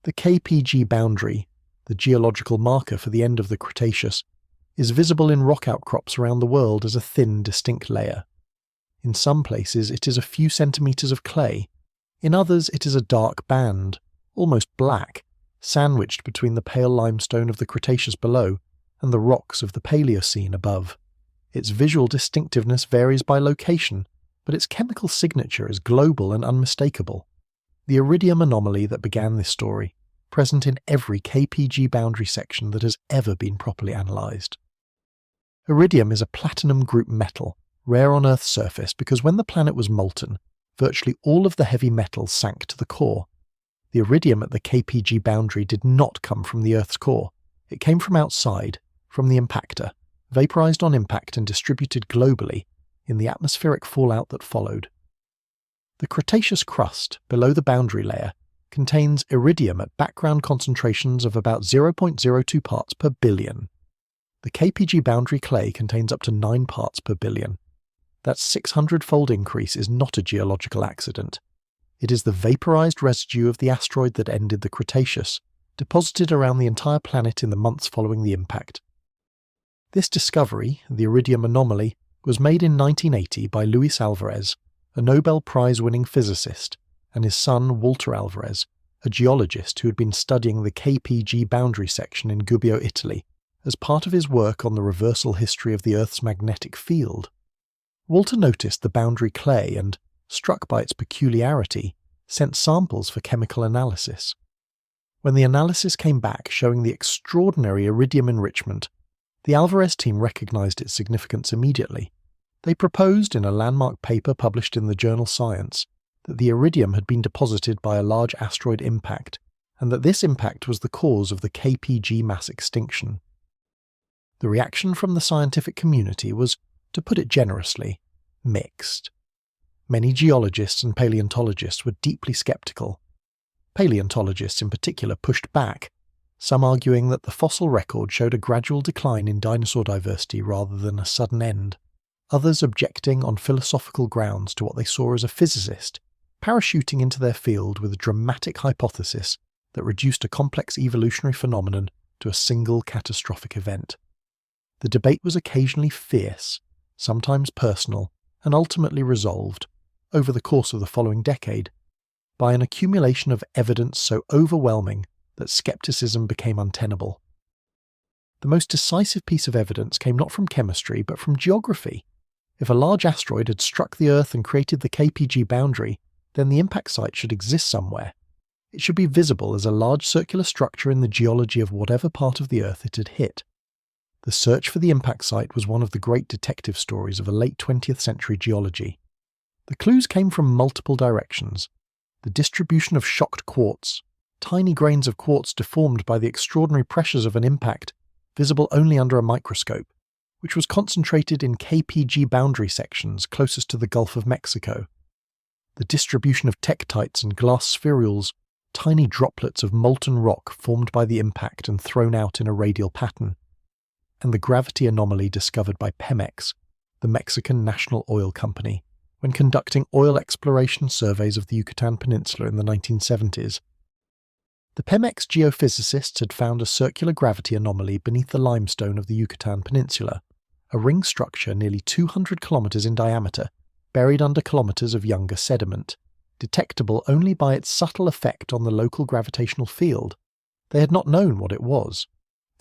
The KPG boundary, the geological marker for the end of the Cretaceous, is visible in rock outcrops around the world as a thin, distinct layer. In some places it is a few centimetres of clay, in others it is a dark band, almost black, sandwiched between the pale limestone of the Cretaceous below and the rocks of the Paleocene above. Its visual distinctiveness varies by location, but its chemical signature is global and unmistakable. The iridium anomaly that began this story, present in every KPG boundary section that has ever been properly analysed. Iridium is a platinum group metal, rare on Earth's surface because when the planet was molten, virtually all of the heavy metals sank to the core. The iridium at the KPG boundary did not come from the Earth's core. It came from outside, from the impactor, vaporized on impact and distributed globally in the atmospheric fallout that followed. The Cretaceous crust, below the boundary layer, contains iridium at background concentrations of about 0.02 parts per billion. The KPG boundary clay contains up to 9 parts per billion. That 600-fold increase is not a geological accident. It is the vaporized residue of the asteroid that ended the Cretaceous, deposited around the entire planet in the months following the impact. This discovery, the iridium anomaly, was made in 1980 by Luis Alvarez, a Nobel Prize-winning physicist, and his son Walter Alvarez, a geologist who had been studying the KPG boundary section in Gubbio, Italy, as part of his work on the reversal history of the Earth's magnetic field. Walter noticed the boundary clay and, struck by its peculiarity, sent samples for chemical analysis. When the analysis came back showing the extraordinary iridium enrichment, the Alvarez team recognized its significance immediately. They proposed in a landmark paper published in the journal Science that the iridium had been deposited by a large asteroid impact, and that this impact was the cause of the KPG mass extinction. The reaction from the scientific community was, to put it generously, mixed. Many geologists and paleontologists were deeply skeptical. Paleontologists in particular pushed back, some arguing that the fossil record showed a gradual decline in dinosaur diversity rather than a sudden end. Others objecting on philosophical grounds to what they saw as a physicist, parachuting into their field with a dramatic hypothesis that reduced a complex evolutionary phenomenon to a single catastrophic event. The debate was occasionally fierce, sometimes personal, and ultimately resolved, over the course of the following decade, by an accumulation of evidence so overwhelming that skepticism became untenable. The most decisive piece of evidence came not from chemistry but from geography. If a large asteroid had struck the Earth and created the KPG boundary, then the impact site should exist somewhere. It should be visible as a large circular structure in the geology of whatever part of the Earth it had hit. The search for the impact site was one of the great detective stories of a late 20th century geology. The clues came from multiple directions. The distribution of shocked quartz, tiny grains of quartz deformed by the extraordinary pressures of an impact, visible only under a microscope, which was concentrated in KPG boundary sections closest to the Gulf of Mexico. The distribution of tektites and glass spherules, tiny droplets of molten rock formed by the impact and thrown out in a radial pattern. And the gravity anomaly discovered by Pemex, the Mexican National Oil Company, when conducting oil exploration surveys of the Yucatan Peninsula in the 1970s. The Pemex geophysicists had found a circular gravity anomaly beneath the limestone of the Yucatan Peninsula, a ring structure nearly 200 kilometers in diameter, buried under kilometers of younger sediment, detectable only by its subtle effect on the local gravitational field. They had not known what it was.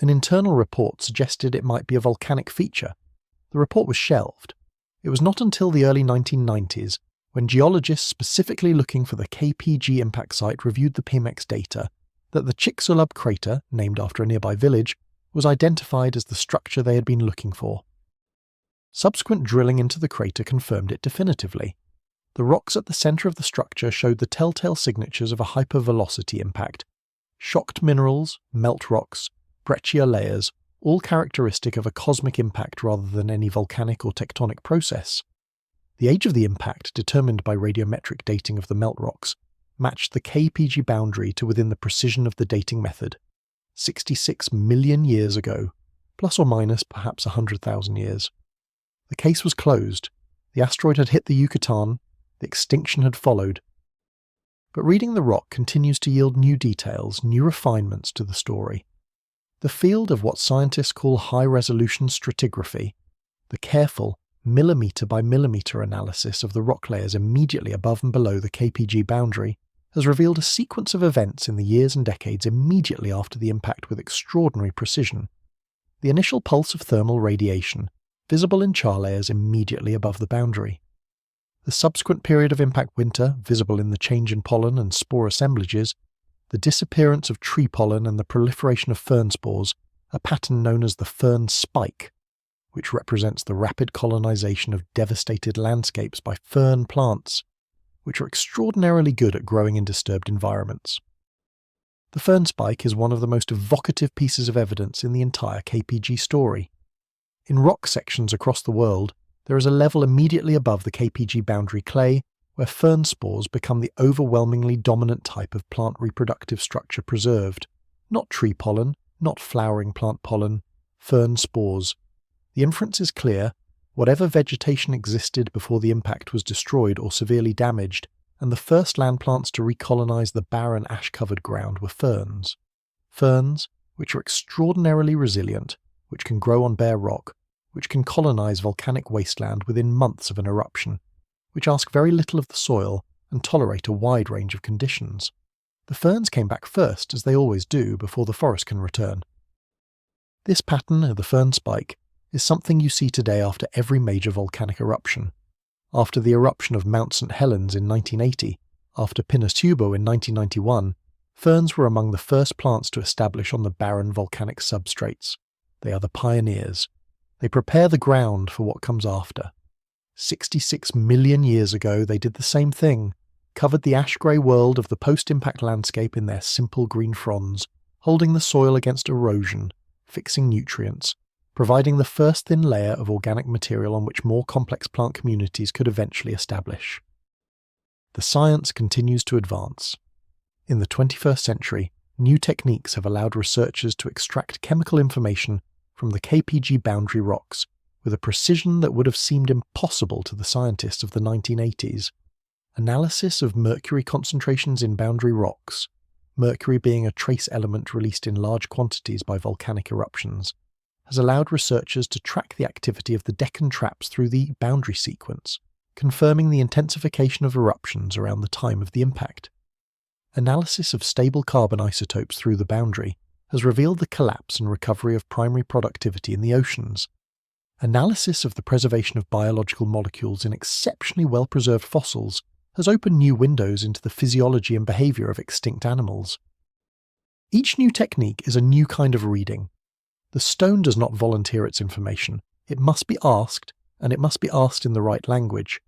An internal report suggested it might be a volcanic feature. The report was shelved. It was not until the early 1990s, when geologists specifically looking for the KPG impact site reviewed the Pemex data, that the Chicxulub crater, named after a nearby village, was identified as the structure they had been looking for. Subsequent drilling into the crater confirmed it definitively. The rocks at the centre of the structure showed the telltale signatures of a hypervelocity impact. Shocked minerals, melt rocks, breccia layers, all characteristic of a cosmic impact rather than any volcanic or tectonic process. The age of the impact, determined by radiometric dating of the melt rocks, matched the KPG boundary to within the precision of the dating method. 66 million years ago, plus or minus perhaps 100,000 years. The case was closed. The asteroid had hit the Yucatan, the extinction had followed. But reading the rock continues to yield new details, new refinements to the story. The field of what scientists call high-resolution stratigraphy, the careful, millimetre-by-millimetre analysis of the rock layers immediately above and below the KPG boundary, has revealed a sequence of events in the years and decades immediately after the impact with extraordinary precision. The initial pulse of thermal radiation, visible in char layers immediately above the boundary. The subsequent period of impact winter, visible in the change in pollen and spore assemblages, the disappearance of tree pollen and the proliferation of fern spores, a pattern known as the fern spike, which represents the rapid colonization of devastated landscapes by fern plants, which are extraordinarily good at growing in disturbed environments. The fern spike is one of the most evocative pieces of evidence in the entire KPG story. In rock sections across the world, there is a level immediately above the KPG boundary clay where fern spores become the overwhelmingly dominant type of plant reproductive structure preserved. Not tree pollen, not flowering plant pollen, fern spores. The inference is clear: whatever vegetation existed before the impact was destroyed or severely damaged, and the first land plants to recolonize the barren ash-covered ground were ferns. Ferns, which are extraordinarily resilient, which can grow on bare rock, which can colonize volcanic wasteland within months of an eruption, which ask very little of the soil and tolerate a wide range of conditions. The ferns came back first, as they always do, before the forest can return. This pattern of the fern spike is something you see today after every major volcanic eruption. After the eruption of Mount St. Helens in 1980, after Pinatubo in 1991, ferns were among the first plants to establish on the barren volcanic substrates. They are the pioneers. They prepare the ground for what comes after. 66 million years ago, they did the same thing, covered the ash-grey world of the post-impact landscape in their simple green fronds, holding the soil against erosion, fixing nutrients, providing the first thin layer of organic material on which more complex plant communities could eventually establish. The science continues to advance. In the 21st century, new techniques have allowed researchers to extract chemical information from the KPG boundary rocks with a precision that would have seemed impossible to the scientists of the 1980s. Analysis of mercury concentrations in boundary rocks, mercury being a trace element released in large quantities by volcanic eruptions, has allowed researchers to track the activity of the Deccan traps through the boundary sequence, confirming the intensification of eruptions around the time of the impact. Analysis of stable carbon isotopes through the boundary has revealed the collapse and recovery of primary productivity in the oceans. Analysis of the preservation of biological molecules in exceptionally well-preserved fossils has opened new windows into the physiology and behaviour of extinct animals. Each new technique is a new kind of reading. The stone does not volunteer its information. It must be asked, and it must be asked in the right language.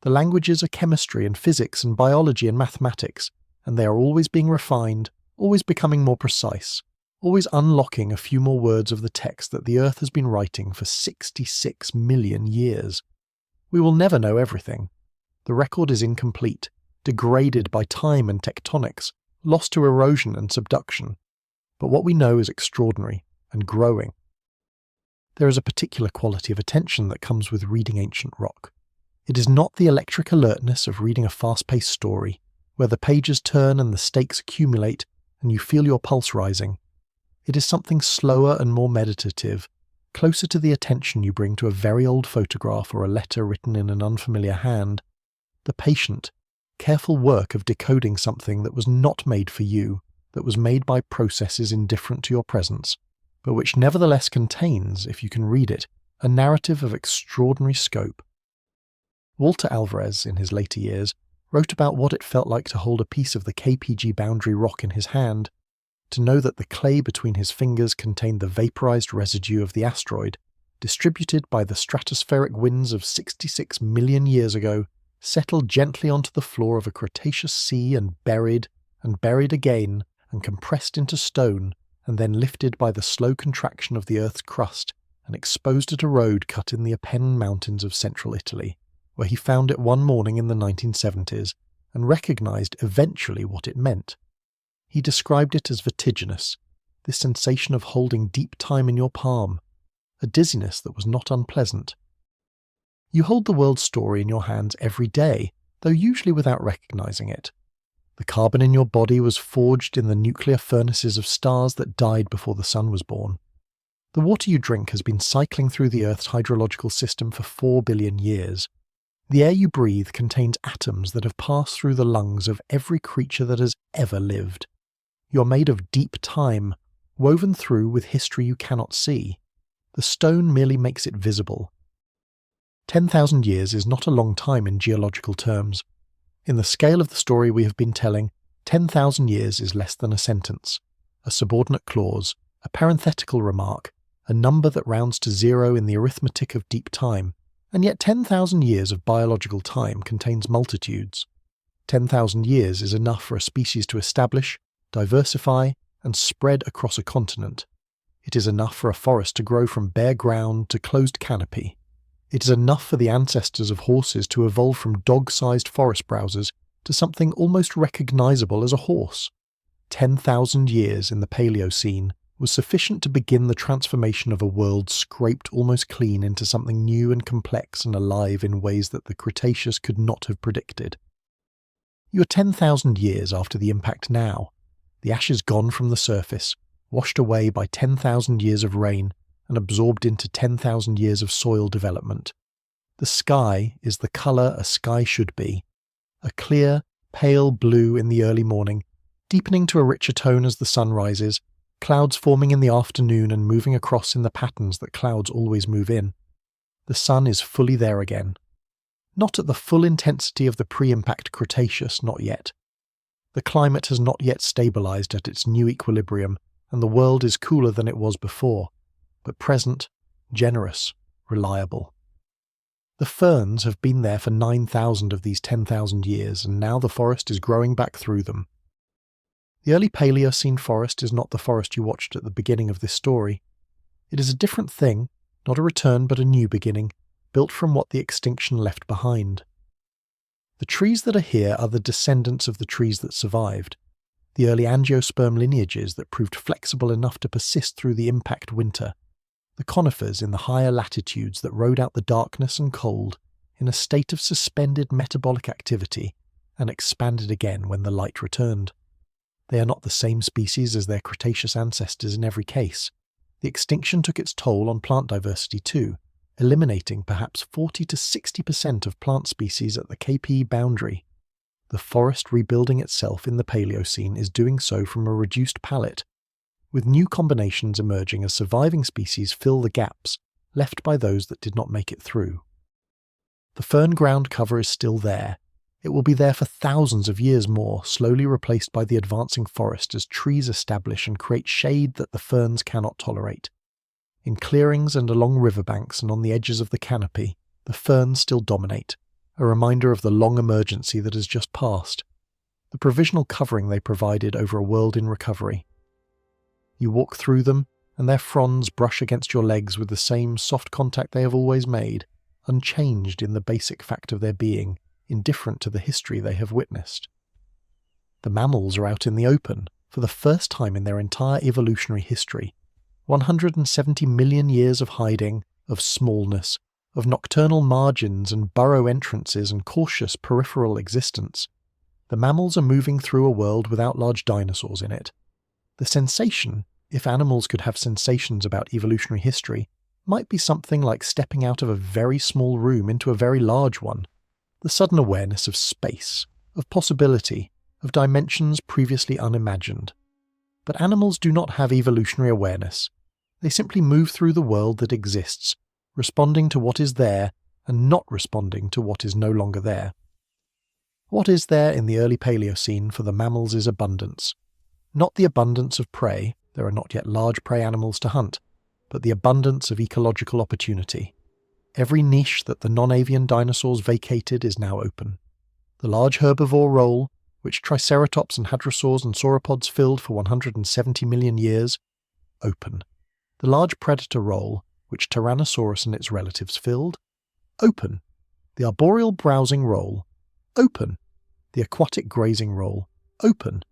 The languages are chemistry and physics and biology and mathematics, and they are always being refined, always becoming more precise, always unlocking a few more words of the text that the Earth has been writing for 66 million years. We will never know everything. The record is incomplete, degraded by time and tectonics, lost to erosion and subduction. But what we know is extraordinary and growing. There is a particular quality of attention that comes with reading ancient rock. It is not the electric alertness of reading a fast-paced story, where the pages turn and the stakes accumulate and you feel your pulse rising. It is something slower and more meditative, closer to the attention you bring to a very old photograph or a letter written in an unfamiliar hand. The patient, careful work of decoding something that was not made for you, that was made by processes indifferent to your presence, but which nevertheless contains, if you can read it, a narrative of extraordinary scope. Walter Alvarez, in his later years, wrote about what it felt like to hold a piece of the KPG boundary rock in his hand, to know that the clay between his fingers contained the vaporized residue of the asteroid, distributed by the stratospheric winds of 66 million years ago, settled gently onto the floor of a Cretaceous sea and buried again, and compressed into stone, and then lifted by the slow contraction of the Earth's crust and exposed at a road cut in the Apennine Mountains of central Italy, where he found it one morning in the 1970s and recognized eventually what it meant. He described it as vertiginous, this sensation of holding deep time in your palm, a dizziness that was not unpleasant. You hold the world's story in your hands every day, though usually without recognizing it. The carbon in your body was forged in the nuclear furnaces of stars that died before the sun was born. The water you drink has been cycling through the Earth's hydrological system for 4 billion years. The air you breathe contains atoms that have passed through the lungs of every creature that has ever lived. You're made of deep time, woven through with history you cannot see. The stone merely makes it visible. 10,000 years is not a long time in geological terms. In the scale of the story we have been telling, 10,000 years is less than a sentence, a subordinate clause, a parenthetical remark, a number that rounds to zero in the arithmetic of deep time, and yet 10,000 years of biological time contains multitudes. 10,000 years is enough for a species to establish, diversify, and spread across a continent. It is enough for a forest to grow from bare ground to closed canopy. It is enough for the ancestors of horses to evolve from dog-sized forest browsers to something almost recognizable as a horse. 10,000 years in the Paleocene was sufficient to begin the transformation of a world scraped almost clean into something new and complex and alive in ways that the Cretaceous could not have predicted. You are 10,000 years after the impact now, the ashes gone from the surface, washed away by 10,000 years of rain and absorbed into 10,000 years of soil development. The sky is the colour a sky should be, a clear, pale blue in the early morning, deepening to a richer tone as the sun rises, clouds forming in the afternoon and moving across in the patterns that clouds always move in. The sun is fully there again. Not at the full intensity of the pre-impact Cretaceous, not yet. The climate has not yet stabilised at its new equilibrium, and the world is cooler than it was before, but present, generous, reliable. The ferns have been there for 9,000 of these 10,000 years, and now the forest is growing back through them. The early Paleocene forest is not the forest you watched at the beginning of this story. It is a different thing, not a return but a new beginning, built from what the extinction left behind. The trees that are here are the descendants of the trees that survived, the early angiosperm lineages that proved flexible enough to persist through the impact winter, the conifers in the higher latitudes that rode out the darkness and cold in a state of suspended metabolic activity and expanded again when the light returned. They are not the same species as their Cretaceous ancestors in every case. The extinction took its toll on plant diversity too, eliminating perhaps 40 to 60% of plant species at the KP boundary. The forest rebuilding itself in the Paleocene is doing so from a reduced palette, with new combinations emerging as surviving species fill the gaps left by those that did not make it through. The fern ground cover is still there. It will be there for thousands of years more, slowly replaced by the advancing forest as trees establish and create shade that the ferns cannot tolerate. In clearings and along riverbanks and on the edges of the canopy, the ferns still dominate, a reminder of the long emergency that has just passed, the provisional covering they provided over a world in recovery. You walk through them, and their fronds brush against your legs with the same soft contact they have always made, unchanged in the basic fact of their being, indifferent to the history they have witnessed. The mammals are out in the open, for the first time in their entire evolutionary history. 170 million years of hiding, of smallness, of nocturnal margins and burrow entrances and cautious peripheral existence. The mammals are moving through a world without large dinosaurs in it. The sensation, if animals could have sensations about evolutionary history, might be something like stepping out of a very small room into a very large one. The sudden awareness of space, of possibility, of dimensions previously unimagined. But animals do not have evolutionary awareness. They simply move through the world that exists, responding to what is there and not responding to what is no longer there. What is there in the early Paleocene for the mammals is abundance. Not the abundance of prey, there are not yet large prey animals to hunt, but the abundance of ecological opportunity. Every niche that the non-avian dinosaurs vacated is now open. The large herbivore role, which Triceratops and hadrosaurs and sauropods filled for 170 million years, open. The large predator role, which Tyrannosaurus and its relatives filled, open. The arboreal browsing role, open. The aquatic grazing role, open.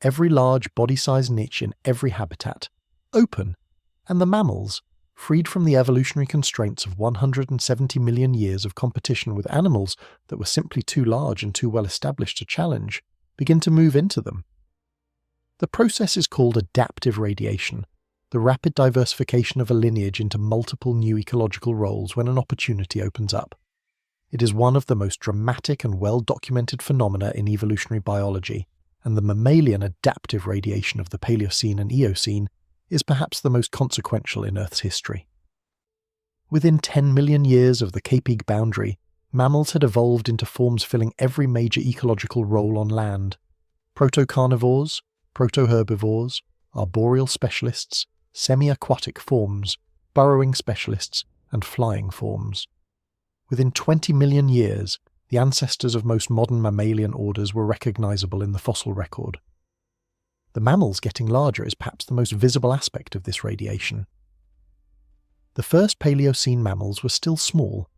Every large body-size niche in every habitat, open. And the mammals, freed from the evolutionary constraints of 170 million years of competition with animals that were simply too large and too well established to challenge, begin to move into them. The process is called adaptive radiation, the rapid diversification of a lineage into multiple new ecological roles when an opportunity opens up. It is one of the most dramatic and well-documented phenomena in evolutionary biology, and the mammalian adaptive radiation of the Paleocene and Eocene is perhaps the most consequential in Earth's history. Within 10 million years of the Capeg boundary, mammals had evolved into forms filling every major ecological role on land. Proto-carnivores, proto-herbivores, arboreal specialists, semi-aquatic forms, burrowing specialists, and flying forms. Within 20 million years, the ancestors of most modern mammalian orders were recognizable in the fossil record. The mammals getting larger is perhaps the most visible aspect of this radiation. The first Paleocene mammals were still small,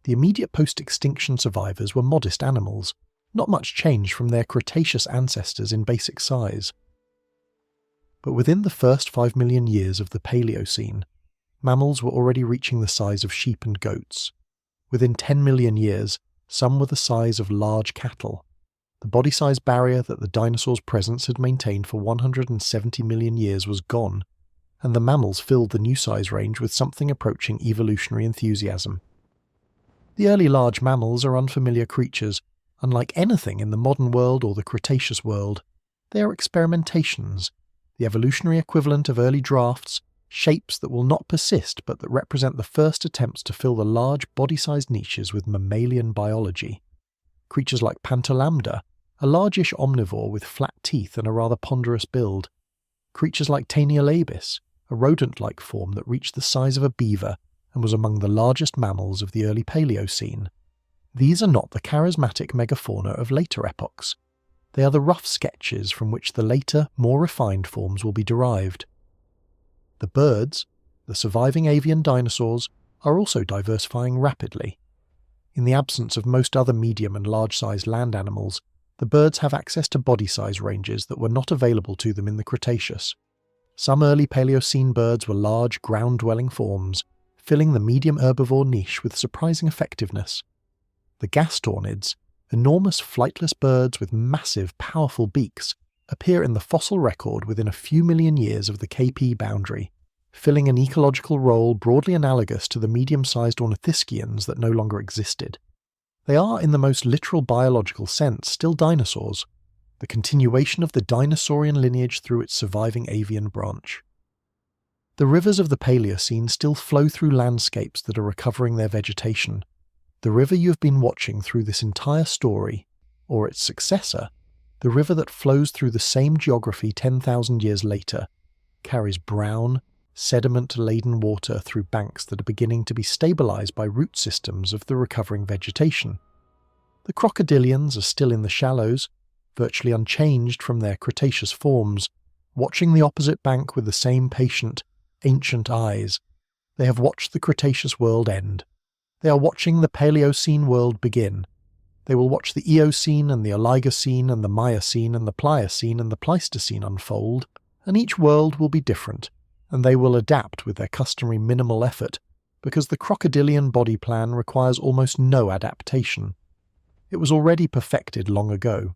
The immediate post-extinction survivors were modest animals, not much change from their Cretaceous ancestors in basic size. But within the first 5 million years of the Paleocene, mammals were already reaching the size of sheep and goats. Within 10 million years, some were the size of large cattle. The body size barrier that the dinosaurs' presence had maintained for 170 million years was gone, and the mammals filled the new size range with something approaching evolutionary enthusiasm. The early large mammals are unfamiliar creatures. Unlike anything in the modern world or the Cretaceous world, they are experimentations, the evolutionary equivalent of early drafts, shapes that will not persist but that represent the first attempts to fill the large body-sized niches with mammalian biology. Creatures like Pantolambda, a largish omnivore with flat teeth and a rather ponderous build. Creatures like Taeniolabis, a rodent-like form that reached the size of a beaver and was among the largest mammals of the early Paleocene. These are not the charismatic megafauna of later epochs. They are the rough sketches from which the later, more refined forms will be derived. The birds, the surviving avian dinosaurs, are also diversifying rapidly. In the absence of most other medium and large-sized land animals, the birds have access to body size ranges that were not available to them in the Cretaceous. Some early Paleocene birds were large, ground-dwelling forms, filling the medium herbivore niche with surprising effectiveness. The gastornids, enormous flightless birds with massive, powerful beaks, appear in the fossil record within a few million years of the KP boundary, filling an ecological role broadly analogous to the medium-sized ornithischians that no longer existed. They are, in the most literal biological sense, still dinosaurs, the continuation of the dinosaurian lineage through its surviving avian branch. The rivers of the Paleocene still flow through landscapes that are recovering their vegetation. The river you have been watching through this entire story, or its successor, the river that flows through the same geography 10,000 years later, carries brown, sediment-laden water through banks that are beginning to be stabilized by root systems of the recovering vegetation. The crocodilians are still in the shallows, virtually unchanged from their Cretaceous forms, watching the opposite bank with the same patient, ancient eyes. They have watched the Cretaceous world end. They are watching the Paleocene world begin. They will watch the Eocene and the Oligocene and the Miocene and the Pliocene and the Pleistocene unfold, and each world will be different, and they will adapt with their customary minimal effort, because the crocodilian body plan requires almost no adaptation. It was already perfected long ago.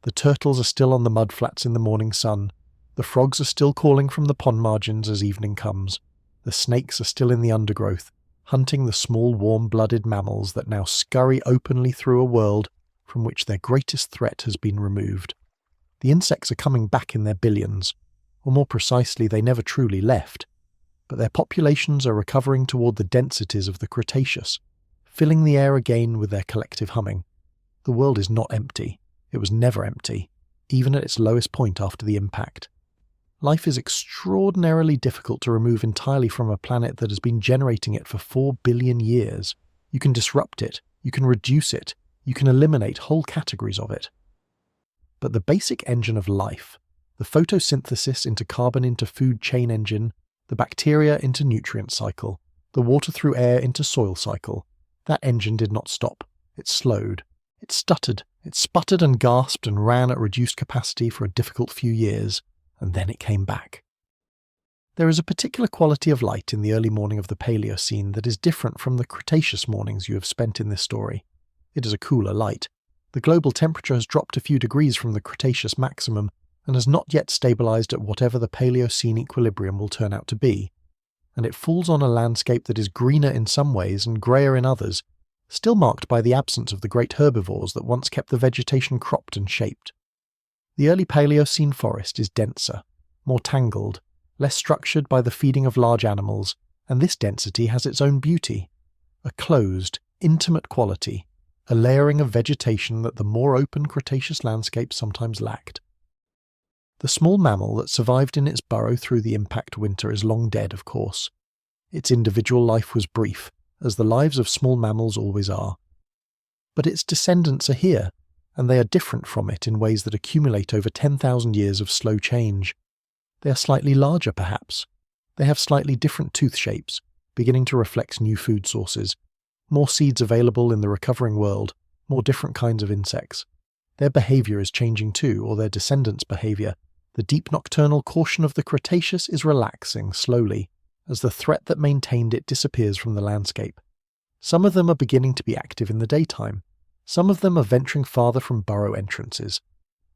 The turtles are still on the mudflats in the morning sun. The frogs are still calling from the pond margins as evening comes. The snakes are still in the undergrowth, hunting the small warm-blooded mammals that now scurry openly through a world from which their greatest threat has been removed. The insects are coming back in their billions, or more precisely, they never truly left, but their populations are recovering toward the densities of the Cretaceous, filling the air again with their collective humming. The world is not empty. It was never empty, even at its lowest point after the impact. Life is extraordinarily difficult to remove entirely from a planet that has been generating it for 4 billion years. You can disrupt it, you can reduce it, you can eliminate whole categories of it. But the basic engine of life, the photosynthesis into carbon into food chain engine, the bacteria into nutrient cycle, the water through air into soil cycle, that engine did not stop. It slowed. It stuttered. It sputtered and gasped and ran at reduced capacity for a difficult few years, and then it came back. There is a particular quality of light in the early morning of the Paleocene that is different from the Cretaceous mornings you have spent in this story. It is a cooler light. The global temperature has dropped a few degrees from the Cretaceous maximum and has not yet stabilized at whatever the Paleocene equilibrium will turn out to be, and it falls on a landscape that is greener in some ways and greyer in others, still marked by the absence of the great herbivores that once kept the vegetation cropped and shaped. The early Paleocene forest is denser, more tangled, less structured by the feeding of large animals, and this density has its own beauty, a closed, intimate quality, a layering of vegetation that the more open Cretaceous landscapes sometimes lacked. The small mammal that survived in its burrow through the impact winter is long dead, of course. Its individual life was brief, as the lives of small mammals always are. But its descendants are here, and they are different from it in ways that accumulate over 10,000 years of slow change. They are slightly larger, perhaps. They have slightly different tooth shapes, beginning to reflect new food sources. more seeds available in the recovering world, more different kinds of insects. Their behavior is changing too, or their descendants' behavior. The deep nocturnal caution of the Cretaceous is relaxing slowly, as the threat that maintained it disappears from the landscape. Some of them are beginning to be active in the daytime. Some of them are venturing farther from burrow entrances.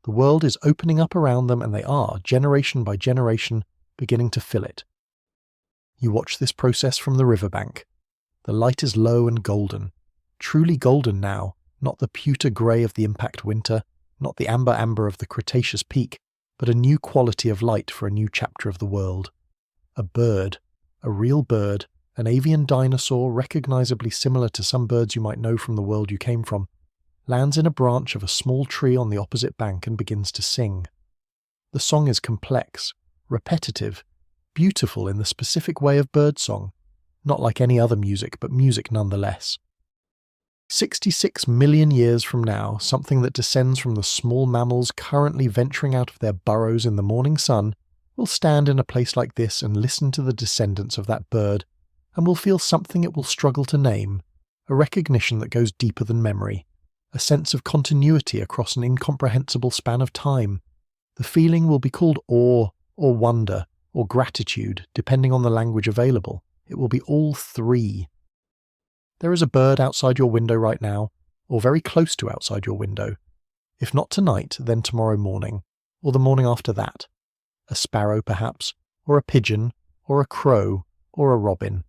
The world is opening up around them, and they are, generation by generation, beginning to fill it. You watch this process from the riverbank. The light is low and golden. Truly golden now, not the pewter grey of the impact winter, not the amber of the Cretaceous peak, but a new quality of light for a new chapter of the world. A bird, a real bird, an avian dinosaur recognizably similar to some birds you might know from the world you came from, lands in a branch of a small tree on the opposite bank and begins to sing. The song is complex, repetitive, beautiful in the specific way of birdsong, not like any other music, but music nonetheless. 66 million years from now, something that descends from the small mammals currently venturing out of their burrows in the morning sun will stand in a place like this and listen to the descendants of that bird, and will feel something it will struggle to name, a recognition that goes deeper than memory, a sense of continuity across an incomprehensible span of time. The feeling will be called awe, or wonder, or gratitude, depending on the language available. It will be all three. There is a bird outside your window right now, or very close to outside your window. If not tonight, then tomorrow morning, or the morning after that. A sparrow, perhaps, or a pigeon, or a crow, or a robin.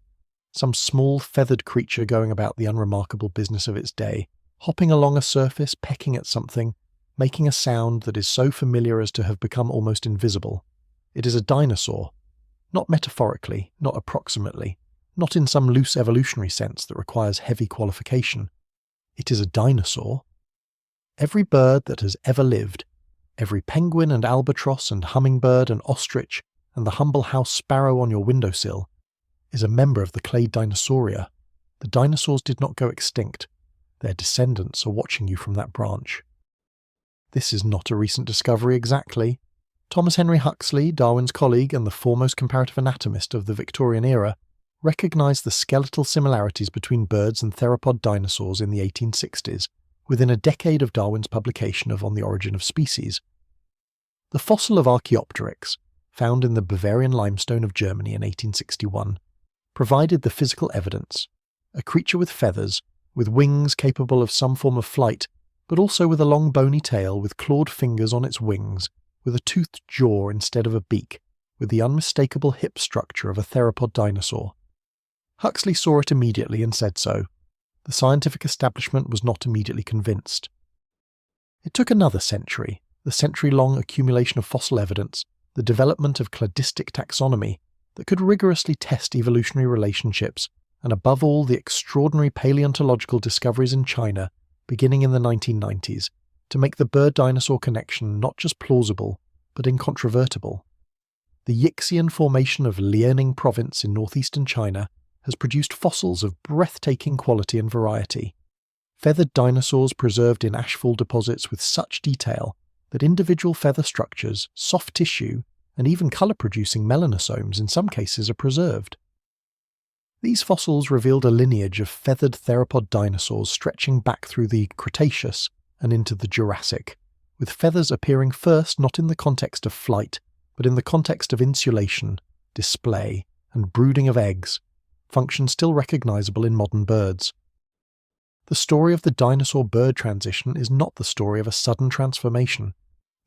Some small feathered creature going about the unremarkable business of its day, hopping along a surface, pecking at something, making a sound that is so familiar as to have become almost invisible. It is a dinosaur. Not metaphorically, not approximately, not in some loose evolutionary sense that requires heavy qualification. It is a dinosaur. Every bird that has ever lived, every penguin and albatross and hummingbird and ostrich and the humble house sparrow on your windowsill, is a member of the clade Dinosauria. The dinosaurs did not go extinct. Their descendants are watching you from that branch. This is not a recent discovery exactly. Thomas Henry Huxley, Darwin's colleague and the foremost comparative anatomist of the Victorian era, recognized the skeletal similarities between birds and theropod dinosaurs in the 1860s, within a decade of Darwin's publication of On the Origin of Species. The fossil of Archaeopteryx, found in the Bavarian limestone of Germany in 1861, provided the physical evidence, a creature with feathers, with wings capable of some form of flight, but also with a long bony tail with clawed fingers on its wings, with a toothed jaw instead of a beak, with the unmistakable hip structure of a theropod dinosaur. Huxley saw it immediately and said so. The scientific establishment was not immediately convinced. It took another century, the century-long accumulation of fossil evidence, the development of cladistic taxonomy that could rigorously test evolutionary relationships, and above all the extraordinary paleontological discoveries in China, beginning in the 1990s, to make the bird-dinosaur connection not just plausible, but incontrovertible. The Yixian Formation of Liaoning Province in northeastern China has produced fossils of breathtaking quality and variety. Feathered dinosaurs preserved in ashfall deposits with such detail that individual feather structures, soft tissue, and even colour-producing melanosomes in some cases are preserved. These fossils revealed a lineage of feathered theropod dinosaurs stretching back through the Cretaceous and into the Jurassic, with feathers appearing first not in the context of flight, but in the context of insulation, display, and brooding of eggs, function still recognizable in modern birds. The story of the dinosaur-bird transition is not the story of a sudden transformation.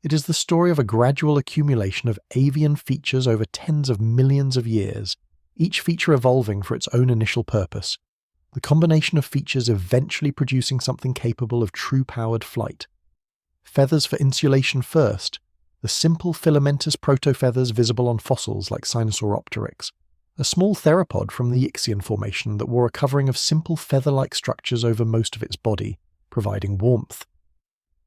It is the story of a gradual accumulation of avian features over tens of millions of years, each feature evolving for its own initial purpose, the combination of features eventually producing something capable of true powered flight. Feathers for insulation first, the simple filamentous protofeathers visible on fossils like Sinosauropteryx, a small theropod from the Yixian Formation that wore a covering of simple feather-like structures over most of its body, providing warmth.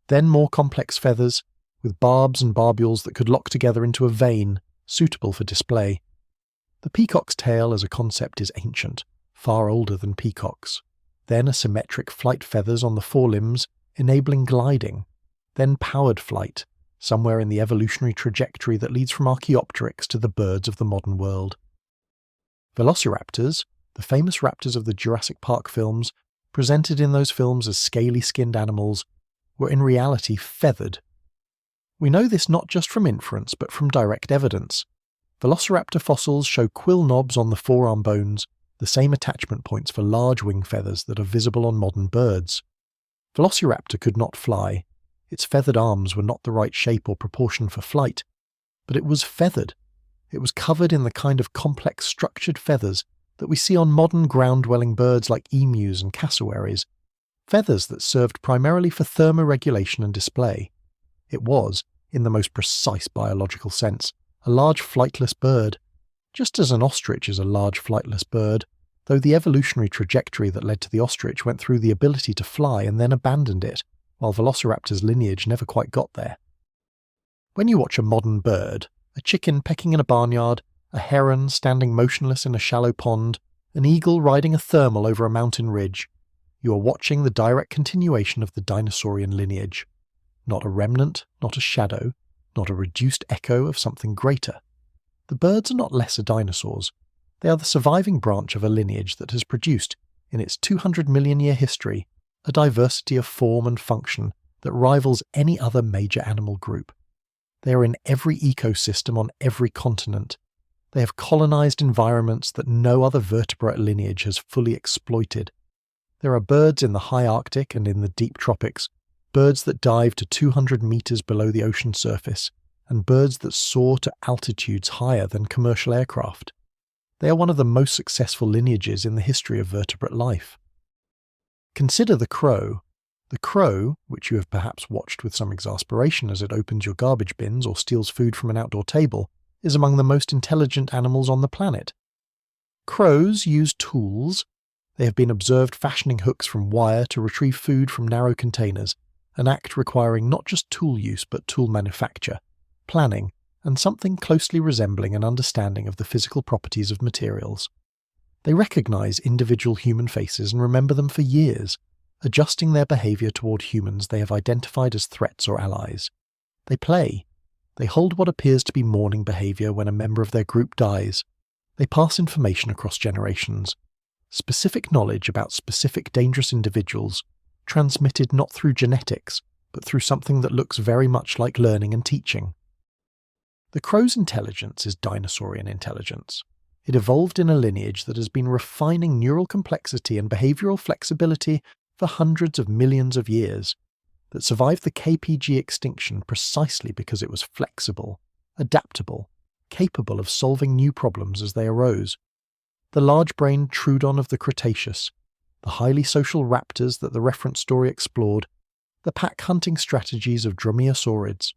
Then more complex feathers, with barbs and barbules that could lock together into a vane, suitable for display. The peacock's tail as a concept is ancient, far older than peacocks. Then asymmetric flight feathers on the forelimbs, enabling gliding. Then powered flight, somewhere in the evolutionary trajectory that leads from Archaeopteryx to the birds of the modern world. Velociraptors, The famous raptors of the Jurassic Park films, presented in those films as scaly-skinned animals, were in reality feathered. We know this not just from inference, but from direct evidence. Velociraptor fossils show quill knobs on the forearm bones, the same attachment points for large wing feathers that are visible on modern birds. Velociraptor could not fly. Its feathered arms were not the right shape or proportion for flight, but it was feathered. It was covered in the kind of complex structured feathers that we see on modern ground-dwelling birds like emus and cassowaries, feathers that served primarily for thermoregulation and display. It was, in the most precise biological sense, a large flightless bird, just as an ostrich is a large flightless bird, though the evolutionary trajectory that led to the ostrich went through the ability to fly and then abandoned it, while Velociraptor's lineage never quite got there. When you watch a modern bird, a chicken pecking in a barnyard, a heron standing motionless in a shallow pond, an eagle riding a thermal over a mountain ridge, you are watching the direct continuation of the dinosaurian lineage. Not a remnant, not a shadow, not a reduced echo of something greater. The birds are not lesser dinosaurs. They are the surviving branch of a lineage that has produced, in its 200 million year history, a diversity of form and function that rivals any other major animal group. They are in every ecosystem on every continent. They have colonized environments that no other vertebrate lineage has fully exploited. There are birds in the high Arctic and in the deep tropics, birds that dive to 200 meters below the ocean surface, and birds that soar to altitudes higher than commercial aircraft. They are one of the most successful lineages in the history of vertebrate life. Consider the crow. The crow, which you have perhaps watched with some exasperation as it opens your garbage bins or steals food from an outdoor table, is among the most intelligent animals on the planet. Crows use tools. They have been observed fashioning hooks from wire to retrieve food from narrow containers, an act requiring not just tool use but tool manufacture, planning, and something closely resembling an understanding of the physical properties of materials. They recognize individual human faces and remember them for years, adjusting their behavior toward humans they have identified as threats or allies. They play. They hold what appears to be mourning behavior when a member of their group dies. They pass information across generations. Specific knowledge about specific dangerous individuals, transmitted not through genetics, but through something that looks very much like learning and teaching. The crow's intelligence is dinosaurian intelligence. It evolved in a lineage that has been refining neural complexity and behavioral flexibility for hundreds of millions of years, that survived the KPG extinction precisely because it was flexible, adaptable, capable of solving new problems as they arose. The large-brained Troodon of the Cretaceous, the highly social raptors that the reference story explored, the pack-hunting strategies of dromaeosaurids,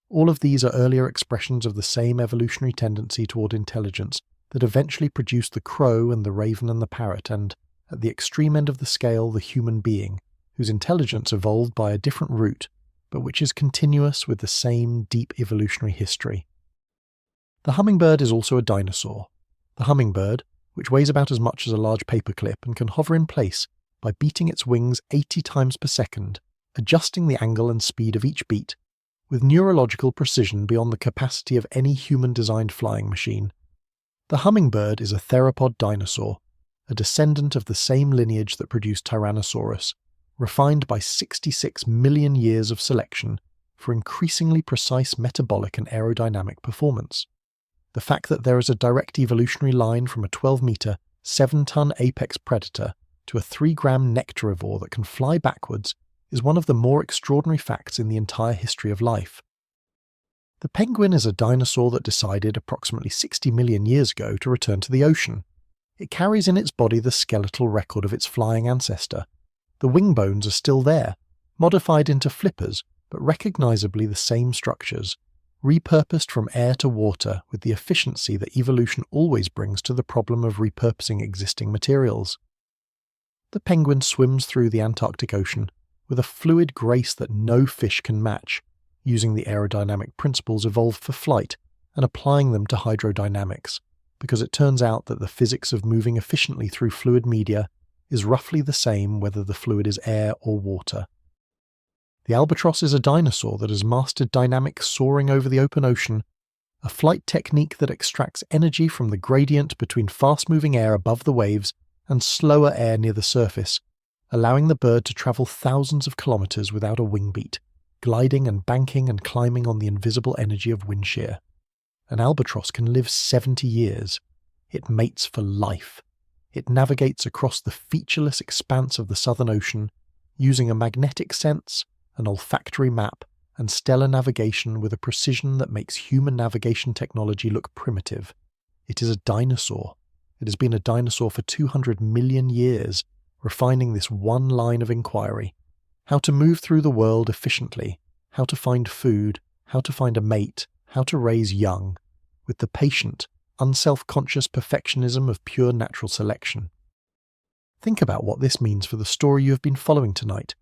all of these are earlier expressions of the same evolutionary tendency toward intelligence that eventually produced the crow and the raven and the parrot and, at the extreme end of the scale, the human being, whose intelligence evolved by a different route, but which is continuous with the same deep evolutionary history. The hummingbird is also a dinosaur. The hummingbird, which weighs about as much as a large paperclip and can hover in place by beating its wings 80 times per second, adjusting the angle and speed of each beat, with neurological precision beyond the capacity of any human-designed flying machine. The hummingbird is a theropod dinosaur, a descendant of the same lineage that produced Tyrannosaurus, refined by 66 million years of selection for increasingly precise metabolic and aerodynamic performance. The fact that there is a direct evolutionary line from a 12-meter, 7-ton apex predator to a 3-gram nectarivore that can fly backwards is one of the more extraordinary facts in the entire history of life. The penguin is a dinosaur that decided approximately 60 million years ago to return to the ocean. It carries in its body the skeletal record of its flying ancestor. The wing bones are still there, modified into flippers, but recognizably the same structures, repurposed from air to water with the efficiency that evolution always brings to the problem of repurposing existing materials. The penguin swims through the Antarctic Ocean with a fluid grace that no fish can match, using the aerodynamic principles evolved for flight and applying them to hydrodynamics, because it turns out that the physics of moving efficiently through fluid media is roughly the same whether the fluid is air or water. The albatross is a dinosaur that has mastered dynamic soaring over the open ocean, a flight technique that extracts energy from the gradient between fast-moving air above the waves and slower air near the surface, allowing the bird to travel thousands of kilometers without a wing beat, gliding and banking and climbing on the invisible energy of wind shear. An albatross can live 70 years. It mates for life. It navigates across the featureless expanse of the Southern Ocean, using a magnetic sense, an olfactory map, and stellar navigation with a precision that makes human navigation technology look primitive. It is a dinosaur. It has been a dinosaur for 200 million years, refining this one line of inquiry: how to move through the world efficiently, how to find food, how to find a mate, how to raise young, with the patient, unself-conscious perfectionism of pure natural selection. Think about what this means for the story you have been following tonight.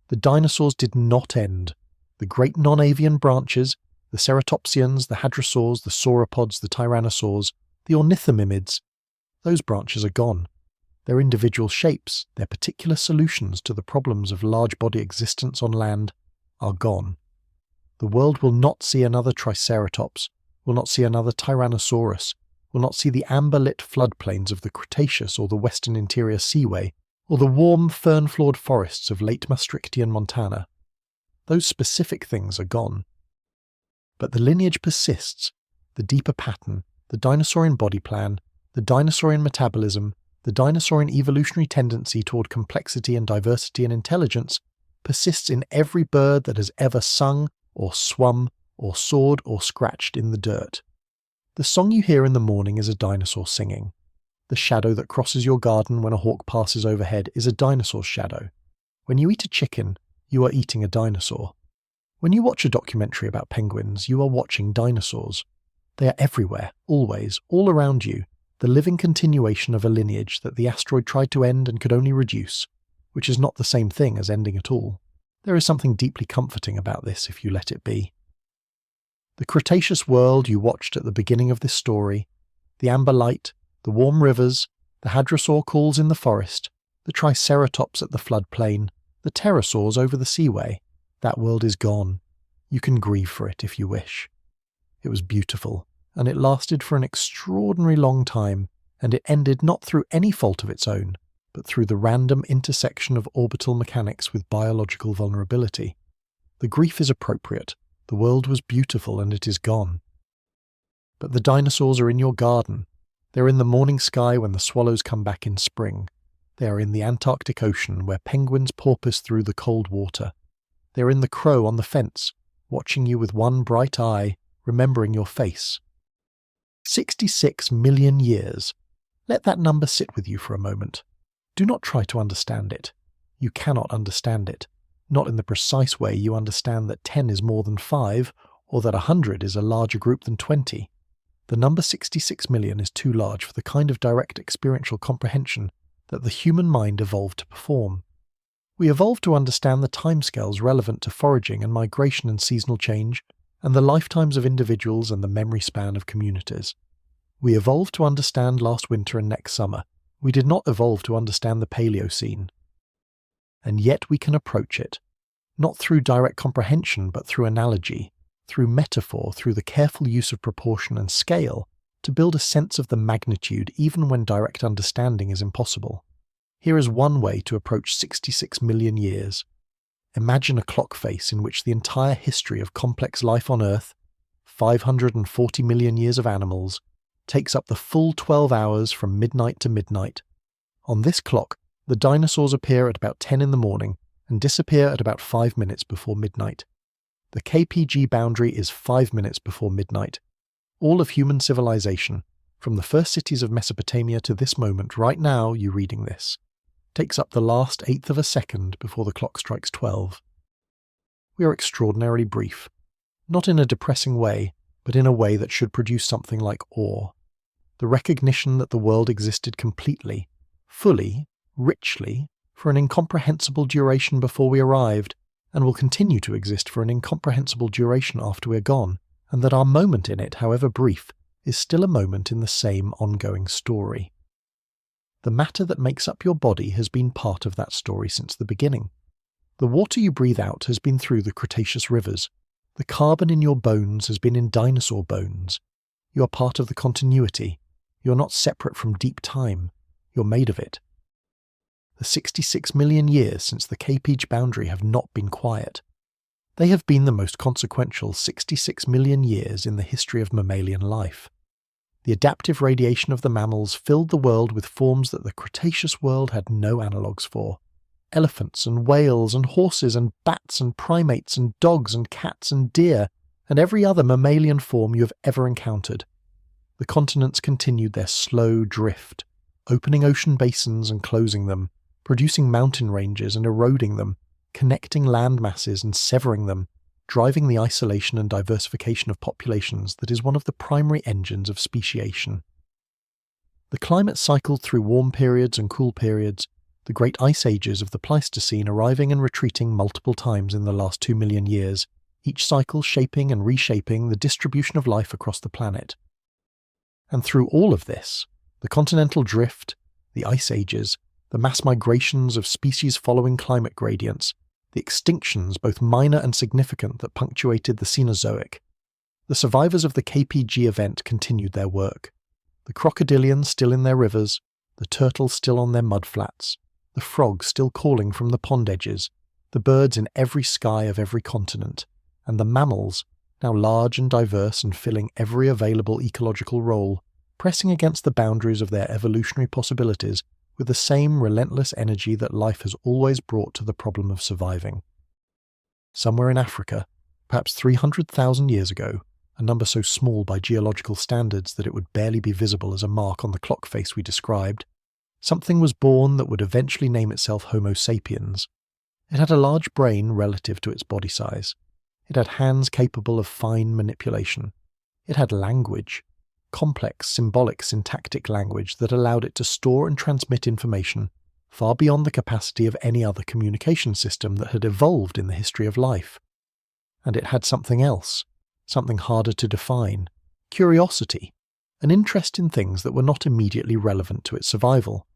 The dinosaurs did not end. The great non-avian branches, the ceratopsians, the hadrosaurs, the sauropods, the tyrannosaurs, the ornithomimids, those branches are gone. Their individual shapes, their particular solutions to the problems of large body existence on land, are gone. The world will not see another Triceratops, will not see another Tyrannosaurus, will not see the amber-lit floodplains of the Cretaceous or the Western Interior Seaway, or the warm fern-floored forests of late Maastrichtian Montana. Those specific things are gone. But the lineage persists, the deeper pattern, the dinosaurian body plan, the dinosaurian metabolism, the dinosaurian evolutionary tendency toward complexity and diversity and intelligence persists in every bird that has ever sung, or swum, or soared, or scratched in the dirt. The song you hear in the morning is a dinosaur singing. The shadow that crosses your garden when a hawk passes overhead is a dinosaur's shadow. When you eat a chicken, you are eating a dinosaur. When you watch a documentary about penguins, you are watching dinosaurs. They are everywhere, always, all around you, the living continuation of a lineage that the asteroid tried to end and could only reduce, which is not the same thing as ending at all. There is something deeply comforting about this if you let it be. The Cretaceous world you watched at the beginning of this story, the amber light, the warm rivers, the hadrosaur calls in the forest, the Triceratops at the floodplain, the pterosaurs over the seaway, that world is gone. You can grieve for it if you wish. It was beautiful, and it lasted for an extraordinary long time, and it ended not through any fault of its own, but through the random intersection of orbital mechanics with biological vulnerability. The grief is appropriate. The world was beautiful and it is gone. But the dinosaurs are in your garden. They're in the morning sky when the swallows come back in spring. They are in the Antarctic Ocean where penguins porpoise through the cold water. They're in the crow on the fence, watching you with one bright eye, remembering your face. 66 million years. Let that number sit with you for a moment. Do not try to understand it. You cannot understand it. Not in the precise way you understand that 10 is more than 5, or that 100 is a larger group than 20. The number 66 million is too large for the kind of direct experiential comprehension that the human mind evolved to perform. We evolved to understand the timescales relevant to foraging and migration and seasonal change, and the lifetimes of individuals and the memory span of communities. We evolved to understand last winter and next summer. We did not evolve to understand the Paleocene. And yet we can approach it, not through direct comprehension but through analogy, through metaphor, through the careful use of proportion and scale, to build a sense of the magnitude even when direct understanding is impossible. Here is one way to approach 66 million years. Imagine a clock face in which the entire history of complex life on Earth, 540 million years of animals, takes up the full 12 hours from midnight to midnight. On this clock, the dinosaurs appear at about 10 in the morning and disappear at about 5 minutes before midnight. The KPG boundary is 5 minutes before midnight. All of human civilization, from the first cities of Mesopotamia to this moment right now you reading this, takes up the last eighth of a second before the clock strikes 12. We are extraordinarily brief, not in a depressing way, but in a way that should produce something like awe. The recognition that the world existed completely, fully, richly, for an incomprehensible duration before we arrived, and will continue to exist for an incomprehensible duration after we're gone, and that our moment in it, however brief, is still a moment in the same ongoing story. The matter that makes up your body has been part of that story since the beginning. The water you breathe out has been through the Cretaceous rivers. The carbon in your bones has been in dinosaur bones. You are part of the continuity. You're not separate from deep time. You're made of it. the 66 million years since the Cape Age boundary have not been quiet. They have been the most consequential 66 million years in the history of mammalian life. The adaptive radiation of the mammals filled the world with forms that the Cretaceous world had no analogues for. Elephants and whales and horses and bats and primates and dogs and cats and deer and every other mammalian form you have ever encountered. The continents continued their slow drift, opening ocean basins and closing them, producing mountain ranges and eroding them, connecting land masses and severing them, driving the isolation and diversification of populations that is one of the primary engines of speciation. The climate cycled through warm periods and cool periods, the great ice ages of the Pleistocene arriving and retreating multiple times in the last 2 million years, each cycle shaping and reshaping the distribution of life across the planet. And through all of this, the continental drift, the ice ages, the mass migrations of species following climate gradients, the extinctions, both minor and significant, that punctuated the Cenozoic. The survivors of the KPG event continued their work. The crocodilians still in their rivers, the turtles still on their mudflats, the frogs still calling from the pond edges, the birds in every sky of every continent, and the mammals, now large and diverse and filling every available ecological role, pressing against the boundaries of their evolutionary possibilities with the same relentless energy that life has always brought to the problem of surviving. Somewhere in Africa, perhaps 300,000 years ago, a number so small by geological standards that it would barely be visible as a mark on the clock face we described, something was born that would eventually name itself Homo sapiens. It had a large brain relative to its body size. It had hands capable of fine manipulation. It had language, complex, symbolic, syntactic language that allowed it to store and transmit information far beyond the capacity of any other communication system that had evolved in the history of life. And it had something else, something harder to define, curiosity, an interest in things that were not immediately relevant to its survival,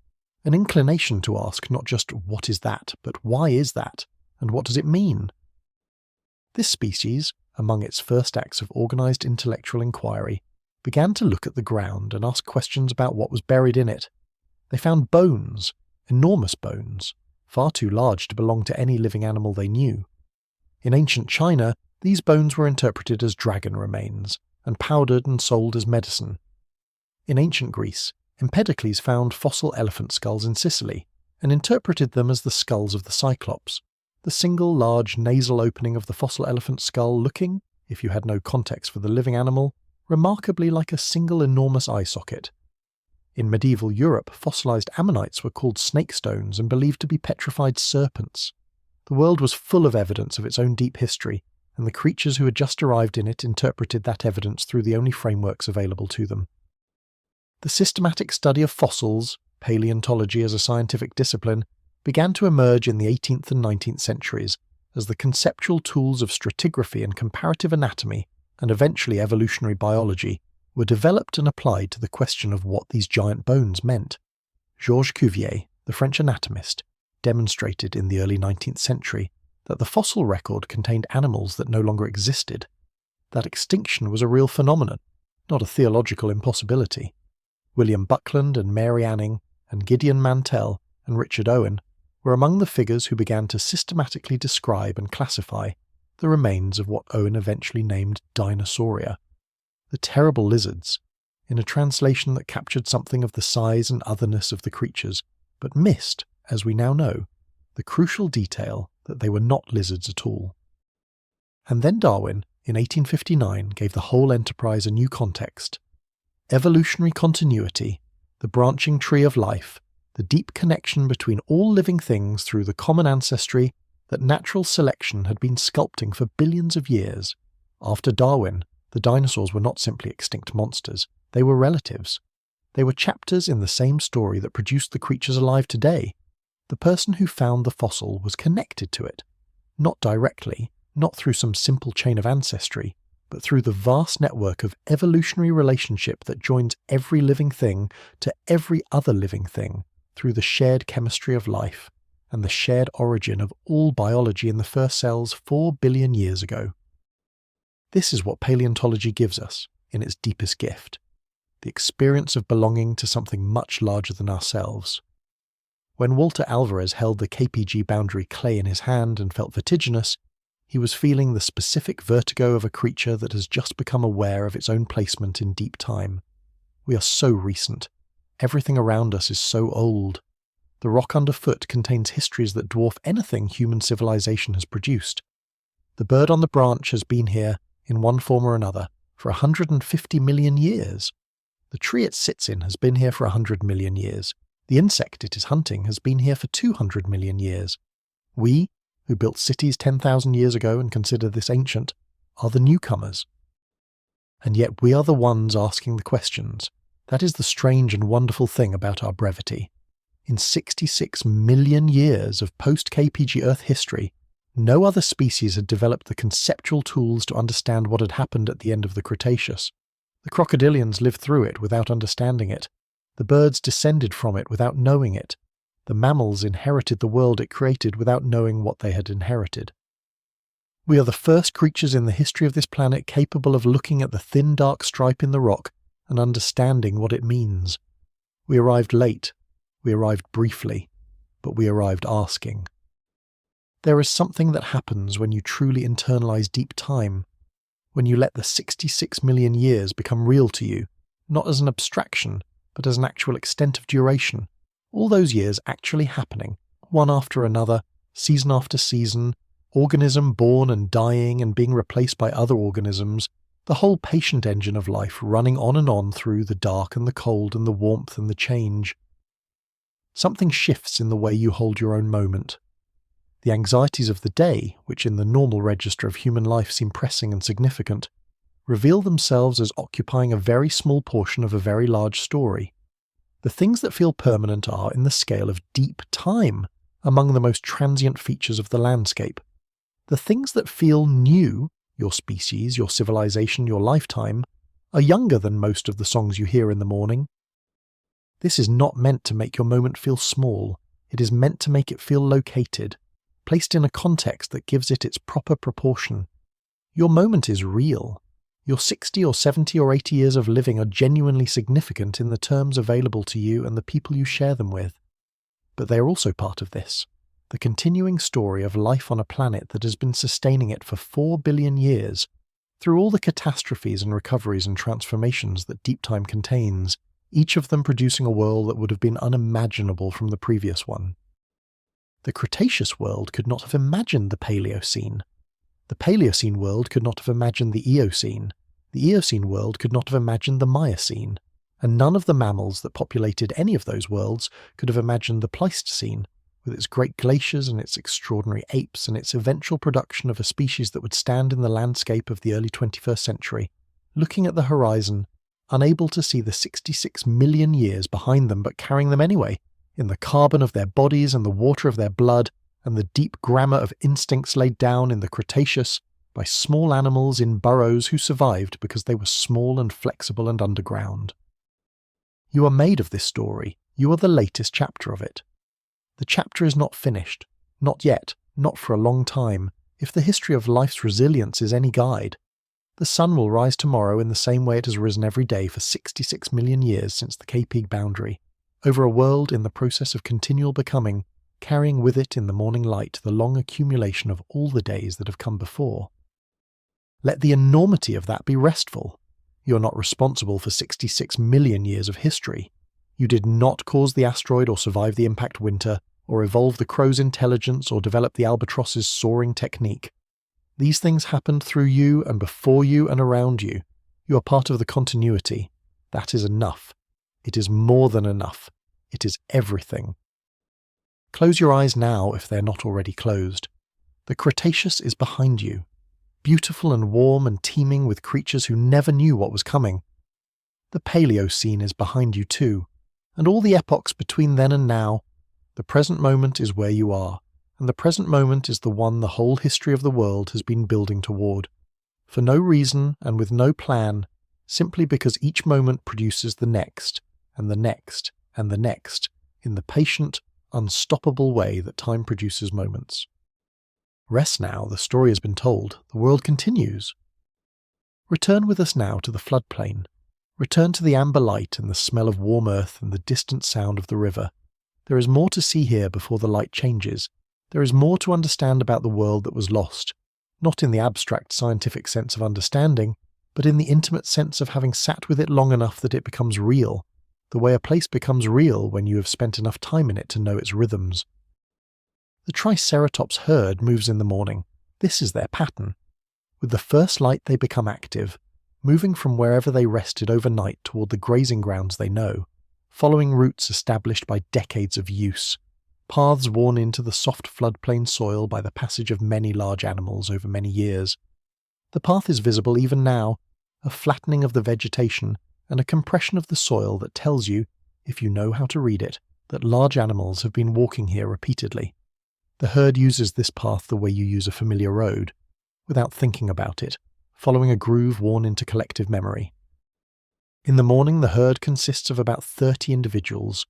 an inclination to ask not just what is that, but why is that, and what does it mean? This species, among its first acts of organised intellectual inquiry, began to look at the ground and ask questions about what was buried in it. They found bones, enormous bones, far too large to belong to any living animal they knew. In ancient China, these bones were interpreted as dragon remains, and powdered and sold as medicine. In ancient Greece, Empedocles found fossil elephant skulls in Sicily, and interpreted them as the skulls of the Cyclops, the single large nasal opening of the fossil elephant skull looking, if you had no context for the living animal, remarkably like a single enormous eye socket. In medieval Europe, fossilized ammonites were called snake stones and believed to be petrified serpents. The world was full of evidence of its own deep history, and the creatures who had just arrived in it interpreted that evidence through the only frameworks available to them. The systematic study of fossils, paleontology as a scientific discipline, began to emerge in the 18th and 19th centuries as the conceptual tools of stratigraphy and comparative anatomy, and eventually evolutionary biology, were developed and applied to the question of what these giant bones meant. Georges Cuvier, the French anatomist, demonstrated in the early 19th century that the fossil record contained animals that no longer existed, that extinction was a real phenomenon, not a theological impossibility. William Buckland and Mary Anning and Gideon Mantell and Richard Owen were among the figures who began to systematically describe and classify the remains of what Owen eventually named Dinosauria, the terrible lizards, in a translation that captured something of the size and otherness of the creatures, but missed, as we now know, the crucial detail that they were not lizards at all. And then Darwin, in 1859, gave the whole enterprise a new context. Evolutionary continuity, the branching tree of life, the deep connection between all living things through the common ancestry that natural selection had been sculpting for billions of years. After Darwin, the dinosaurs were not simply extinct monsters, they were relatives. They were chapters in the same story that produced the creatures alive today. The person who found the fossil was connected to it, not directly, not through some simple chain of ancestry, but through the vast network of evolutionary relationship that joins every living thing to every other living thing through the shared chemistry of life and the shared origin of all biology in the first cells 4 billion years ago. This is what paleontology gives us in its deepest gift, the experience of belonging to something much larger than ourselves. When Walter Alvarez held the KPG boundary clay in his hand and felt vertiginous, he was feeling the specific vertigo of a creature that has just become aware of its own placement in deep time. We are so recent. Everything around us is so old. The rock underfoot contains histories that dwarf anything human civilization has produced. The bird on the branch has been here, in one form or another, for 150 million years. The tree it sits in has been here for 100 million years. The insect it is hunting has been here for 200 million years. We, who built cities 10,000 years ago and consider this ancient, are the newcomers. And yet we are the ones asking the questions. That is the strange and wonderful thing about our brevity. In 66 million years of post-KPG Earth history, no other species had developed the conceptual tools to understand what had happened at the end of the Cretaceous. The crocodilians lived through it without understanding it. The birds descended from it without knowing it. The mammals inherited the world it created without knowing what they had inherited. We are the first creatures in the history of this planet capable of looking at the thin dark stripe in the rock and understanding what it means. We arrived late. We arrived briefly, but we arrived asking. There is something that happens when you truly internalize deep time, when you let the 66 million years become real to you, not as an abstraction, but as an actual extent of duration. All those years actually happening, one after another, season after season, organism born and dying and being replaced by other organisms, the whole patient engine of life running on and on through the dark and the cold and the warmth and the change. Something shifts in the way you hold your own moment. The anxieties of the day, which in the normal register of human life seem pressing and significant, reveal themselves as occupying a very small portion of a very large story. The things that feel permanent are, in the scale of deep time, among the most transient features of the landscape. The things that feel new, your species, your civilization, your lifetime, are younger than most of the songs you hear in the morning. This is not meant to make your moment feel small. It is meant to make it feel located, placed in a context that gives it its proper proportion. Your moment is real. Your 60 or 70 or 80 years of living are genuinely significant in the terms available to you and the people you share them with. But they are also part of this, the continuing story of life on a planet that has been sustaining it for 4 billion years, through all the catastrophes and recoveries and transformations that deep time contains, each of them producing a world that would have been unimaginable from the previous one. The Cretaceous world could not have imagined the Paleocene. The Paleocene world could not have imagined the Eocene. The Eocene world could not have imagined the Miocene. And none of the mammals that populated any of those worlds could have imagined the Pleistocene, with its great glaciers and its extraordinary apes and its eventual production of a species that would stand in the landscape of the early 21st century, looking at the horizon, unable to see the 66 million years behind them but carrying them anyway, in the carbon of their bodies and the water of their blood, and the deep grammar of instincts laid down in the Cretaceous by small animals in burrows who survived because they were small and flexible and underground. You are made of this story. You are the latest chapter of it. The chapter is not finished. Not yet. Not for a long time. If the history of life's resilience is any guide, the sun will rise tomorrow in the same way it has risen every day for 66 million years since the K-Peak boundary, over a world in the process of continual becoming, carrying with it in the morning light the long accumulation of all the days that have come before. Let the enormity of that be restful. You are not responsible for 66 million years of history. You did not cause the asteroid or survive the impact winter, or evolve the crow's intelligence or develop the albatross's soaring technique. These things happened through you and before you and around you. You are part of the continuity. That is enough. It is more than enough. It is everything. Close your eyes now if they are not already closed. The Cretaceous is behind you, beautiful and warm and teeming with creatures who never knew what was coming. The Paleocene is behind you too, and all the epochs between then and now. The present moment is where you are, and the present moment is the one the whole history of the world has been building toward, for no reason and with no plan, simply because each moment produces the next, and the next, and the next, in the patient, unstoppable way that time produces moments. Rest now, the story has been told, the world continues. Return with us now to the floodplain. Return to the amber light and the smell of warm earth and the distant sound of the river. There is more to see here before the light changes. There is more to understand about the world that was lost, not in the abstract scientific sense of understanding, but in the intimate sense of having sat with it long enough that it becomes real, the way a place becomes real when you have spent enough time in it to know its rhythms. The Triceratops herd moves in the morning. This is their pattern. With the first light they become active, moving from wherever they rested overnight toward the grazing grounds they know, following routes established by decades of use, paths worn into the soft floodplain soil by the passage of many large animals over many years. The path is visible even now, a flattening of the vegetation and a compression of the soil that tells you, if you know how to read it, that large animals have been walking here repeatedly. The herd uses this path the way you use a familiar road, without thinking about it, following a groove worn into collective memory. In the morning, the herd consists of about 30 individuals,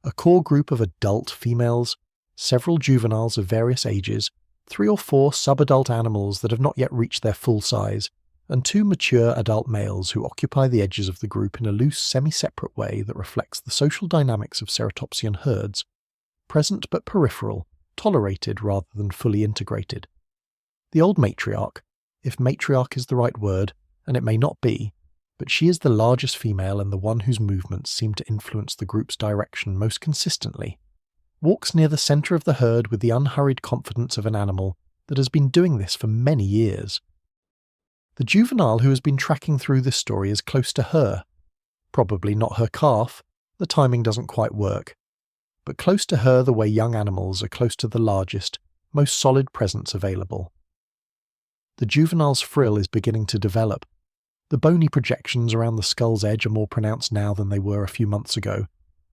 a core group of adult females, several juveniles of various ages, 3 or 4 subadult animals that have not yet reached their full size, and 2 mature adult males who occupy the edges of the group in a loose, semi-separate way that reflects the social dynamics of ceratopsian herds, present but peripheral, tolerated rather than fully integrated. The old matriarch, if matriarch is the right word, and it may not be, but she is the largest female and the one whose movements seem to influence the group's direction most consistently, walks near the centre of the herd with the unhurried confidence of an animal that has been doing this for many years. The juvenile who has been tracking through this story is close to her. Probably not her calf, the timing doesn't quite work, but close to her the way young animals are close to the largest, most solid presence available. The juvenile's frill is beginning to develop. The bony projections around the skull's edge are more pronounced now than they were a few months ago,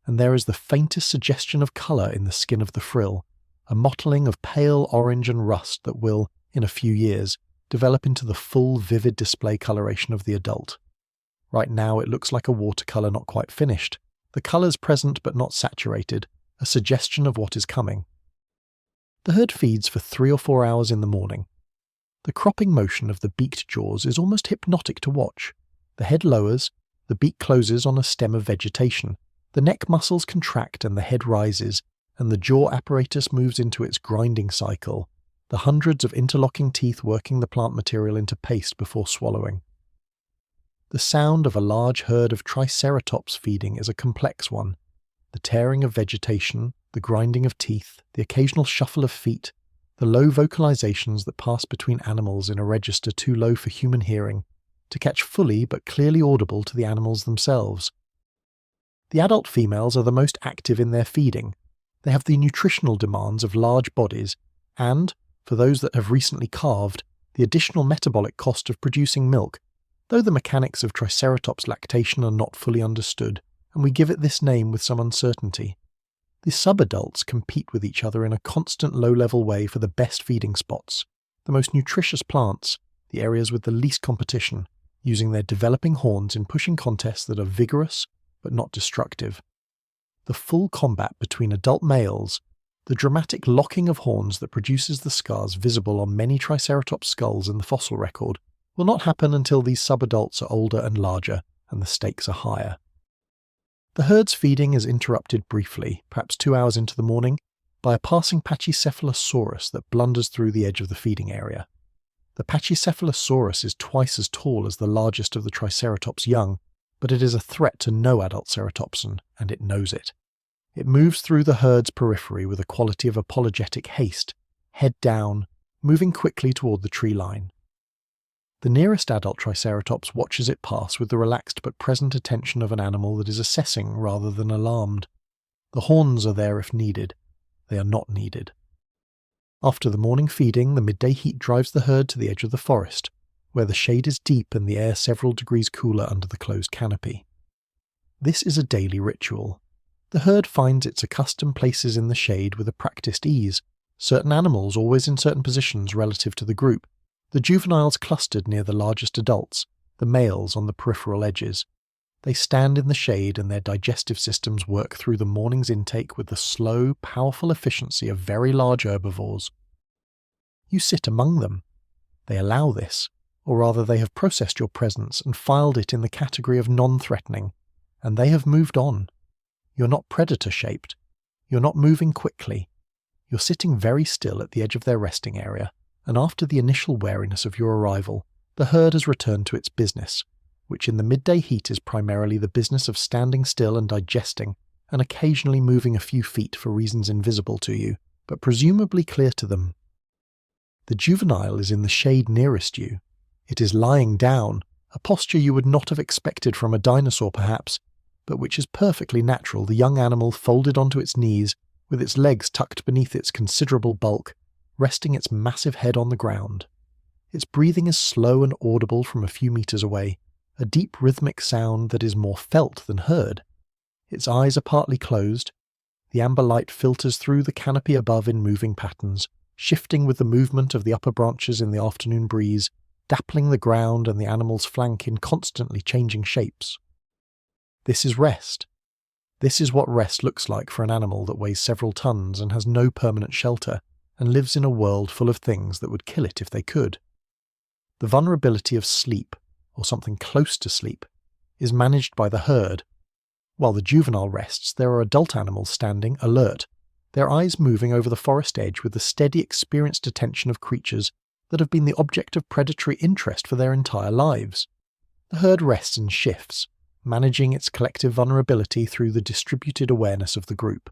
and there is the faintest suggestion of colour in the skin of the frill, a mottling of pale orange and rust that will, in a few years, develop into the full, vivid display coloration of the adult. Right now it looks like a watercolour not quite finished, the colours present but not saturated, a suggestion of what is coming. The herd feeds for 3 or 4 hours in the morning. The cropping motion of the beaked jaws is almost hypnotic to watch. The head lowers, the beak closes on a stem of vegetation, the neck muscles contract and the head rises, and the jaw apparatus moves into its grinding cycle, the hundreds of interlocking teeth working the plant material into paste before swallowing. The sound of a large herd of Triceratops feeding is a complex one. The tearing of vegetation, the grinding of teeth, the occasional shuffle of feet, the low vocalizations that pass between animals in a register too low for human hearing, to catch fully but clearly audible to the animals themselves. The adult females are the most active in their feeding. They have the nutritional demands of large bodies and, for those that have recently calved, the additional metabolic cost of producing milk, though the mechanics of Triceratops lactation are not fully understood, and we give it this name with some uncertainty. The subadults compete with each other in a constant low-level way for the best feeding spots, the most nutritious plants, the areas with the least competition, using their developing horns in pushing contests that are vigorous but not destructive. The full combat between adult males, the dramatic locking of horns that produces the scars visible on many Triceratops skulls in the fossil record, will not happen until these subadults are older and larger, and the stakes are higher. The herd's feeding is interrupted briefly, perhaps 2 hours into the morning, by a passing Pachycephalosaurus that blunders through the edge of the feeding area. The Pachycephalosaurus is twice as tall as the largest of the Triceratops young, but it is a threat to no adult ceratopsan, and it knows it. It moves through the herd's periphery with a quality of apologetic haste, head down, moving quickly toward the tree line. The nearest adult Triceratops watches it pass with the relaxed but present attention of an animal that is assessing rather than alarmed. The horns are there if needed. They are not needed. After the morning feeding, the midday heat drives the herd to the edge of the forest, where the shade is deep and the air several degrees cooler under the closed canopy. This is a daily ritual. The herd finds its accustomed places in the shade with a practiced ease, certain animals always in certain positions relative to the group, the juveniles clustered near the largest adults, the males on the peripheral edges. They stand in the shade and their digestive systems work through the morning's intake with the slow, powerful efficiency of very large herbivores. You sit among them. They allow this, or rather they have processed your presence and filed it in the category of non-threatening, and they have moved on. You're not predator-shaped. You're not moving quickly. You're sitting very still at the edge of their resting area, and after the initial wariness of your arrival, the herd has returned to its business, which in the midday heat is primarily the business of standing still and digesting, and occasionally moving a few feet for reasons invisible to you, but presumably clear to them. The juvenile is in the shade nearest you. It is lying down, a posture you would not have expected from a dinosaur perhaps, but which is perfectly natural, the young animal folded onto its knees, with its legs tucked beneath its considerable bulk, resting its massive head on the ground. Its breathing is slow and audible from a few meters away, a deep rhythmic sound that is more felt than heard. Its eyes are partly closed. The amber light filters through the canopy above in moving patterns, shifting with the movement of the upper branches in the afternoon breeze, dappling the ground and the animal's flank in constantly changing shapes. This is rest. This is what rest looks like for an animal that weighs several tons and has no permanent shelter, and lives in a world full of things that would kill it if they could. The vulnerability of sleep, or something close to sleep, is managed by the herd. While the juvenile rests, there are adult animals standing, alert, their eyes moving over the forest edge with the steady, experienced attention of creatures that have been the object of predatory interest for their entire lives. The herd rests in shifts, managing its collective vulnerability through the distributed awareness of the group.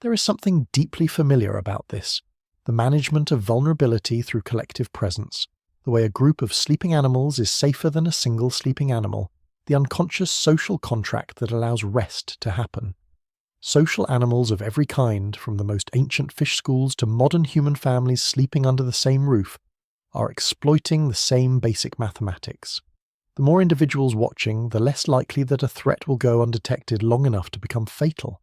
There is something deeply familiar about this, the management of vulnerability through collective presence, the way a group of sleeping animals is safer than a single sleeping animal, the unconscious social contract that allows rest to happen. Social animals of every kind, from the most ancient fish schools to modern human families sleeping under the same roof, are exploiting the same basic mathematics. The more individuals watching, the less likely that a threat will go undetected long enough to become fatal.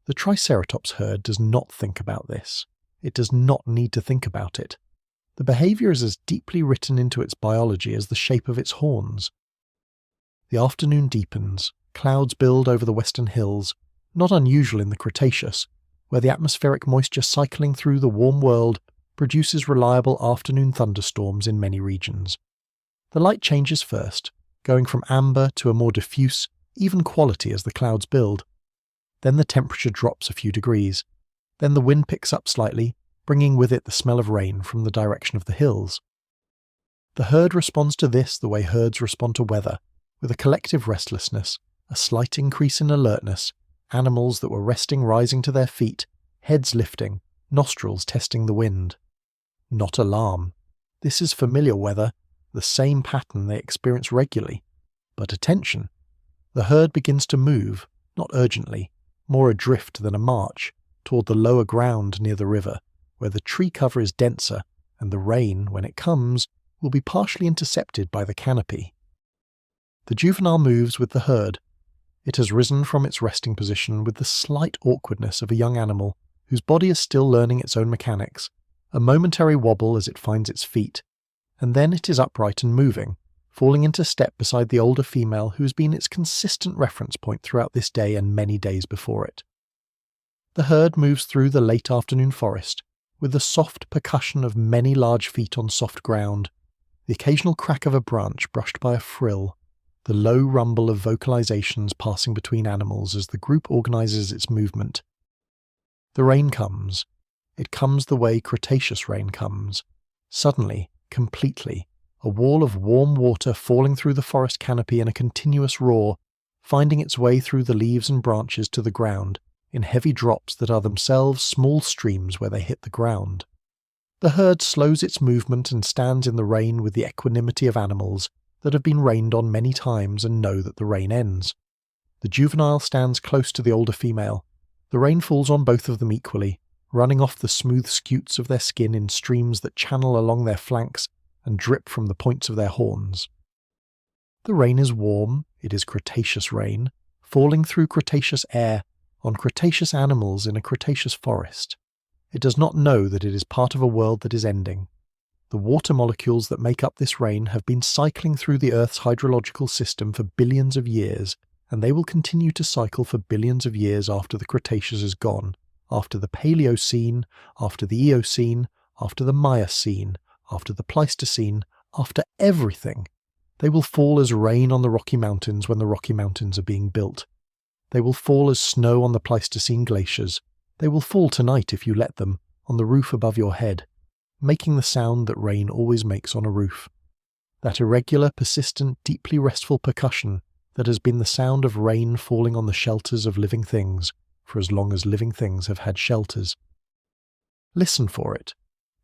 The Triceratops herd does not think about this. It does not need to think about it. The behavior is as deeply written into its biology as the shape of its horns. The afternoon deepens, clouds build over the western hills, not unusual in the Cretaceous, where the atmospheric moisture cycling through the warm world produces reliable afternoon thunderstorms in many regions. The light changes first, going from amber to a more diffuse, even quality as the clouds build. Then the temperature drops a few degrees. Then the wind picks up slightly, bringing with it the smell of rain from the direction of the hills. The herd responds to this the way herds respond to weather, with a collective restlessness, a slight increase in alertness, animals that were resting rising to their feet, heads lifting, nostrils testing the wind. Not alarm. This is familiar weather, the same pattern they experience regularly. But attention. The herd begins to move, not urgently, more adrift than a march, toward the lower ground near the river, where the tree cover is denser, and the rain, when it comes, will be partially intercepted by the canopy. The juvenile moves with the herd. It has risen from its resting position with the slight awkwardness of a young animal whose body is still learning its own mechanics, a momentary wobble as it finds its feet, and then it is upright and moving, falling into step beside the older female who has been its consistent reference point throughout this day and many days before it. The herd moves through the late afternoon forest, with the soft percussion of many large feet on soft ground, the occasional crack of a branch brushed by a frill, the low rumble of vocalizations passing between animals as the group organizes its movement. The rain comes. It comes the way Cretaceous rain comes. Suddenly, completely, a wall of warm water falling through the forest canopy in a continuous roar, finding its way through the leaves and branches to the ground, in heavy drops that are themselves small streams where they hit the ground. The herd slows its movement and stands in the rain with the equanimity of animals that have been rained on many times and know that the rain ends. The juvenile stands close to the older female. The rain falls on both of them equally, running off the smooth scutes of their skin in streams that channel along their flanks and drip from the points of their horns. The rain is warm, it is Cretaceous rain, falling through Cretaceous air, on Cretaceous animals in a Cretaceous forest. It does not know that it is part of a world that is ending. The water molecules that make up this rain have been cycling through the Earth's hydrological system for billions of years, and they will continue to cycle for billions of years after the Cretaceous is gone, after the Paleocene, after the Eocene, after the Miocene, after the Pleistocene, after everything. They will fall as rain on the Rocky Mountains when the Rocky Mountains are being built. They will fall as snow on the Pleistocene glaciers. They will fall tonight if you let them, on the roof above your head, making the sound that rain always makes on a roof. That irregular, persistent, deeply restful percussion that has been the sound of rain falling on the shelters of living things for as long as living things have had shelters. Listen for it.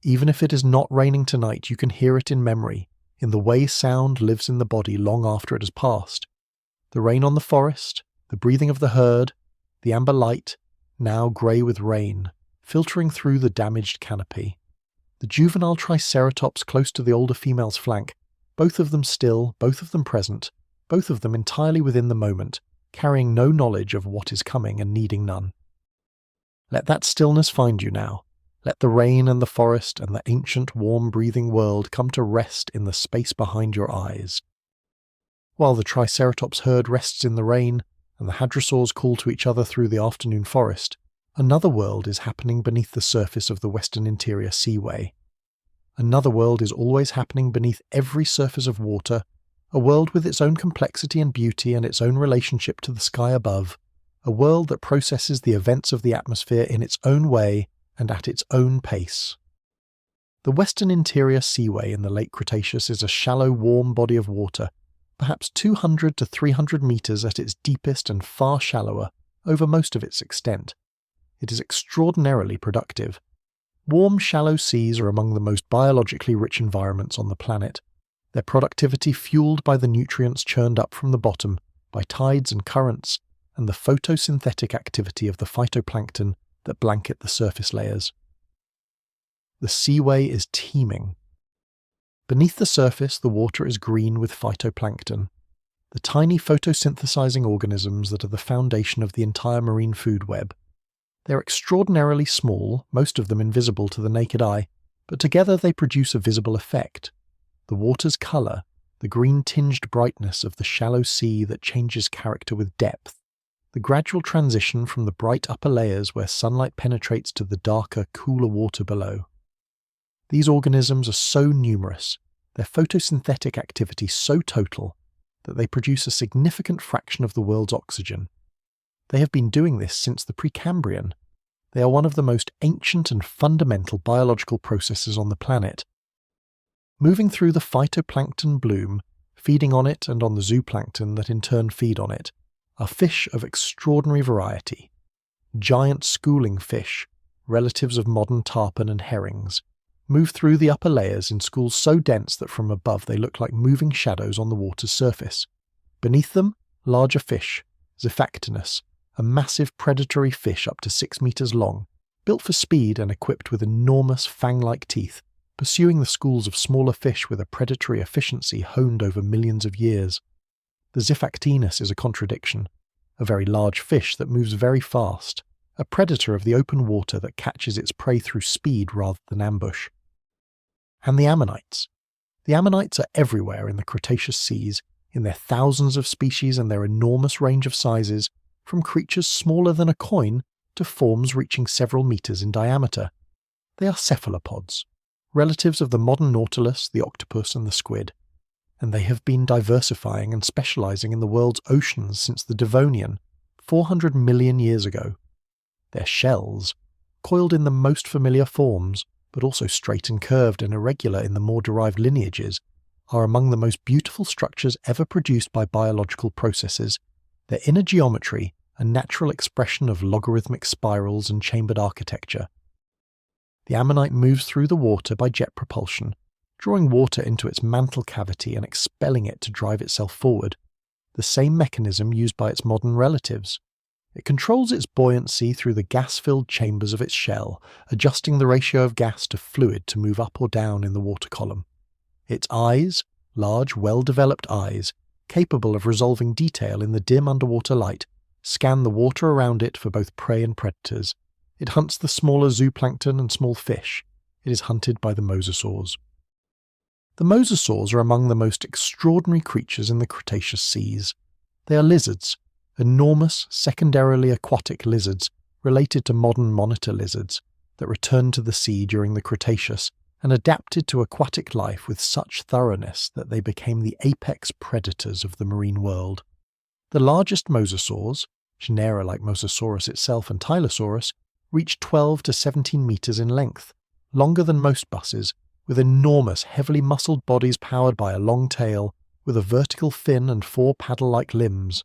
Even if it is not raining tonight, you can hear it in memory, in the way sound lives in the body long after it has passed. The rain on the forest, the breathing of the herd, the amber light, now grey with rain, filtering through the damaged canopy. The juvenile Triceratops close to the older female's flank, both of them still, both of them present, both of them entirely within the moment, carrying no knowledge of what is coming and needing none. Let that stillness find you now. Let the rain and the forest and the ancient, warm-breathing world come to rest in the space behind your eyes. While the Triceratops herd rests in the rain, and the hadrosaurs call to each other through the afternoon forest, another world is happening beneath the surface of the Western Interior Seaway. Another world is always happening beneath every surface of water, a world with its own complexity and beauty and its own relationship to the sky above, a world that processes the events of the atmosphere in its own way and at its own pace. The Western Interior Seaway in the Late Cretaceous is a shallow, warm body of water, perhaps 200 to 300 meters at its deepest and far shallower over most of its extent. It is extraordinarily productive. Warm, shallow seas are among the most biologically rich environments on the planet, their productivity fueled by the nutrients churned up from the bottom by tides and currents and the photosynthetic activity of the phytoplankton that blanket the surface layers. The seaway is teeming. Beneath the surface, the water is green with phytoplankton, the tiny photosynthesizing organisms that are the foundation of the entire marine food web. They're extraordinarily small, most of them invisible to the naked eye, but together they produce a visible effect. The water's colour, the green-tinged brightness of the shallow sea that changes character with depth, the gradual transition from the bright upper layers where sunlight penetrates to the darker, cooler water below. These organisms are so numerous, their photosynthetic activity so total, that they produce a significant fraction of the world's oxygen. They have been doing this since the Precambrian. They are one of the most ancient and fundamental biological processes on the planet. Moving through the phytoplankton bloom, feeding on it and on the zooplankton that in turn feed on it, are fish of extraordinary variety. Giant schooling fish, relatives of modern tarpon and herrings, move through the upper layers in schools so dense that from above they look like moving shadows on the water's surface. Beneath them, larger fish, Zephactinus, a massive predatory fish up to 6 meters long, built for speed and equipped with enormous fang-like teeth, pursuing the schools of smaller fish with a predatory efficiency honed over millions of years. The Zephactinus is a contradiction, a very large fish that moves very fast, a predator of the open water that catches its prey through speed rather than ambush. And the ammonites. The ammonites are everywhere in the Cretaceous seas, in their thousands of species and their enormous range of sizes, from creatures smaller than a coin to forms reaching several meters in diameter. They are cephalopods, relatives of the modern nautilus, the octopus and the squid, and they have been diversifying and specializing in the world's oceans since the Devonian, 400 million years ago. Their shells, coiled in the most familiar forms, but also straight and curved and irregular in the more derived lineages, are among the most beautiful structures ever produced by biological processes, their inner geometry a natural expression of logarithmic spirals and chambered architecture. The ammonite moves through the water by jet propulsion, drawing water into its mantle cavity and expelling it to drive itself forward, the same mechanism used by its modern relatives. It controls its buoyancy through the gas-filled chambers of its shell, adjusting the ratio of gas to fluid to move up or down in the water column. Its eyes, large, well-developed eyes, capable of resolving detail in the dim underwater light, scan the water around it for both prey and predators. It hunts the smaller zooplankton and small fish. It is hunted by the mosasaurs. The mosasaurs are among the most extraordinary creatures in the Cretaceous seas. They are lizards, enormous, secondarily aquatic lizards related to modern monitor lizards that returned to the sea during the Cretaceous and adapted to aquatic life with such thoroughness that they became the apex predators of the marine world. The largest mosasaurs, Genera like Mosasaurus itself and Tylosaurus reached 12 to 17 meters in length, longer than most buses, with enormous, heavily muscled bodies powered by a long tail, with a vertical fin and 4 paddle-like limbs.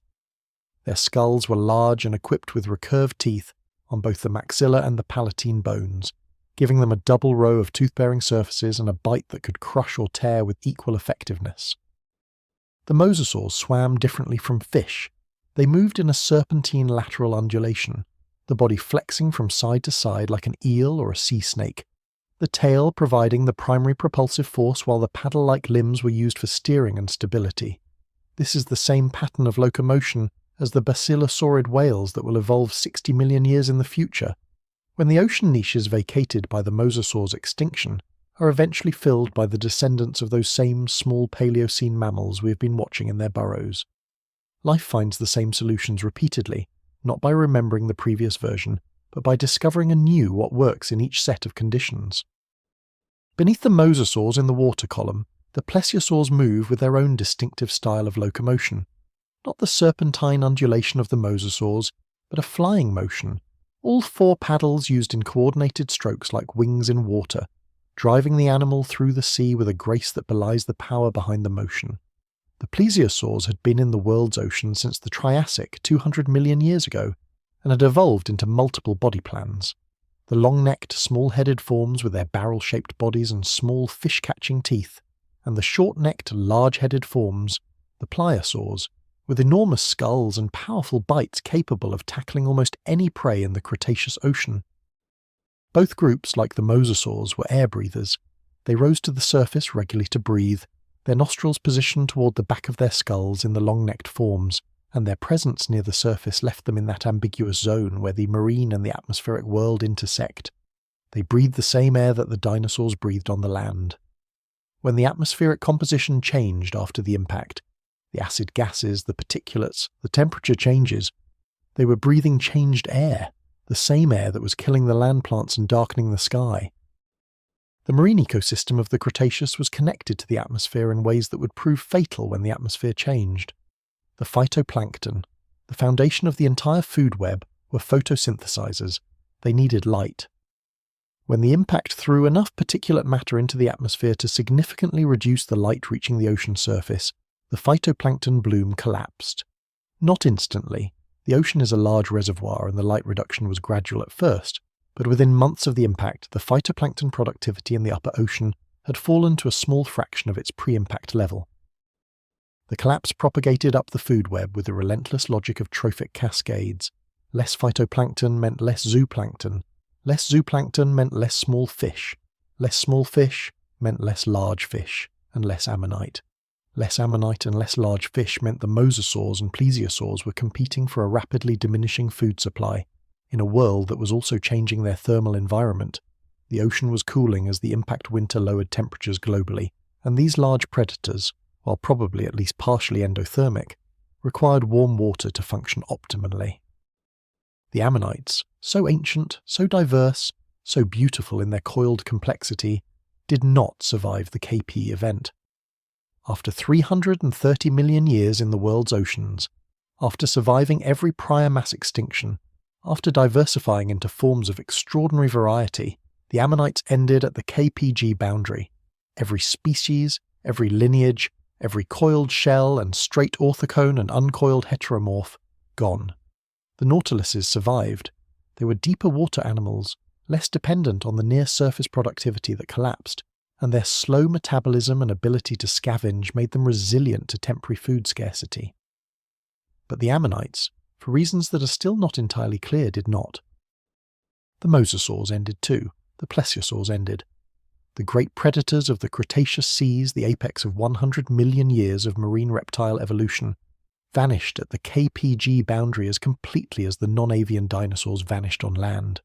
Their skulls were large and equipped with recurved teeth on both the maxilla and the palatine bones, giving them a double row of tooth-bearing surfaces and a bite that could crush or tear with equal effectiveness. The mosasaurs swam differently from fish. They moved in a serpentine lateral undulation, the body flexing from side to side like an eel or a sea snake, the tail providing the primary propulsive force while the paddle-like limbs were used for steering and stability. This is the same pattern of locomotion as the basilosaurid whales that will evolve 60 million years in the future, when the ocean niches vacated by the mosasaurs' extinction are eventually filled by the descendants of those same small Paleocene mammals we have been watching in their burrows. Life finds the same solutions repeatedly, not by remembering the previous version, but by discovering anew what works in each set of conditions. Beneath the mosasaurs in the water column, the plesiosaurs move with their own distinctive style of locomotion. Not the serpentine undulation of the mosasaurs, but a flying motion, all 4 paddles used in coordinated strokes like wings in water, driving the animal through the sea with a grace that belies the power behind the motion. The plesiosaurs had been in the world's ocean since the Triassic 200 million years ago, and had evolved into multiple body plans. The long-necked, small-headed forms with their barrel-shaped bodies and small fish-catching teeth, and the short-necked, large-headed forms, the pliosaurs, with enormous skulls and powerful bites capable of tackling almost any prey in the Cretaceous ocean. Both groups, like the mosasaurs, were air breathers. They rose to the surface regularly to breathe, their nostrils positioned toward the back of their skulls in the long-necked forms, and their presence near the surface left them in that ambiguous zone where the marine and the atmospheric world intersect. They breathed the same air that the dinosaurs breathed on the land. When the atmospheric composition changed after the impact, the acid gases, the particulates, the temperature changes, they were breathing changed air, the same air that was killing the land plants and darkening the sky. The marine ecosystem of the Cretaceous was connected to the atmosphere in ways that would prove fatal when the atmosphere changed. The phytoplankton, the foundation of the entire food web, were photosynthesizers. They needed light. When the impact threw enough particulate matter into the atmosphere to significantly reduce the light reaching the ocean surface, the phytoplankton bloom collapsed. Not instantly. The ocean is a large reservoir and the light reduction was gradual at first, but within months of the impact, the phytoplankton productivity in the upper ocean had fallen to a small fraction of its pre-impact level. The collapse propagated up the food web with the relentless logic of trophic cascades. Less phytoplankton meant less zooplankton. Less zooplankton meant less small fish. Less small fish meant less large fish, and less ammonite. Less ammonite and less large fish meant the mosasaurs and plesiosaurs were competing for a rapidly diminishing food supply, in a world that was also changing their thermal environment. The ocean was cooling as the impact winter lowered temperatures globally, and these large predators, while probably at least partially endothermic, required warm water to function optimally. The ammonites, so ancient, so diverse, so beautiful in their coiled complexity, did not survive the KP event. After 330 million years in the world's oceans, after surviving every prior mass extinction, after diversifying into forms of extraordinary variety, the ammonites ended at the KPG boundary. Every species, every lineage, every coiled shell and straight orthocone and uncoiled heteromorph, gone. The nautiluses survived. They were deeper water animals, less dependent on the near-surface productivity that collapsed, and their slow metabolism and ability to scavenge made them resilient to temporary food scarcity. But the ammonites, for reasons that are still not entirely clear, did not. The mosasaurs ended too. The plesiosaurs ended. The great predators of the Cretaceous seas, the apex of 100 million years of marine reptile evolution, vanished at the KPG boundary as completely as the non-avian dinosaurs vanished on land.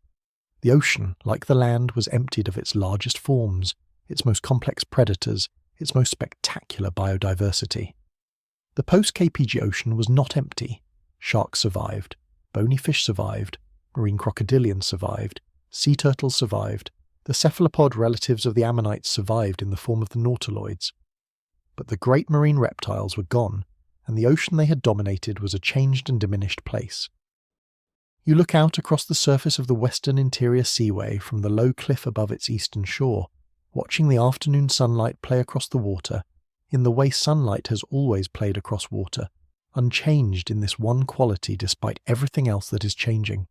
The ocean, like the land, was emptied of its largest forms, its most complex predators, its most spectacular biodiversity. The post-KPG ocean was not empty. Sharks survived, bony fish survived, marine crocodilians survived, sea turtles survived, the cephalopod relatives of the ammonites survived in the form of the nautiloids. But the great marine reptiles were gone, and the ocean they had dominated was a changed and diminished place. You look out across the surface of the western interior seaway from the low cliff above its eastern shore, watching the afternoon sunlight play across the water in the way sunlight has always played across water, unchanged in this one quality despite everything else that is changing.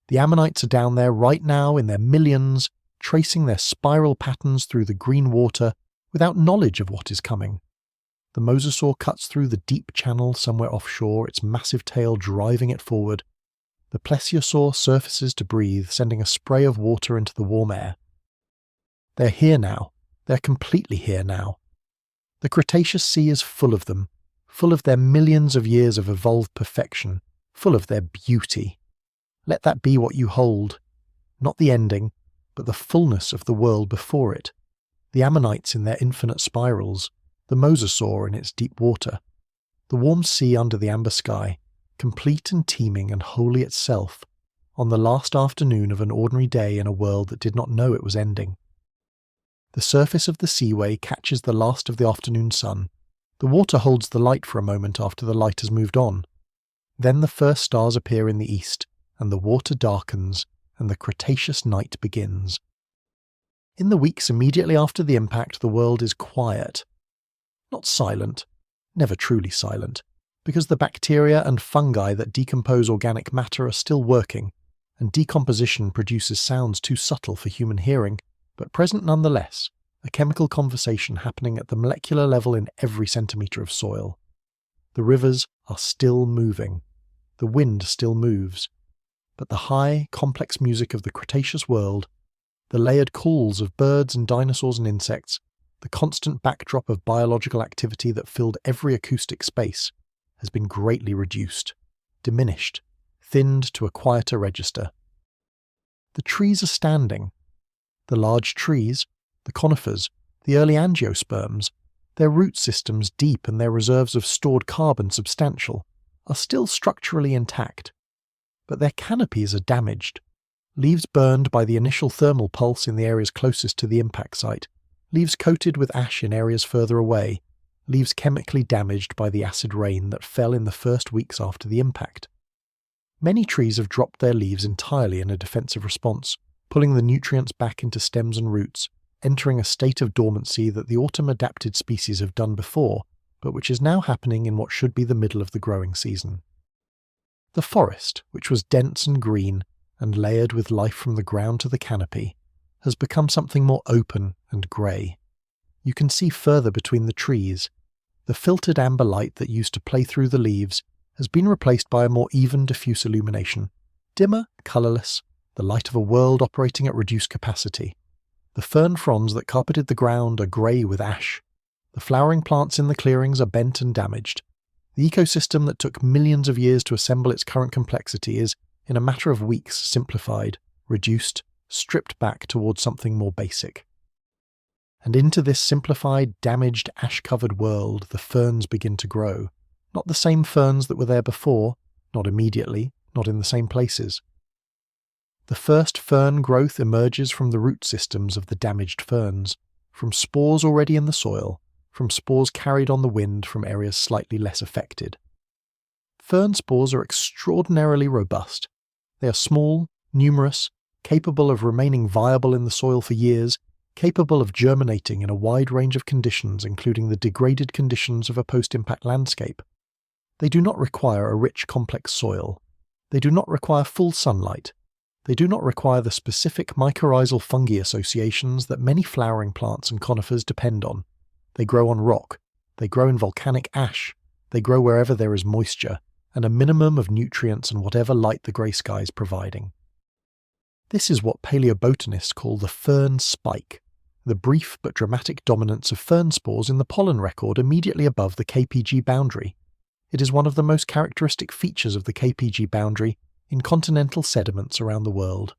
The ammonites are down there right now in their millions, tracing their spiral patterns through the green water without knowledge of what is coming. The mosasaur cuts through the deep channel somewhere offshore, its massive tail driving it forward. The plesiosaur surfaces to breathe, sending a spray of water into the warm air. They're here now. They're completely here now. The Cretaceous Sea is full of them, full of their millions of years of evolved perfection, full of their beauty. Let that be what you hold. Not the ending, but the fullness of the world before it. The ammonites in their infinite spirals, the mosasaur in its deep water, the warm sea under the amber sky, complete and teeming and wholly itself, on the last afternoon of an ordinary day in a world that did not know it was ending. The surface of the seaway catches the last of the afternoon sun. The water holds the light for a moment after the light has moved on. Then the first stars appear in the east, and the water darkens, and the Cretaceous night begins. In the weeks immediately after the impact, the world is quiet. Not silent, never truly silent, because the bacteria and fungi that decompose organic matter are still working, and decomposition produces sounds too subtle for human hearing, but present nonetheless, a chemical conversation happening at the molecular level in every centimetre of soil. The rivers are still moving. The wind still moves. But the high, complex music of the Cretaceous world, the layered calls of birds and dinosaurs and insects, the constant backdrop of biological activity that filled every acoustic space, has been greatly reduced, diminished, thinned to a quieter register. The trees are standing. The large trees, the conifers, the early angiosperms, their root systems deep and their reserves of stored carbon substantial, are still structurally intact. But their canopies are damaged. Leaves burned by the initial thermal pulse in the areas closest to the impact site, leaves coated with ash in areas further away, leaves chemically damaged by the acid rain that fell in the first weeks after the impact. Many trees have dropped their leaves entirely in a defensive response, pulling the nutrients back into stems and roots, entering a state of dormancy that the autumn-adapted species have done before, but which is now happening in what should be the middle of the growing season. The forest, which was dense and green, and layered with life from the ground to the canopy, has become something more open and grey. You can see further between the trees. The filtered amber light that used to play through the leaves has been replaced by a more even, diffuse illumination, dimmer, colourless, the light of a world operating at reduced capacity. The fern fronds that carpeted the ground are grey with ash. The flowering plants in the clearings are bent and damaged. The ecosystem that took millions of years to assemble its current complexity is, in a matter of weeks, simplified, reduced, stripped back towards something more basic. And into this simplified, damaged, ash-covered world the ferns begin to grow. Not the same ferns that were there before, not immediately, not in the same places. The first fern growth emerges from the root systems of the damaged ferns, from spores already in the soil, from spores carried on the wind from areas slightly less affected. Fern spores are extraordinarily robust. They are small, numerous, capable of remaining viable in the soil for years, capable of germinating in a wide range of conditions, including the degraded conditions of a post-impact landscape. They do not require a rich, complex soil. They do not require full sunlight. They do not require the specific mycorrhizal fungi associations that many flowering plants and conifers depend on. They grow on rock. They grow in volcanic ash. They grow wherever there is moisture, and a minimum of nutrients and whatever light the grey sky is providing. This is what paleobotanists call the fern spike, the brief but dramatic dominance of fern spores in the pollen record immediately above the KPG boundary. It is one of the most characteristic features of the KPG boundary in continental sediments around the world.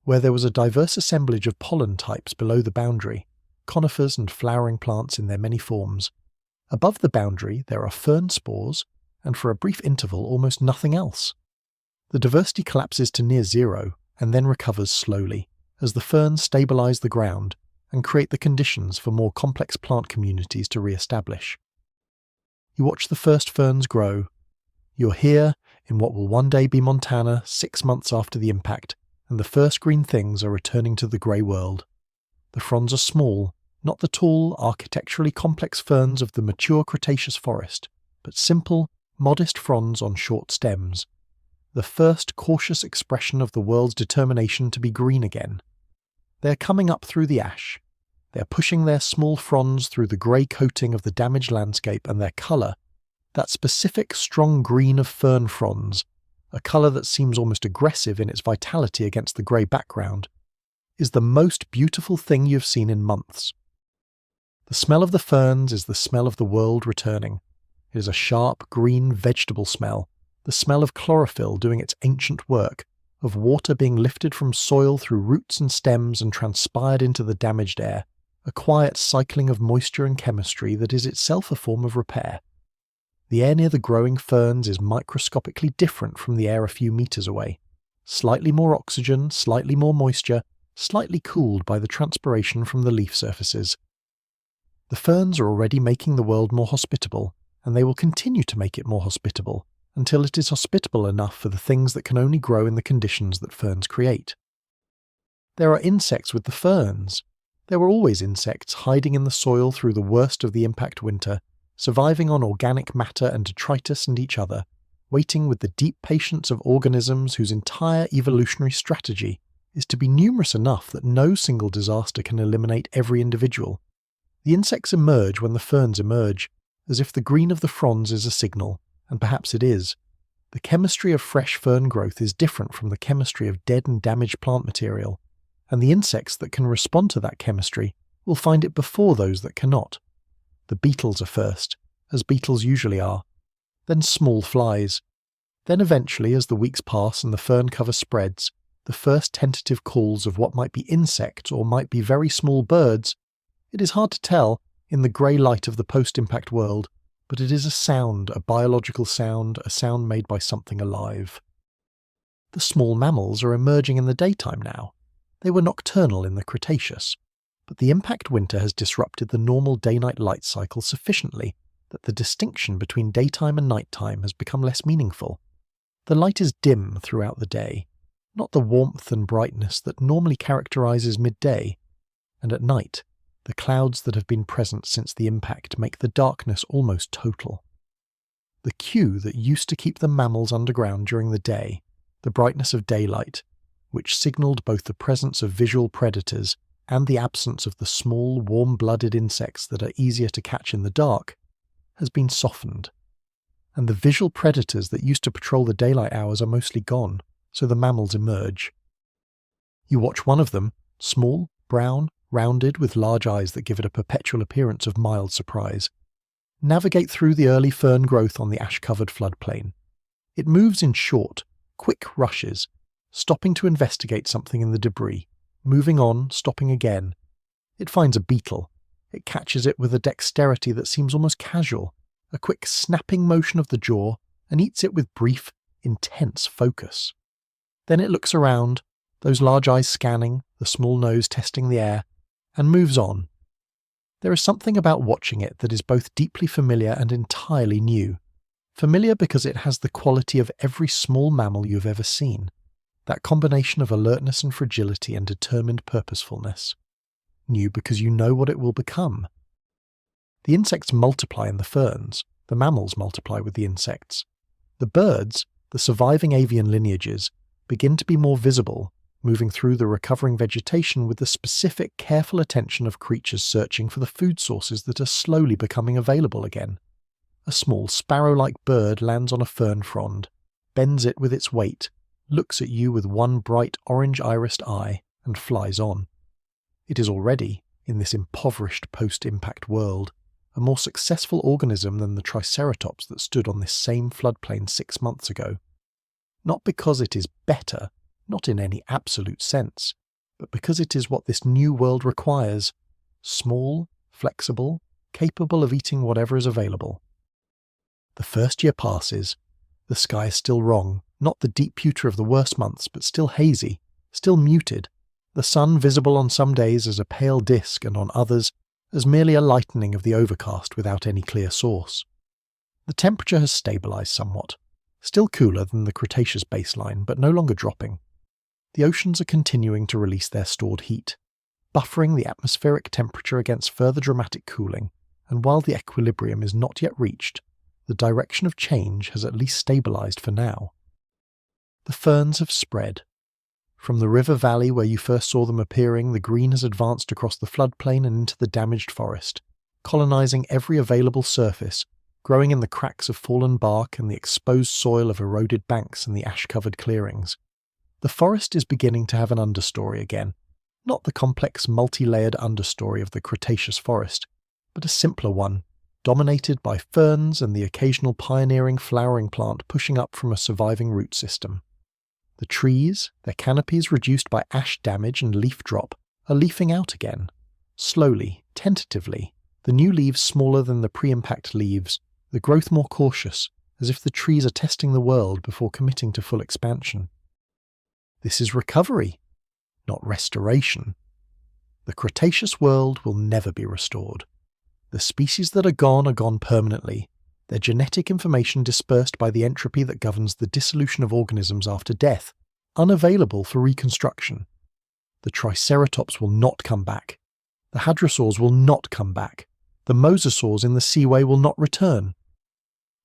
Where there was a diverse assemblage of pollen types below the boundary, conifers and flowering plants in their many forms. Above the boundary there are fern spores, and for a brief interval almost nothing else. The diversity collapses to near zero, and then recovers slowly, as the ferns stabilise the ground and create the conditions for more complex plant communities to re-establish. You watch the first ferns grow. You're here, in what will one day be Montana 6 months after the impact, and the first green things are returning to the grey world. The fronds are small, not the tall, architecturally complex ferns of the mature Cretaceous forest, but simple, modest fronds on short stems. The first cautious expression of the world's determination to be green again. They are coming up through the ash. They are pushing their small fronds through the grey coating of the damaged landscape, and their colour, that specific strong green of fern fronds, a colour that seems almost aggressive in its vitality against the grey background, is the most beautiful thing you've seen in months. The smell of the ferns is the smell of the world returning. It is a sharp, green vegetable smell, the smell of chlorophyll doing its ancient work, of water being lifted from soil through roots and stems and transpired into the damaged air, a quiet cycling of moisture and chemistry that is itself a form of repair. The air near the growing ferns is microscopically different from the air a few meters away. Slightly more oxygen, slightly more moisture, slightly cooled by the transpiration from the leaf surfaces. The ferns are already making the world more hospitable, and they will continue to make it more hospitable, until it is hospitable enough for the things that can only grow in the conditions that ferns create. There are insects with the ferns. There were always insects hiding in the soil through the worst of the impact winter, surviving on organic matter and detritus and each other, waiting with the deep patience of organisms whose entire evolutionary strategy is to be numerous enough that no single disaster can eliminate every individual. The insects emerge when the ferns emerge, as if the green of the fronds is a signal, and perhaps it is. The chemistry of fresh fern growth is different from the chemistry of dead and damaged plant material, and the insects that can respond to that chemistry will find it before those that cannot. The beetles are first, as beetles usually are, then small flies. Then eventually, as the weeks pass and the fern cover spreads, the first tentative calls of what might be insects or might be very small birds. It is hard to tell in the grey light of the post-impact world, but it is a sound, a biological sound, a sound made by something alive. The small mammals are emerging in the daytime now. They were nocturnal in the Cretaceous, but the impact winter has disrupted the normal day-night light cycle sufficiently that the distinction between daytime and nighttime has become less meaningful. The light is dim throughout the day, not the warmth and brightness that normally characterises midday, and at night, the clouds that have been present since the impact make the darkness almost total. The cue that used to keep the mammals underground during the day, the brightness of daylight, which signalled both the presence of visual predators and the absence of the small, warm-blooded insects that are easier to catch in the dark, has been softened. And the visual predators that used to patrol the daylight hours are mostly gone, so the mammals emerge. You watch one of them, small, brown, rounded with large eyes that give it a perpetual appearance of mild surprise, navigate through the early fern growth on the ash-covered floodplain. It moves in short, quick rushes, stopping to investigate something in the debris, moving on, stopping again. It finds a beetle. It catches it with a dexterity that seems almost casual, a quick snapping motion of the jaw, and eats it with brief, intense focus. Then it looks around, those large eyes scanning, the small nose testing the air, and moves on. There is something about watching it that is both deeply familiar and entirely new. Familiar because it has the quality of every small mammal you've ever seen, that combination of alertness and fragility and determined purposefulness. New because you know what it will become. The insects multiply in the ferns, the mammals multiply with the insects. The birds, the surviving avian lineages, begin to be more visible, moving through the recovering vegetation with the specific, careful attention of creatures searching for the food sources that are slowly becoming available again. A small sparrow-like bird lands on a fern frond, bends it with its weight, looks at you with one bright orange-irised eye, and flies on. It is already, in this impoverished post-impact world, a more successful organism than the Triceratops that stood on this same floodplain 6 months ago. Not because it is better, not in any absolute sense, but because it is what this new world requires: small, flexible, capable of eating whatever is available. The first year passes. The sky is still wrong, not the deep pewter of the worst months, but still hazy, still muted, the sun visible on some days as a pale disk and on others as merely a lightening of the overcast without any clear source. The temperature has stabilised somewhat. Still cooler than the Cretaceous baseline, but no longer dropping. The oceans are continuing to release their stored heat, buffering the atmospheric temperature against further dramatic cooling, and while the equilibrium is not yet reached, the direction of change has at least stabilized for now. The ferns have spread. From the river valley where you first saw them appearing, the green has advanced across the floodplain and into the damaged forest, colonizing every available surface, growing in the cracks of fallen bark and the exposed soil of eroded banks and the ash-covered clearings. The forest is beginning to have an understory again, not the complex multi-layered understory of the Cretaceous forest, but a simpler one, dominated by ferns and the occasional pioneering flowering plant pushing up from a surviving root system. The trees, their canopies reduced by ash damage and leaf drop, are leafing out again. Slowly, tentatively, the new leaves smaller than the pre-impact leaves, the growth more cautious, as if the trees are testing the world before committing to full expansion. This is recovery, not restoration. The Cretaceous world will never be restored. The species that are gone permanently, their genetic information dispersed by the entropy that governs the dissolution of organisms after death, unavailable for reconstruction. The Triceratops will not come back. The Hadrosaurs will not come back. The Mosasaurs in the seaway will not return.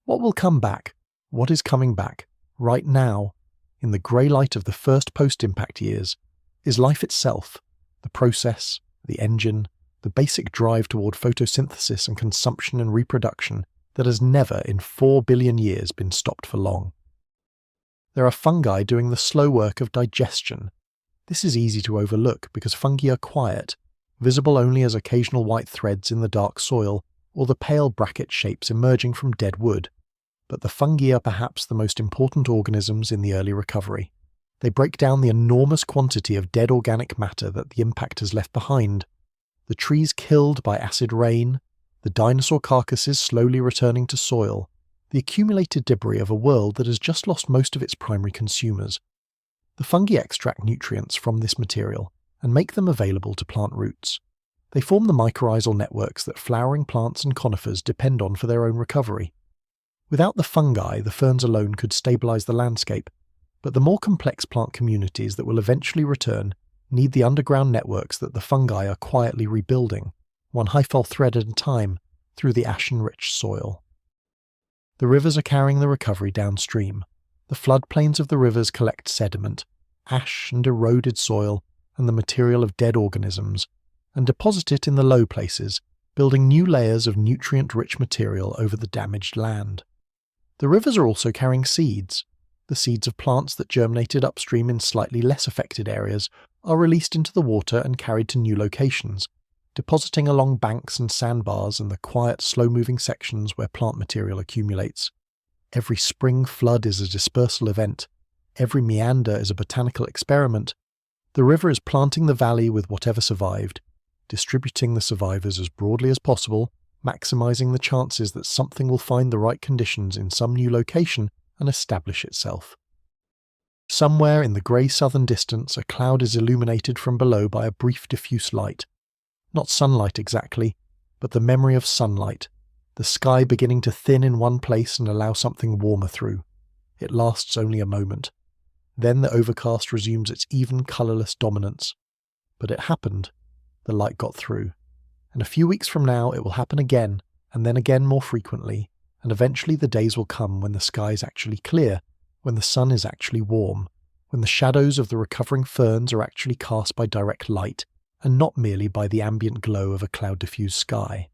What will come back, what is coming back, right now, in the grey light of the first post-impact years, is life itself, the process, the engine, the basic drive toward photosynthesis and consumption and reproduction that has never in 4 billion years been stopped for long. There are fungi doing the slow work of digestion. This is easy to overlook because fungi are quiet, visible only as occasional white threads in the dark soil or the pale bracket shapes emerging from dead wood. But the fungi are perhaps the most important organisms in the early recovery. They break down the enormous quantity of dead organic matter that the impact has left behind. The trees killed by acid rain, the dinosaur carcasses slowly returning to soil, the accumulated debris of a world that has just lost most of its primary consumers. The fungi extract nutrients from this material and make them available to plant roots. They form the mycorrhizal networks that flowering plants and conifers depend on for their own recovery. Without the fungi, the ferns alone could stabilize the landscape, but the more complex plant communities that will eventually return need the underground networks that the fungi are quietly rebuilding, one hyphal thread at a time, through the ashen-rich soil. The rivers are carrying the recovery downstream. The floodplains of the rivers collect sediment, ash and eroded soil, and the material of dead organisms, and deposit it in the low places, building new layers of nutrient-rich material over the damaged land. The rivers are also carrying seeds. The seeds of plants that germinated upstream in slightly less affected areas are released into the water and carried to new locations, depositing along banks and sandbars and the quiet, slow-moving sections where plant material accumulates. Every spring flood is a dispersal event. Every meander is a botanical experiment. The river is planting the valley with whatever survived, distributing the survivors as broadly as possible, maximizing the chances that something will find the right conditions in some new location and establish itself. Somewhere in the grey southern distance, a cloud is illuminated from below by a brief diffuse light. Not sunlight exactly, but the memory of sunlight, the sky beginning to thin in one place and allow something warmer through. It lasts only a moment. Then the overcast resumes its even, colourless dominance. But it happened. The light got through. And a few weeks from now it will happen again, and then again more frequently, and eventually the days will come when the sky is actually clear, when the sun is actually warm, when the shadows of the recovering ferns are actually cast by direct light, and not merely by the ambient glow of a cloud-diffused sky.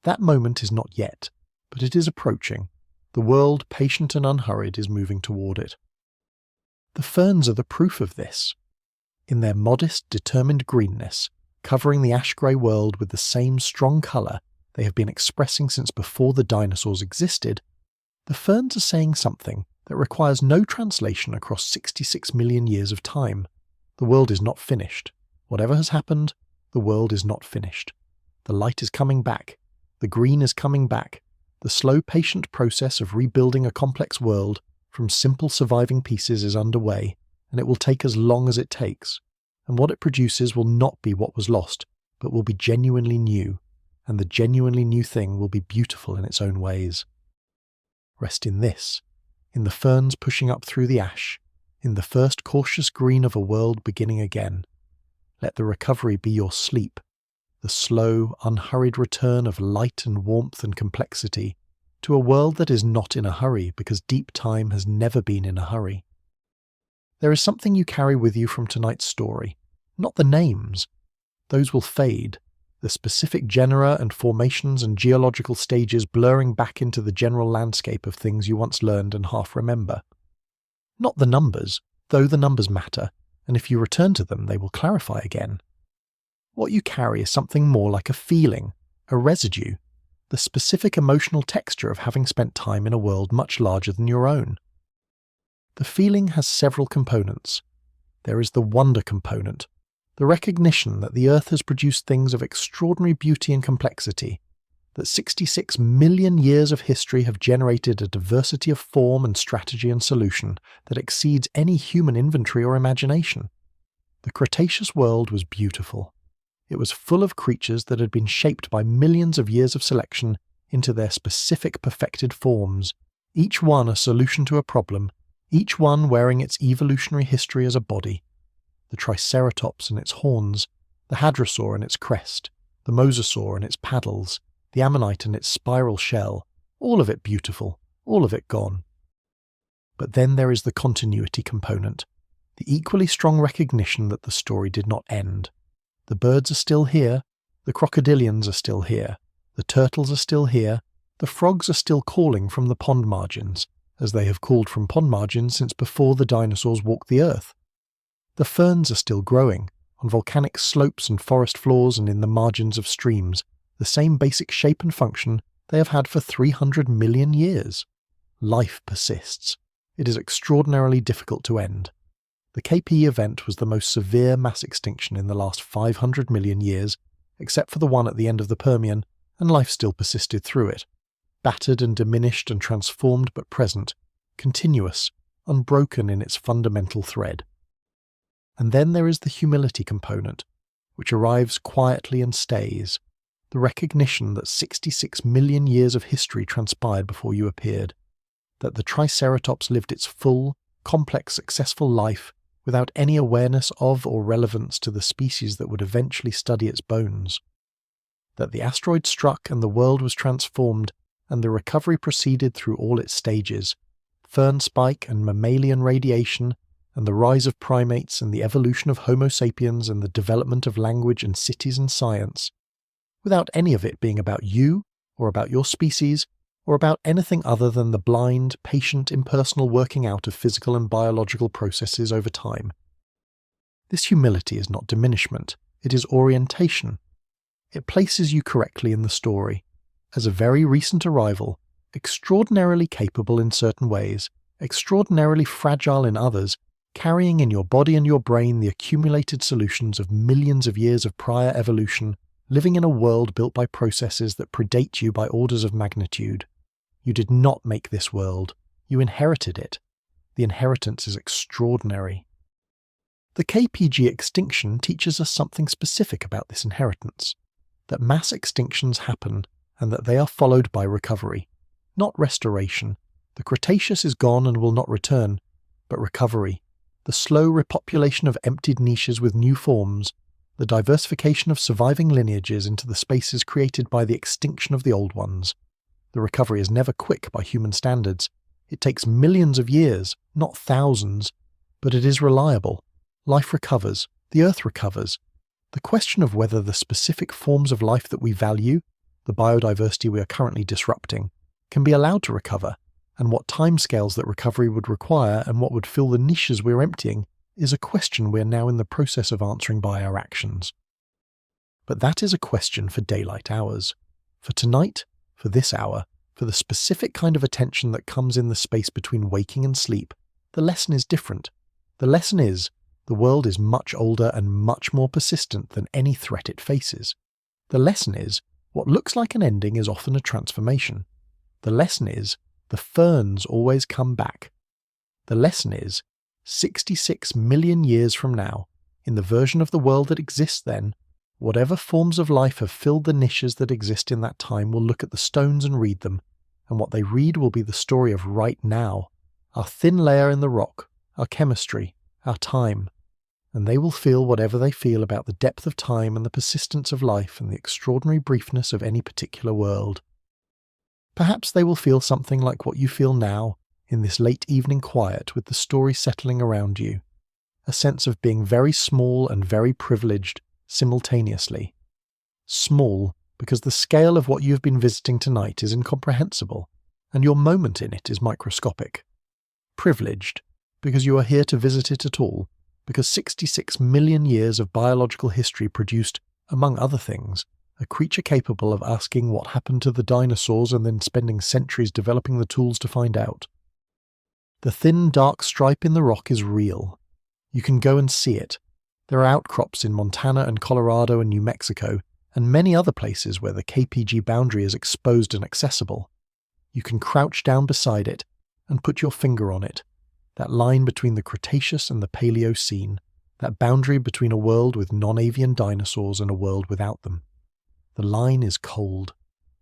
That moment is not yet, but it is approaching. The world, patient and unhurried, is moving toward it. The ferns are the proof of this. In their modest, determined greenness, covering the ash-grey world with the same strong colour they have been expressing since before the dinosaurs existed, the ferns are saying something that requires no translation across 66 million years of time. The world is not finished. Whatever has happened, the world is not finished. The light is coming back. The green is coming back. The slow, patient process of rebuilding a complex world from simple surviving pieces is underway, and it will take as long as it takes. And what it produces will not be what was lost, but will be genuinely new, and the genuinely new thing will be beautiful in its own ways. Rest in this, in the ferns pushing up through the ash, in the first cautious green of a world beginning again. Let the recovery be your sleep, the slow, unhurried return of light and warmth and complexity to a world that is not in a hurry because deep time has never been in a hurry. There is something you carry with you from tonight's story, not the names. Those will fade, the specific genera and formations and geological stages blurring back into the general landscape of things you once learned and half remember. Not the numbers, though the numbers matter, and if you return to them they will clarify again. What you carry is something more like a feeling, a residue, the specific emotional texture of having spent time in a world much larger than your own. The feeling has several components. There is the wonder component, the recognition that the Earth has produced things of extraordinary beauty and complexity, that 66 million years of history have generated a diversity of form and strategy and solution that exceeds any human inventory or imagination. The Cretaceous world was beautiful. It was full of creatures that had been shaped by millions of years of selection into their specific perfected forms, each one a solution to a problem, each one wearing its evolutionary history as a body. The Triceratops and its horns, the Hadrosaur and its crest, the Mosasaur and its paddles, the Ammonite and its spiral shell, all of it beautiful, all of it gone. But then there is the continuity component, the equally strong recognition that the story did not end. The birds are still here, the crocodilians are still here, the turtles are still here, the frogs are still calling from the pond margins, as they have called from pond margins since before the dinosaurs walked the earth. The ferns are still growing, on volcanic slopes and forest floors and in the margins of streams, the same basic shape and function they have had for 300 million years. Life persists. It is extraordinarily difficult to end. The KP event was the most severe mass extinction in the last 500 million years, except for the one at the end of the Permian, and life still persisted through it. Battered and diminished and transformed but present, continuous, unbroken in its fundamental thread. And then there is the humility component, which arrives quietly and stays, the recognition that 66 million years of history transpired before you appeared, that the Triceratops lived its full, complex, successful life without any awareness of or relevance to the species that would eventually study its bones, that the asteroid struck and the world was transformed and the recovery proceeded through all its stages, fern spike and mammalian radiation, and the rise of primates and the evolution of Homo sapiens and the development of language and cities and science, without any of it being about you, or about your species, or about anything other than the blind, patient, impersonal working out of physical and biological processes over time. This humility is not diminishment, it is orientation. It places you correctly in the story, as a very recent arrival, extraordinarily capable in certain ways, extraordinarily fragile in others, carrying in your body and your brain the accumulated solutions of millions of years of prior evolution, living in a world built by processes that predate you by orders of magnitude. You did not make this world, you inherited it. The inheritance is extraordinary. The KPG Extinction teaches us something specific about this inheritance, that mass extinctions happen and that they are followed by recovery, not restoration. The Cretaceous is gone and will not return, but recovery, the slow repopulation of emptied niches with new forms, the diversification of surviving lineages into the spaces created by the extinction of the old ones. The recovery is never quick by human standards. It takes millions of years, not thousands, but it is reliable. Life recovers, the Earth recovers. The question of whether the specific forms of life that we value, the biodiversity we are currently disrupting, can be allowed to recover, and what timescales that recovery would require and what would fill the niches we're emptying, is a question we are now in the process of answering by our actions. But that is a question for daylight hours. For tonight, for this hour, for the specific kind of attention that comes in the space between waking and sleep, the lesson is different. The lesson is, the world is much older and much more persistent than any threat it faces. The lesson is, what looks like an ending is often a transformation. The lesson is, the ferns always come back. The lesson is, 66 million years from now, in the version of the world that exists then, whatever forms of life have filled the niches that exist in that time will look at the stones and read them, and what they read will be the story of right now, our thin layer in the rock, our chemistry, our time, and they will feel whatever they feel about the depth of time and the persistence of life and the extraordinary briefness of any particular world. Perhaps they will feel something like what you feel now in this late evening quiet with the story settling around you, a sense of being very small and very privileged simultaneously. Small because the scale of what you have been visiting tonight is incomprehensible, and your moment in it is microscopic. Privileged because you are here to visit it at all, because 66 million years of biological history produced, among other things, a creature capable of asking what happened to the dinosaurs and then spending centuries developing the tools to find out. The thin dark stripe in the rock is real. You can go and see it. There are outcrops in Montana and Colorado and New Mexico, and many other places where the KPG boundary is exposed and accessible. You can crouch down beside it and put your finger on it, that line between the Cretaceous and the Paleocene, that boundary between a world with non-avian dinosaurs and a world without them. The line is cold.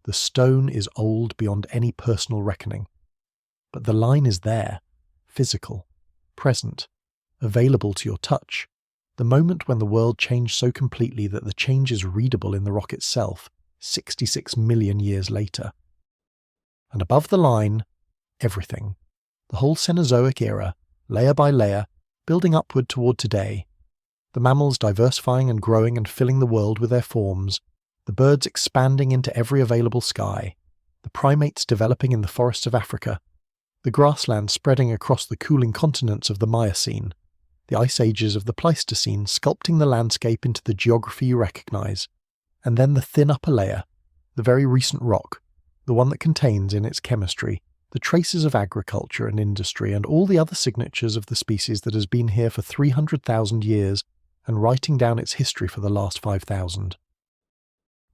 The stone is old beyond any personal reckoning. But the line is there, physical, present, available to your touch, the moment when the world changed so completely that the change is readable in the rock itself, 66 million years later. And above the line, everything. The whole Cenozoic era, layer by layer, building upward toward today. The mammals diversifying and growing and filling the world with their forms. The birds expanding into every available sky. The primates developing in the forests of Africa. The grasslands spreading across the cooling continents of the Miocene. The ice ages of the Pleistocene sculpting the landscape into the geography you recognize. And then the thin upper layer, the very recent rock, the one that contains in its chemistry the traces of agriculture and industry and all the other signatures of the species that has been here for 300,000 years and writing down its history for the last 5,000.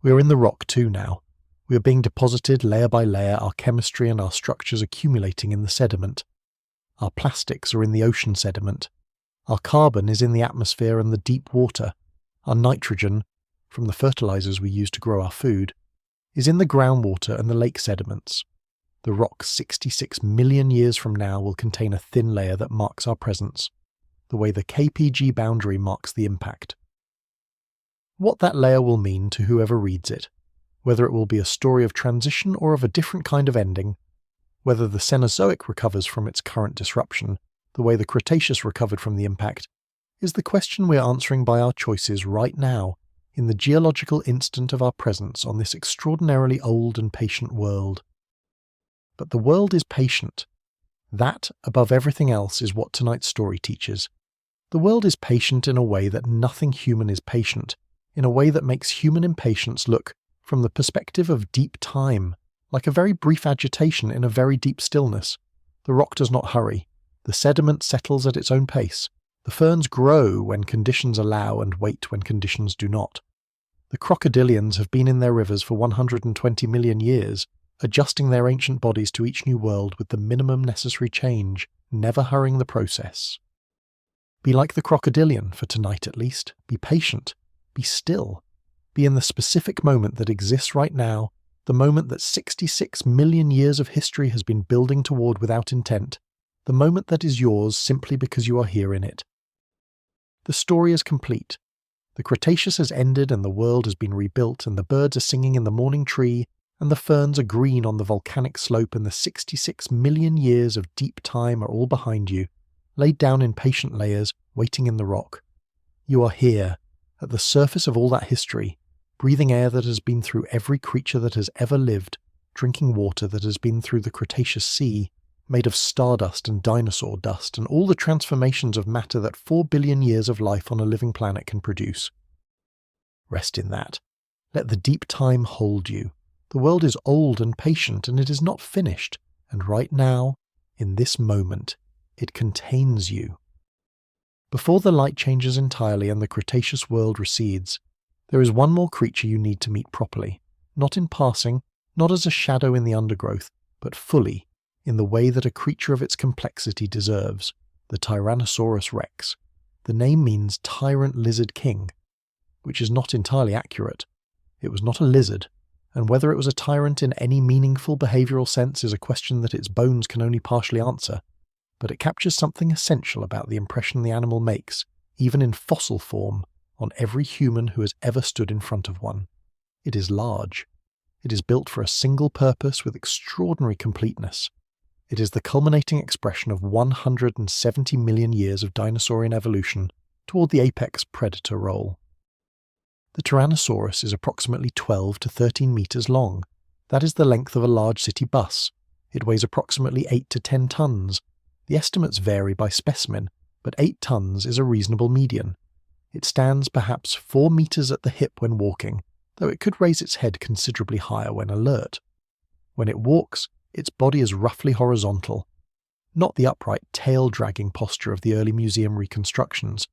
We are in the rock too now. We are being deposited layer by layer, our chemistry and our structures accumulating in the sediment. Our plastics are in the ocean sediment. Our carbon is in the atmosphere and the deep water. Our nitrogen, from the fertilizers we use to grow our food, is in the groundwater and the lake sediments. The rock 66 million years from now will contain a thin layer that marks our presence, the way the KPG boundary marks the impact. What that layer will mean to whoever reads it, whether it will be a story of transition or of a different kind of ending, whether the Cenozoic recovers from its current disruption, the way the Cretaceous recovered from the impact, is the question we are answering by our choices right now, in the geological instant of our presence on this extraordinarily old and patient world. But the world is patient. That, above everything else, is what tonight's story teaches. The world is patient in a way that nothing human is patient, in a way that makes human impatience look, from the perspective of deep time, like a very brief agitation in a very deep stillness. The rock does not hurry. The sediment settles at its own pace. The ferns grow when conditions allow and wait when conditions do not. The crocodilians have been in their rivers for 120 million years, adjusting their ancient bodies to each new world with the minimum necessary change, never hurrying the process. Be like the crocodilian, for tonight at least. Be patient. Be still. Be in the specific moment that exists right now, the moment that 66 million years of history has been building toward without intent, the moment that is yours simply because you are here in it. The story is complete. The Cretaceous has ended and the world has been rebuilt and the birds are singing in the morning tree and the ferns are green on the volcanic slope and the 66 million years of deep time are all behind you, laid down in patient layers, waiting in the rock. You are here, at the surface of all that history, breathing air that has been through every creature that has ever lived, drinking water that has been through the Cretaceous sea, made of stardust and dinosaur dust and all the transformations of matter that 4 billion years of life on a living planet can produce. Rest in that. Let the deep time hold you. The world is old and patient and it is not finished, and right now, in this moment, it contains you. Before the light changes entirely and the Cretaceous world recedes, there is one more creature you need to meet properly, not in passing, not as a shadow in the undergrowth, but fully, in the way that a creature of its complexity deserves, the Tyrannosaurus Rex. The name means tyrant lizard king, which is not entirely accurate. It was not a lizard, and whether it was a tyrant in any meaningful behavioral sense is a question that its bones can only partially answer. but it captures something essential about the impression the animal makes, even in fossil form, on every human who has ever stood in front of one. It is large. It is built for a single purpose with extraordinary completeness. It is the culminating expression of 170 million years of dinosaurian evolution toward the apex predator role. The Tyrannosaurus is approximately 12 to 13 meters long. That is the length of a large city bus. It weighs approximately 8 to 10 tons. The estimates vary by specimen, but 8 tons is a reasonable median. It stands perhaps 4 meters at the hip when walking, though it could raise its head considerably higher when alert. When it walks, its body is roughly horizontal, not the upright tail-dragging posture of the early museum reconstructions,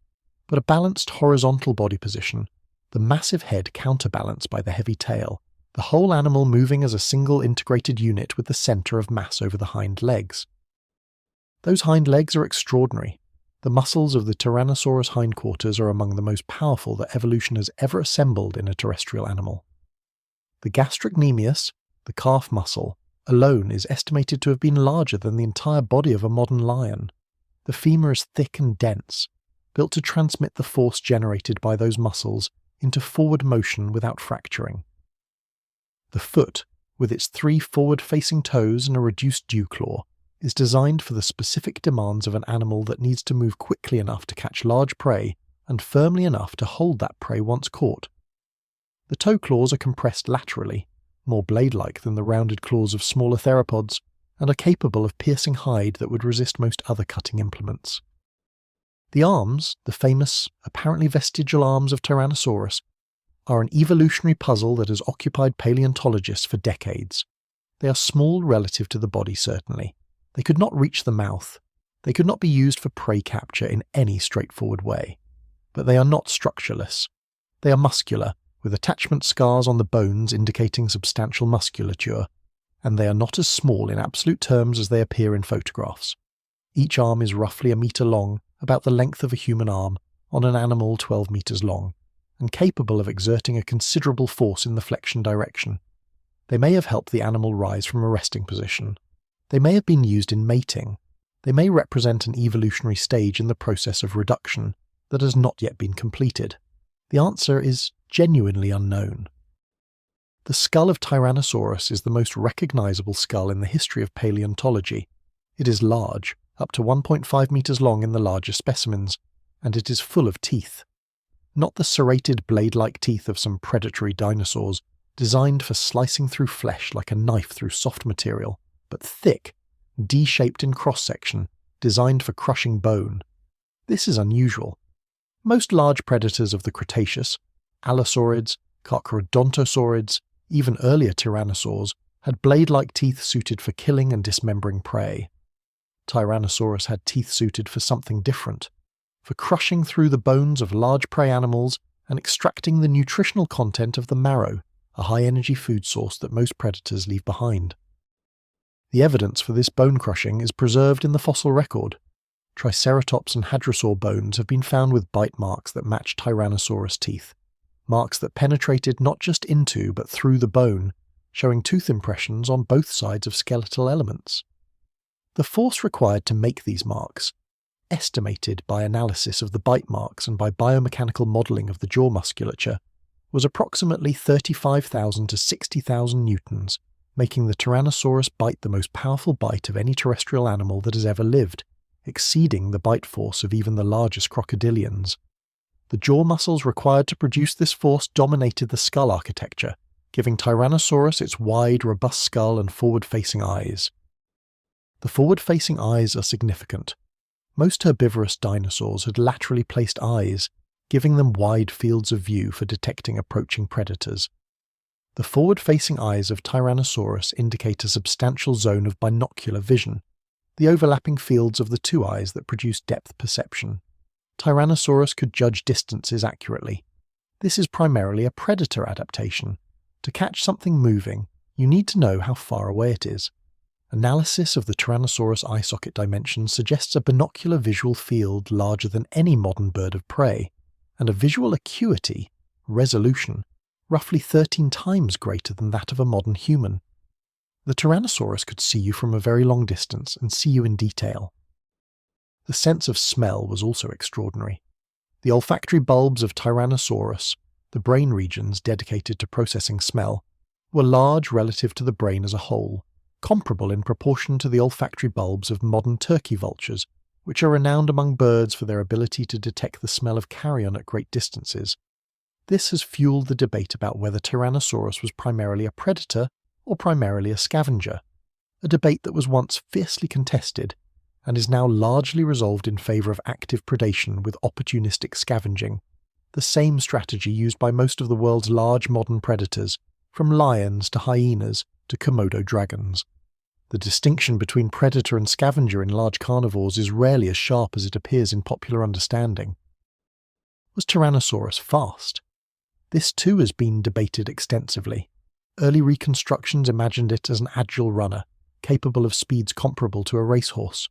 but a balanced horizontal body position, the massive head counterbalanced by the heavy tail, the whole animal moving as a single integrated unit with the center of mass over the hind legs. Those hind legs are extraordinary. The muscles of the Tyrannosaurus hindquarters are among the most powerful that evolution has ever assembled in a terrestrial animal. The gastrocnemius, the calf muscle, alone is estimated to have been larger than the entire body of a modern lion. The femur is thick and dense, built to transmit the force generated by those muscles into forward motion without fracturing. The foot, with its 3 forward-facing toes and a reduced dew claw, is designed for the specific demands of an animal that needs to move quickly enough to catch large prey and firmly enough to hold that prey once caught. The toe claws are compressed laterally, more blade-like than the rounded claws of smaller theropods, and are capable of piercing hide that would resist most other cutting implements. The arms, the famous, apparently vestigial arms of Tyrannosaurus, are an evolutionary puzzle that has occupied paleontologists for decades. They are small relative to the body, certainly. They could not reach the mouth. They could not be used for prey capture in any straightforward way. But they are not structureless. They are muscular, with attachment scars on the bones indicating substantial musculature, and they are not as small in absolute terms as they appear in photographs. Each arm is roughly a meter long, about the length of a human arm, on an animal 12 meters long, and capable of exerting a considerable force in the flexion direction. They may have helped the animal rise from a resting position. They may have been used in mating. They may represent an evolutionary stage in the process of reduction that has not yet been completed. The answer is genuinely unknown. The skull of Tyrannosaurus is the most recognizable skull in the history of paleontology. It is large, up to 1.5 meters long in the larger specimens, and it is full of teeth. Not the serrated blade-like teeth of some predatory dinosaurs, designed for slicing through flesh like a knife through soft material, but thick, D-shaped in cross-section, designed for crushing bone. This is unusual. Most large predators of the Cretaceous, allosaurids, carcharodontosaurids, even earlier tyrannosaurs, had blade-like teeth suited for killing and dismembering prey. Tyrannosaurus had teeth suited for something different, for crushing through the bones of large prey animals and extracting the nutritional content of the marrow, a high-energy food source that most predators leave behind. The evidence for this bone crushing is preserved in the fossil record. Triceratops and hadrosaur bones have been found with bite marks that match Tyrannosaurus teeth, marks that penetrated not just into but through the bone, showing tooth impressions on both sides of skeletal elements. The force required to make these marks, estimated by analysis of the bite marks and by biomechanical modelling of the jaw musculature, was approximately 35,000 to 60,000 newtons, making the Tyrannosaurus bite the most powerful bite of any terrestrial animal that has ever lived, exceeding the bite force of even the largest crocodilians. The jaw muscles required to produce this force dominated the skull architecture, giving Tyrannosaurus its wide, robust skull and forward-facing eyes. The forward-facing eyes are significant. Most herbivorous dinosaurs had laterally placed eyes, giving them wide fields of view for detecting approaching predators. The forward-facing eyes of Tyrannosaurus indicate a substantial zone of binocular vision, the overlapping fields of the two eyes that produce depth perception. Tyrannosaurus could judge distances accurately. This is primarily a predator adaptation. To catch something moving, you need to know how far away it is. Analysis of the Tyrannosaurus eye socket dimensions suggests a binocular visual field larger than any modern bird of prey, and a visual acuity, resolution, roughly 13 times greater than that of a modern human. The Tyrannosaurus could see you from a very long distance and see you in detail. The sense of smell was also extraordinary. The olfactory bulbs of Tyrannosaurus, the brain regions dedicated to processing smell, were large relative to the brain as a whole, comparable in proportion to the olfactory bulbs of modern turkey vultures, which are renowned among birds for their ability to detect the smell of carrion at great distances. This has fueled the debate about whether Tyrannosaurus was primarily a predator or primarily a scavenger, a debate that was once fiercely contested and is now largely resolved in favour of active predation with opportunistic scavenging, the same strategy used by most of the world's large modern predators, from lions to hyenas to Komodo dragons. The distinction between predator and scavenger in large carnivores is rarely as sharp as it appears in popular understanding. Was Tyrannosaurus fast? This too has been debated extensively. Early reconstructions imagined it as an agile runner, capable of speeds comparable to a racehorse.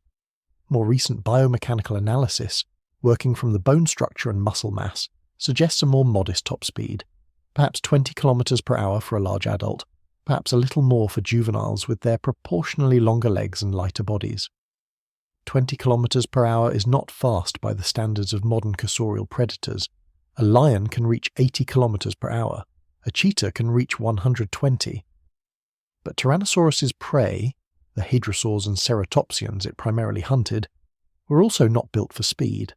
More recent biomechanical analysis, working from the bone structure and muscle mass, suggests a more modest top speed, perhaps 20 km per hour for a large adult, perhaps a little more for juveniles with their proportionally longer legs and lighter bodies. 20 km per hour is not fast by the standards of modern cursorial predators. A lion can reach 80 km per hour. A cheetah can reach 120. But Tyrannosaurus's prey, the hadrosaurs and ceratopsians it primarily hunted, were also not built for speed.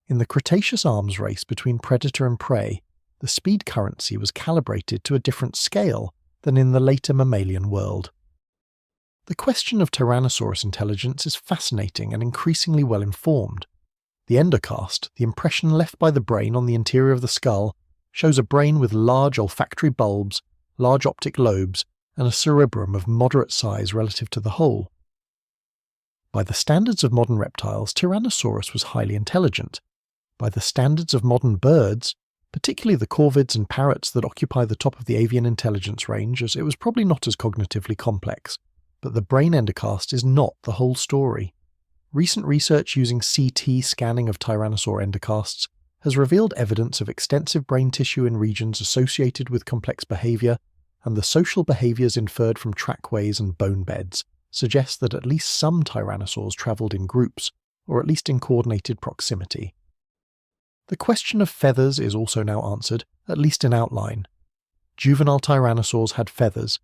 In the Cretaceous arms race between predator and prey, the speed currency was calibrated to a different scale than in the later mammalian world. The question of Tyrannosaurus intelligence is fascinating and increasingly well informed. The endocast, the impression left by the brain on the interior of the skull, shows a brain with large olfactory bulbs, large optic lobes, and a cerebrum of moderate size relative to the whole. By the standards of modern reptiles, Tyrannosaurus was highly intelligent. By the standards of modern birds, particularly the corvids and parrots that occupy the top of the avian intelligence range, as it was probably not as cognitively complex. But the brain endocast is not the whole story. Recent research using CT scanning of tyrannosaur endocasts has revealed evidence of extensive brain tissue in regions associated with complex behaviour, and the social behaviours inferred from trackways and bone beds suggest that at least some tyrannosaurs travelled in groups, or at least in coordinated proximity. The question of feathers is also now answered, at least in outline. Juvenile tyrannosaurs had feathers.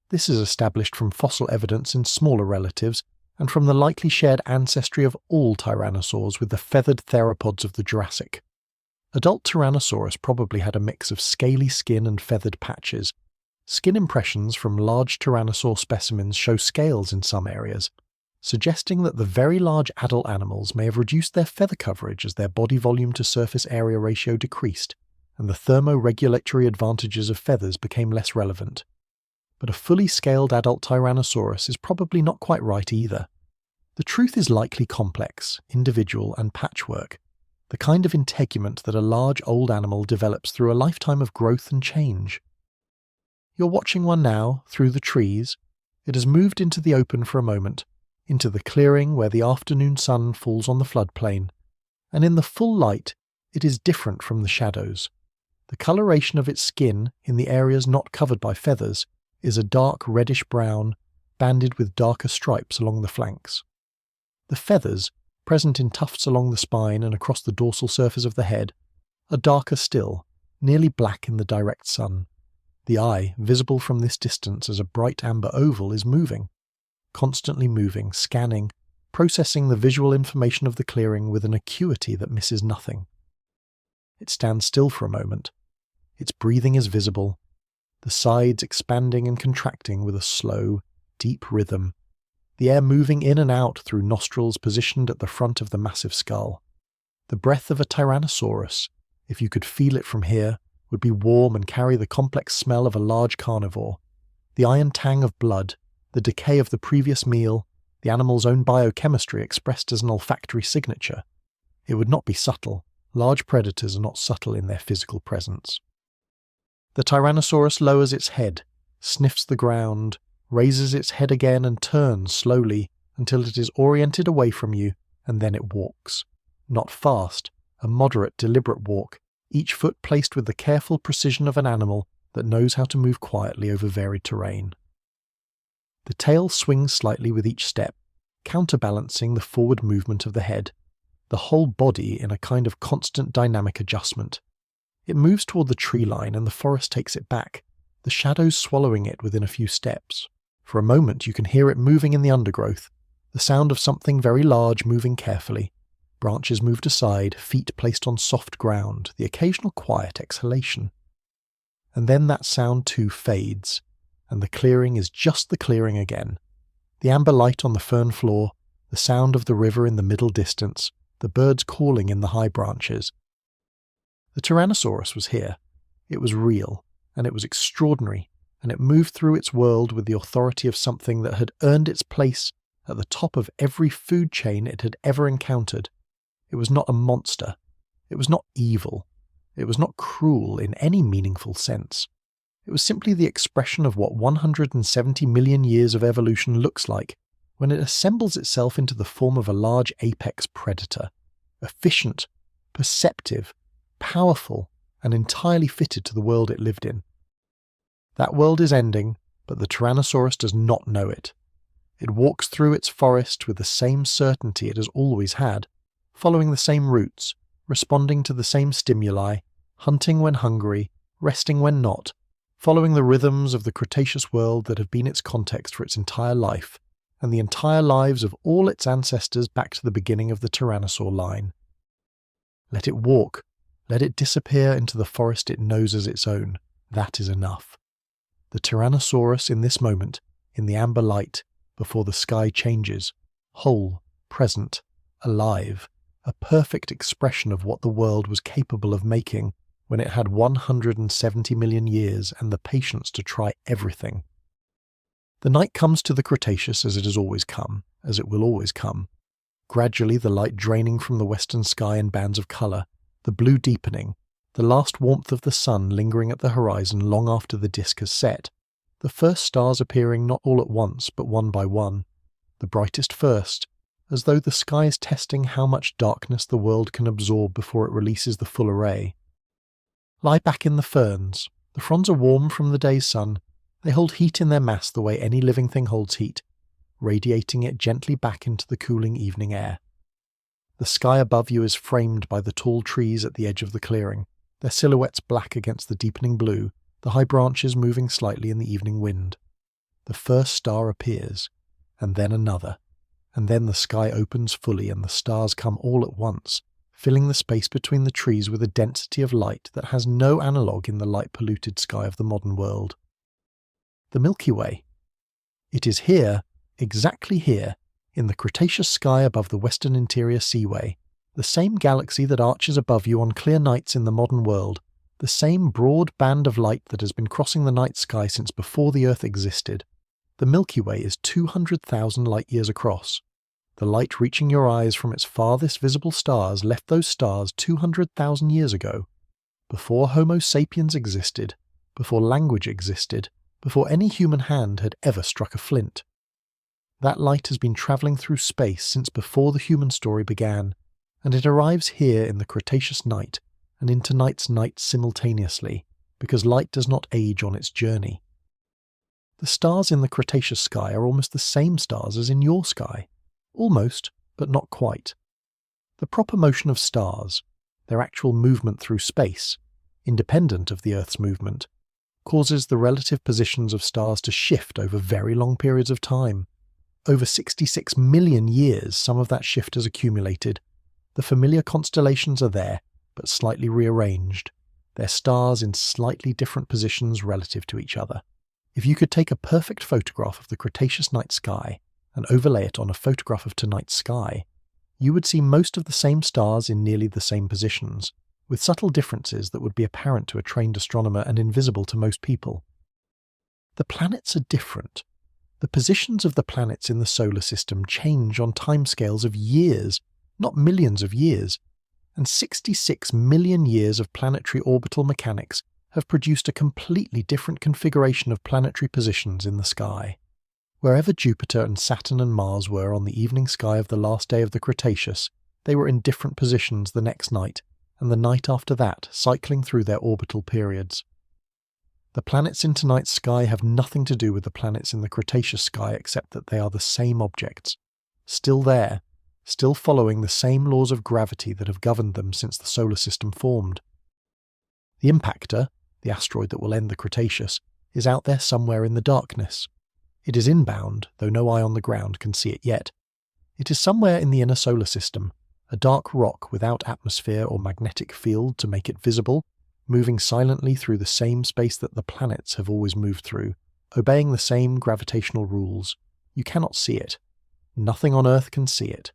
This is established from fossil evidence in smaller relatives and from the likely shared ancestry of all tyrannosaurs with the feathered theropods of the Jurassic. Adult Tyrannosaurus probably had a mix of scaly skin and feathered patches. Skin impressions from large tyrannosaur specimens show scales in some areas, suggesting that the very large adult animals may have reduced their feather coverage as their body volume to surface area ratio decreased, and the thermoregulatory advantages of feathers became less relevant. But a fully scaled adult Tyrannosaurus is probably not quite right either. The truth is likely complex, individual, and patchwork, the kind of integument that a large old animal develops through a lifetime of growth and change. You're watching one now, through the trees. It has moved into the open for a moment, into the clearing where the afternoon sun falls on the floodplain, and in the full light it is different from the shadows. The coloration of its skin in the areas not covered by feathers is a dark reddish-brown, banded with darker stripes along the flanks. The feathers, present in tufts along the spine and across the dorsal surface of the head, are darker still, nearly black in the direct sun. The eye, visible from this distance as a bright amber oval, is moving, constantly moving, scanning, processing the visual information of the clearing with an acuity that misses nothing. It stands still for a moment. Its breathing is visible, the sides expanding and contracting with a slow, deep rhythm, the air moving in and out through nostrils positioned at the front of the massive skull. The breath of a Tyrannosaurus, if you could feel it from here, would be warm and carry the complex smell of a large carnivore, the iron tang of blood, the decay of the previous meal, the animal's own biochemistry expressed as an olfactory signature. It would not be subtle. Large predators are not subtle in their physical presence. The Tyrannosaurus lowers its head, sniffs the ground, raises its head again and turns slowly until it is oriented away from you, and then it walks. Not fast, a moderate, deliberate walk, each foot placed with the careful precision of an animal that knows how to move quietly over varied terrain. The tail swings slightly with each step, counterbalancing the forward movement of the head, the whole body in a kind of constant dynamic adjustment. It moves toward the tree line and the forest takes it back, the shadows swallowing it within a few steps. For a moment you can hear it moving in the undergrowth, the sound of something very large moving carefully, branches moved aside, feet placed on soft ground, the occasional quiet exhalation. And then that sound too fades, and the clearing is just the clearing again. The amber light on the fern floor, the sound of the river in the middle distance, the birds calling in the high branches. The Tyrannosaurus was here. It was real, and it was extraordinary, and it moved through its world with the authority of something that had earned its place at the top of every food chain it had ever encountered. It was not a monster. It was not evil. It was not cruel in any meaningful sense. It was simply the expression of what 170 million years of evolution looks like when it assembles itself into the form of a large apex predator, efficient, perceptive, powerful, and entirely fitted to the world it lived in. That world is ending, but the Tyrannosaurus does not know it. It walks through its forest with the same certainty it has always had, following the same routes, responding to the same stimuli, hunting when hungry, resting when not, following the rhythms of the Cretaceous world that have been its context for its entire life, and the entire lives of all its ancestors back to the beginning of the Tyrannosaur line. Let it walk, let it disappear into the forest it knows as its own. That is enough. The Tyrannosaurus in this moment, in the amber light, before the sky changes, whole, present, alive, a perfect expression of what the world was capable of making when it had 170 million years and the patience to try everything. The night comes to the Cretaceous as it has always come, as it will always come. Gradually the light draining from the western sky in bands of colour, the blue deepening, the last warmth of the sun lingering at the horizon long after the disk has set, the first stars appearing not all at once but one by one, the brightest first, as though the sky is testing how much darkness the world can absorb before it releases the full array. Lie back in the ferns. The fronds are warm from the day's sun. They hold heat in their mass the way any living thing holds heat, radiating it gently back into the cooling evening air. The sky above you is framed by the tall trees at the edge of the clearing, their silhouettes black against the deepening blue, the high branches moving slightly in the evening wind. The first star appears, and then another, and then the sky opens fully and the stars come all at once, filling the space between the trees with a density of light that has no analogue in the light-polluted sky of the modern world. The Milky Way. It is here, exactly here, in the Cretaceous sky above the Western Interior Seaway, the same galaxy that arches above you on clear nights in the modern world, the same broad band of light that has been crossing the night sky since before the Earth existed. The Milky Way is 200,000 light-years across. The light reaching your eyes from its farthest visible stars left those stars 200,000 years ago, before Homo sapiens existed, before language existed, before any human hand had ever struck a flint. That light has been travelling through space since before the human story began, and it arrives here in the Cretaceous night and in tonight's night simultaneously, because light does not age on its journey. The stars in the Cretaceous sky are almost the same stars as in your sky. Almost, but not quite. The proper motion of stars, their actual movement through space, independent of the Earth's movement, causes the relative positions of stars to shift over very long periods of time. Over 66 million years some of that shift has accumulated. The familiar constellations are there, but slightly rearranged, their stars in slightly different positions relative to each other. If you could take a perfect photograph of the Cretaceous night sky and overlay it on a photograph of tonight's sky, you would see most of the same stars in nearly the same positions, with subtle differences that would be apparent to a trained astronomer and invisible to most people. The planets are different. The positions of the planets in the solar system change on timescales of years, not millions of years, and 66 million years of planetary orbital mechanics have produced a completely different configuration of planetary positions in the sky. Wherever Jupiter and Saturn and Mars were on the evening sky of the last day of the Cretaceous, they were in different positions the next night, and the night after that, cycling through their orbital periods. The planets in tonight's sky have nothing to do with the planets in the Cretaceous sky except that they are the same objects, still there, still following the same laws of gravity that have governed them since the solar system formed. The impactor, the asteroid that will end the Cretaceous, is out there somewhere in the darkness. It is inbound, though no eye on the ground can see it yet. It is somewhere in the inner solar system, a dark rock without atmosphere or magnetic field to make it visible, moving silently through the same space that the planets have always moved through, obeying the same gravitational rules. You cannot see it. Nothing on Earth can see it.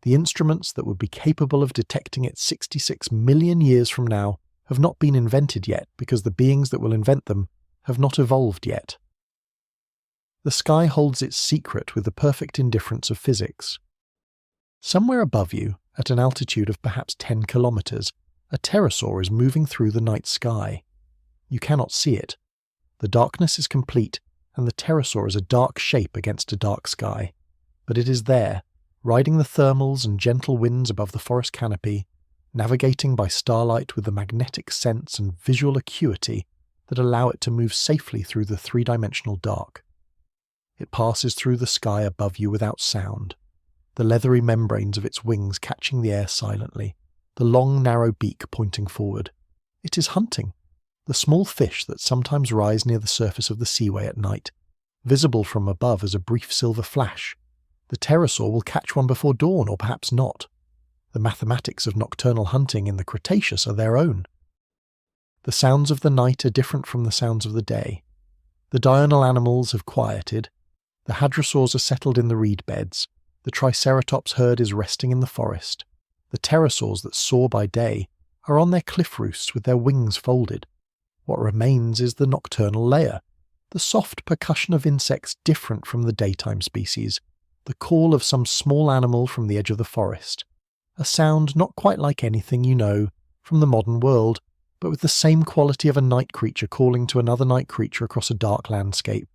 The instruments that would be capable of detecting it 66 million years from now have not been invented yet because the beings that will invent them have not evolved yet. The sky holds its secret with the perfect indifference of physics. Somewhere above you, at an altitude of perhaps 10 kilometers, a pterosaur is moving through the night sky. You cannot see it. The darkness is complete, and the pterosaur is a dark shape against a dark sky. But it is there, riding the thermals and gentle winds above the forest canopy, navigating by starlight with the magnetic sense and visual acuity that allow it to move safely through the three-dimensional dark. It passes through the sky above you without sound, the leathery membranes of its wings catching the air silently, the long narrow beak pointing forward. It is hunting, the small fish that sometimes rise near the surface of the seaway at night, visible from above as a brief silver flash. The pterosaur will catch one before dawn, or perhaps not. The mathematics of nocturnal hunting in the Cretaceous are their own. The sounds of the night are different from the sounds of the day. The diurnal animals have quieted. The hadrosaurs are settled in the reed beds. The Triceratops herd is resting in the forest. The pterosaurs that soar by day are on their cliff roosts with their wings folded. What remains is the nocturnal layer, the soft percussion of insects different from the daytime species, the call of some small animal from the edge of the forest, a sound not quite like anything you know from the modern world, but with the same quality of a night creature calling to another night creature across a dark landscape.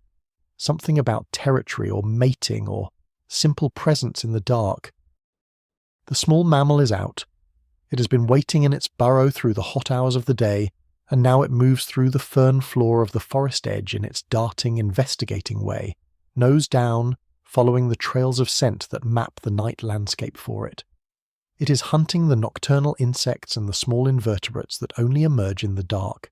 Something about territory or mating or simple presence in the dark. The small mammal is out. It has been waiting in its burrow through the hot hours of the day, and now it moves through the fern floor of the forest edge in its darting, investigating way, nose down, following the trails of scent that map the night landscape for it. It is hunting the nocturnal insects and the small invertebrates that only emerge in the dark.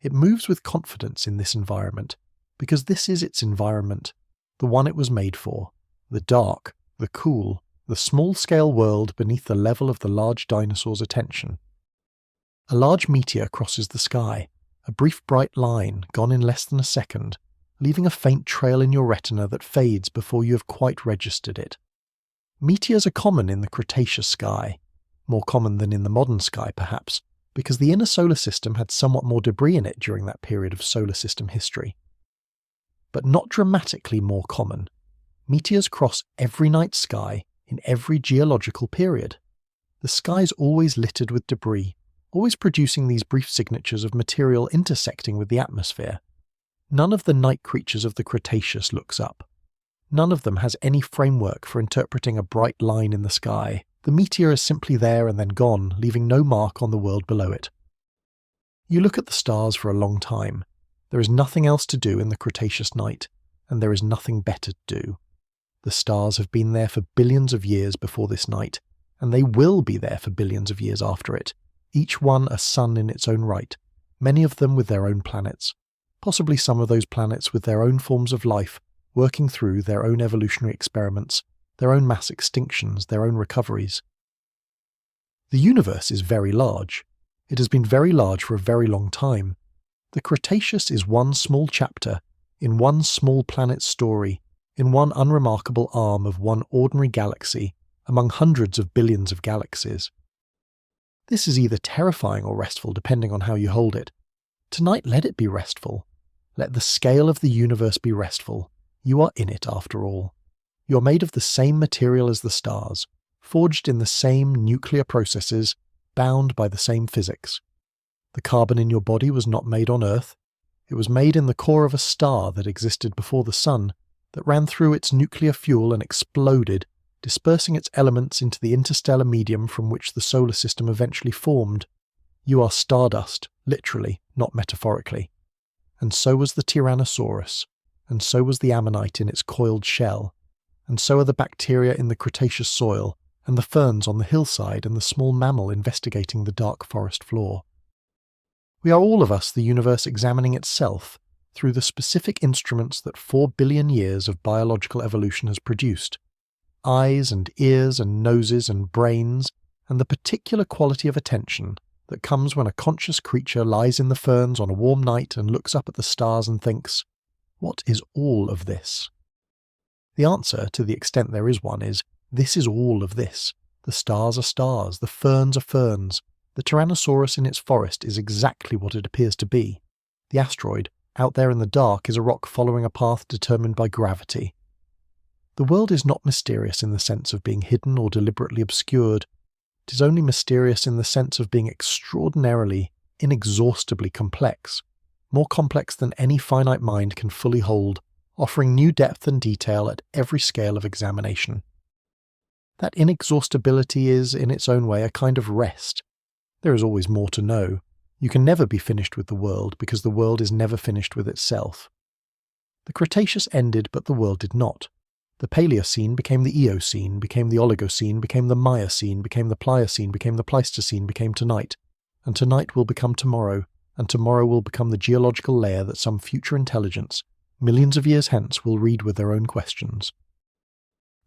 It moves with confidence in this environment, because this is its environment, the one it was made for, the dark, the cool, the small-scale world beneath the level of the large dinosaur's attention. A large meteor crosses the sky, a brief bright line gone in less than a second, leaving a faint trail in your retina that fades before you have quite registered it. Meteors are common in the Cretaceous sky, more common than in the modern sky perhaps, because the inner solar system had somewhat more debris in it during that period of solar system history. But not dramatically more common. Meteors cross every night sky in every geological period. The sky is always littered with debris, always producing these brief signatures of material intersecting with the atmosphere. None of the night creatures of the Cretaceous looks up. None of them has any framework for interpreting a bright line in the sky. The meteor is simply there and then gone, leaving no mark on the world below it. You look at the stars for a long time. There is nothing else to do in the Cretaceous night, and there is nothing better to do. The stars have been there for billions of years before this night, and they will be there for billions of years after it, each one a sun in its own right, many of them with their own planets, possibly some of those planets with their own forms of life, working through their own evolutionary experiments, their own mass extinctions, their own recoveries. The universe is very large. It has been very large for a very long time. The Cretaceous is one small chapter, in one small planet's story, in one unremarkable arm of one ordinary galaxy, among hundreds of billions of galaxies. This is either terrifying or restful, depending on how you hold it. Tonight let it be restful. Let the scale of the universe be restful. You are in it after all. You are made of the same material as the stars, forged in the same nuclear processes, bound by the same physics. The carbon in your body was not made on Earth. It was made in the core of a star that existed before the sun, that ran through its nuclear fuel and exploded, dispersing its elements into the interstellar medium from which the solar system eventually formed. You are stardust, literally, not metaphorically. And so was the Tyrannosaurus, and so was the ammonite in its coiled shell, and so are the bacteria in the Cretaceous soil, and the ferns on the hillside and the small mammal investigating the dark forest floor. We are all of us the universe examining itself through the specific instruments that 4 billion years of biological evolution has produced. Eyes and ears and noses and brains, and the particular quality of attention that comes when a conscious creature lies in the ferns on a warm night and looks up at the stars and thinks, "What is all of this?" The answer, to the extent there is one, is this is all of this. The stars are stars, the ferns are ferns. The Tyrannosaurus in its forest is exactly what it appears to be. The asteroid, out there in the dark, is a rock following a path determined by gravity. The world is not mysterious in the sense of being hidden or deliberately obscured. It is only mysterious in the sense of being extraordinarily, inexhaustibly complex, more complex than any finite mind can fully hold, offering new depth and detail at every scale of examination. That inexhaustibility is, in its own way, a kind of rest. There is always more to know. You can never be finished with the world, because the world is never finished with itself. The Cretaceous ended, but the world did not. The Paleocene became the Eocene, became the Oligocene, became the Miocene, became the Pliocene, became the Pleistocene, became tonight. And tonight will become tomorrow, and tomorrow will become the geological layer that some future intelligence, millions of years hence, will read with their own questions.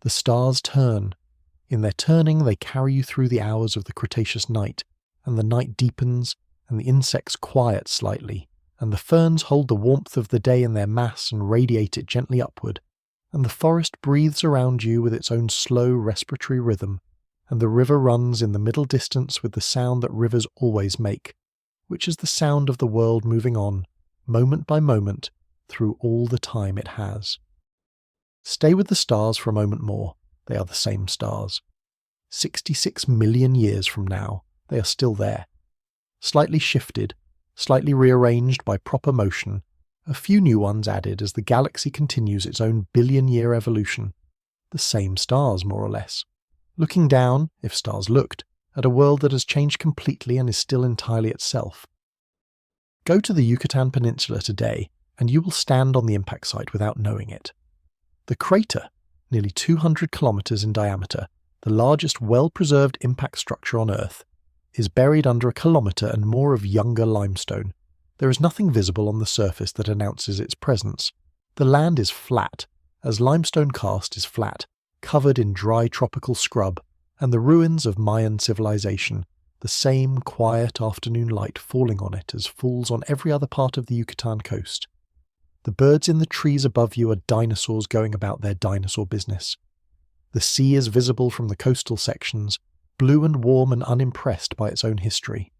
The stars turn. In their turning, they carry you through the hours of the Cretaceous night, and the night deepens, and the insects quiet slightly, and the ferns hold the warmth of the day in their mass and radiate it gently upward, and the forest breathes around you with its own slow respiratory rhythm, and the river runs in the middle distance with the sound that rivers always make, which is the sound of the world moving on, moment by moment, through all the time it has. Stay with the stars for a moment more. They are the same stars. 66 million years from now, they are still there. Slightly shifted, slightly rearranged by proper motion, a few new ones added as the galaxy continues its own billion-year evolution. The same stars, more or less. Looking down, if stars looked, at a world that has changed completely and is still entirely itself. Go to the Yucatan Peninsula today, and you will stand on the impact site without knowing it. The crater, nearly 200 kilometers in diameter, the largest well-preserved impact structure on Earth, is buried under a kilometer and more of younger limestone. There is nothing visible on the surface that announces its presence. The land is flat, as limestone karst is flat, covered in dry tropical scrub, and the ruins of Mayan civilization, the same quiet afternoon light falling on it as falls on every other part of the Yucatan coast. The birds in the trees above you are dinosaurs going about their dinosaur business. The sea is visible from the coastal sections, blue and warm and unimpressed by its own history.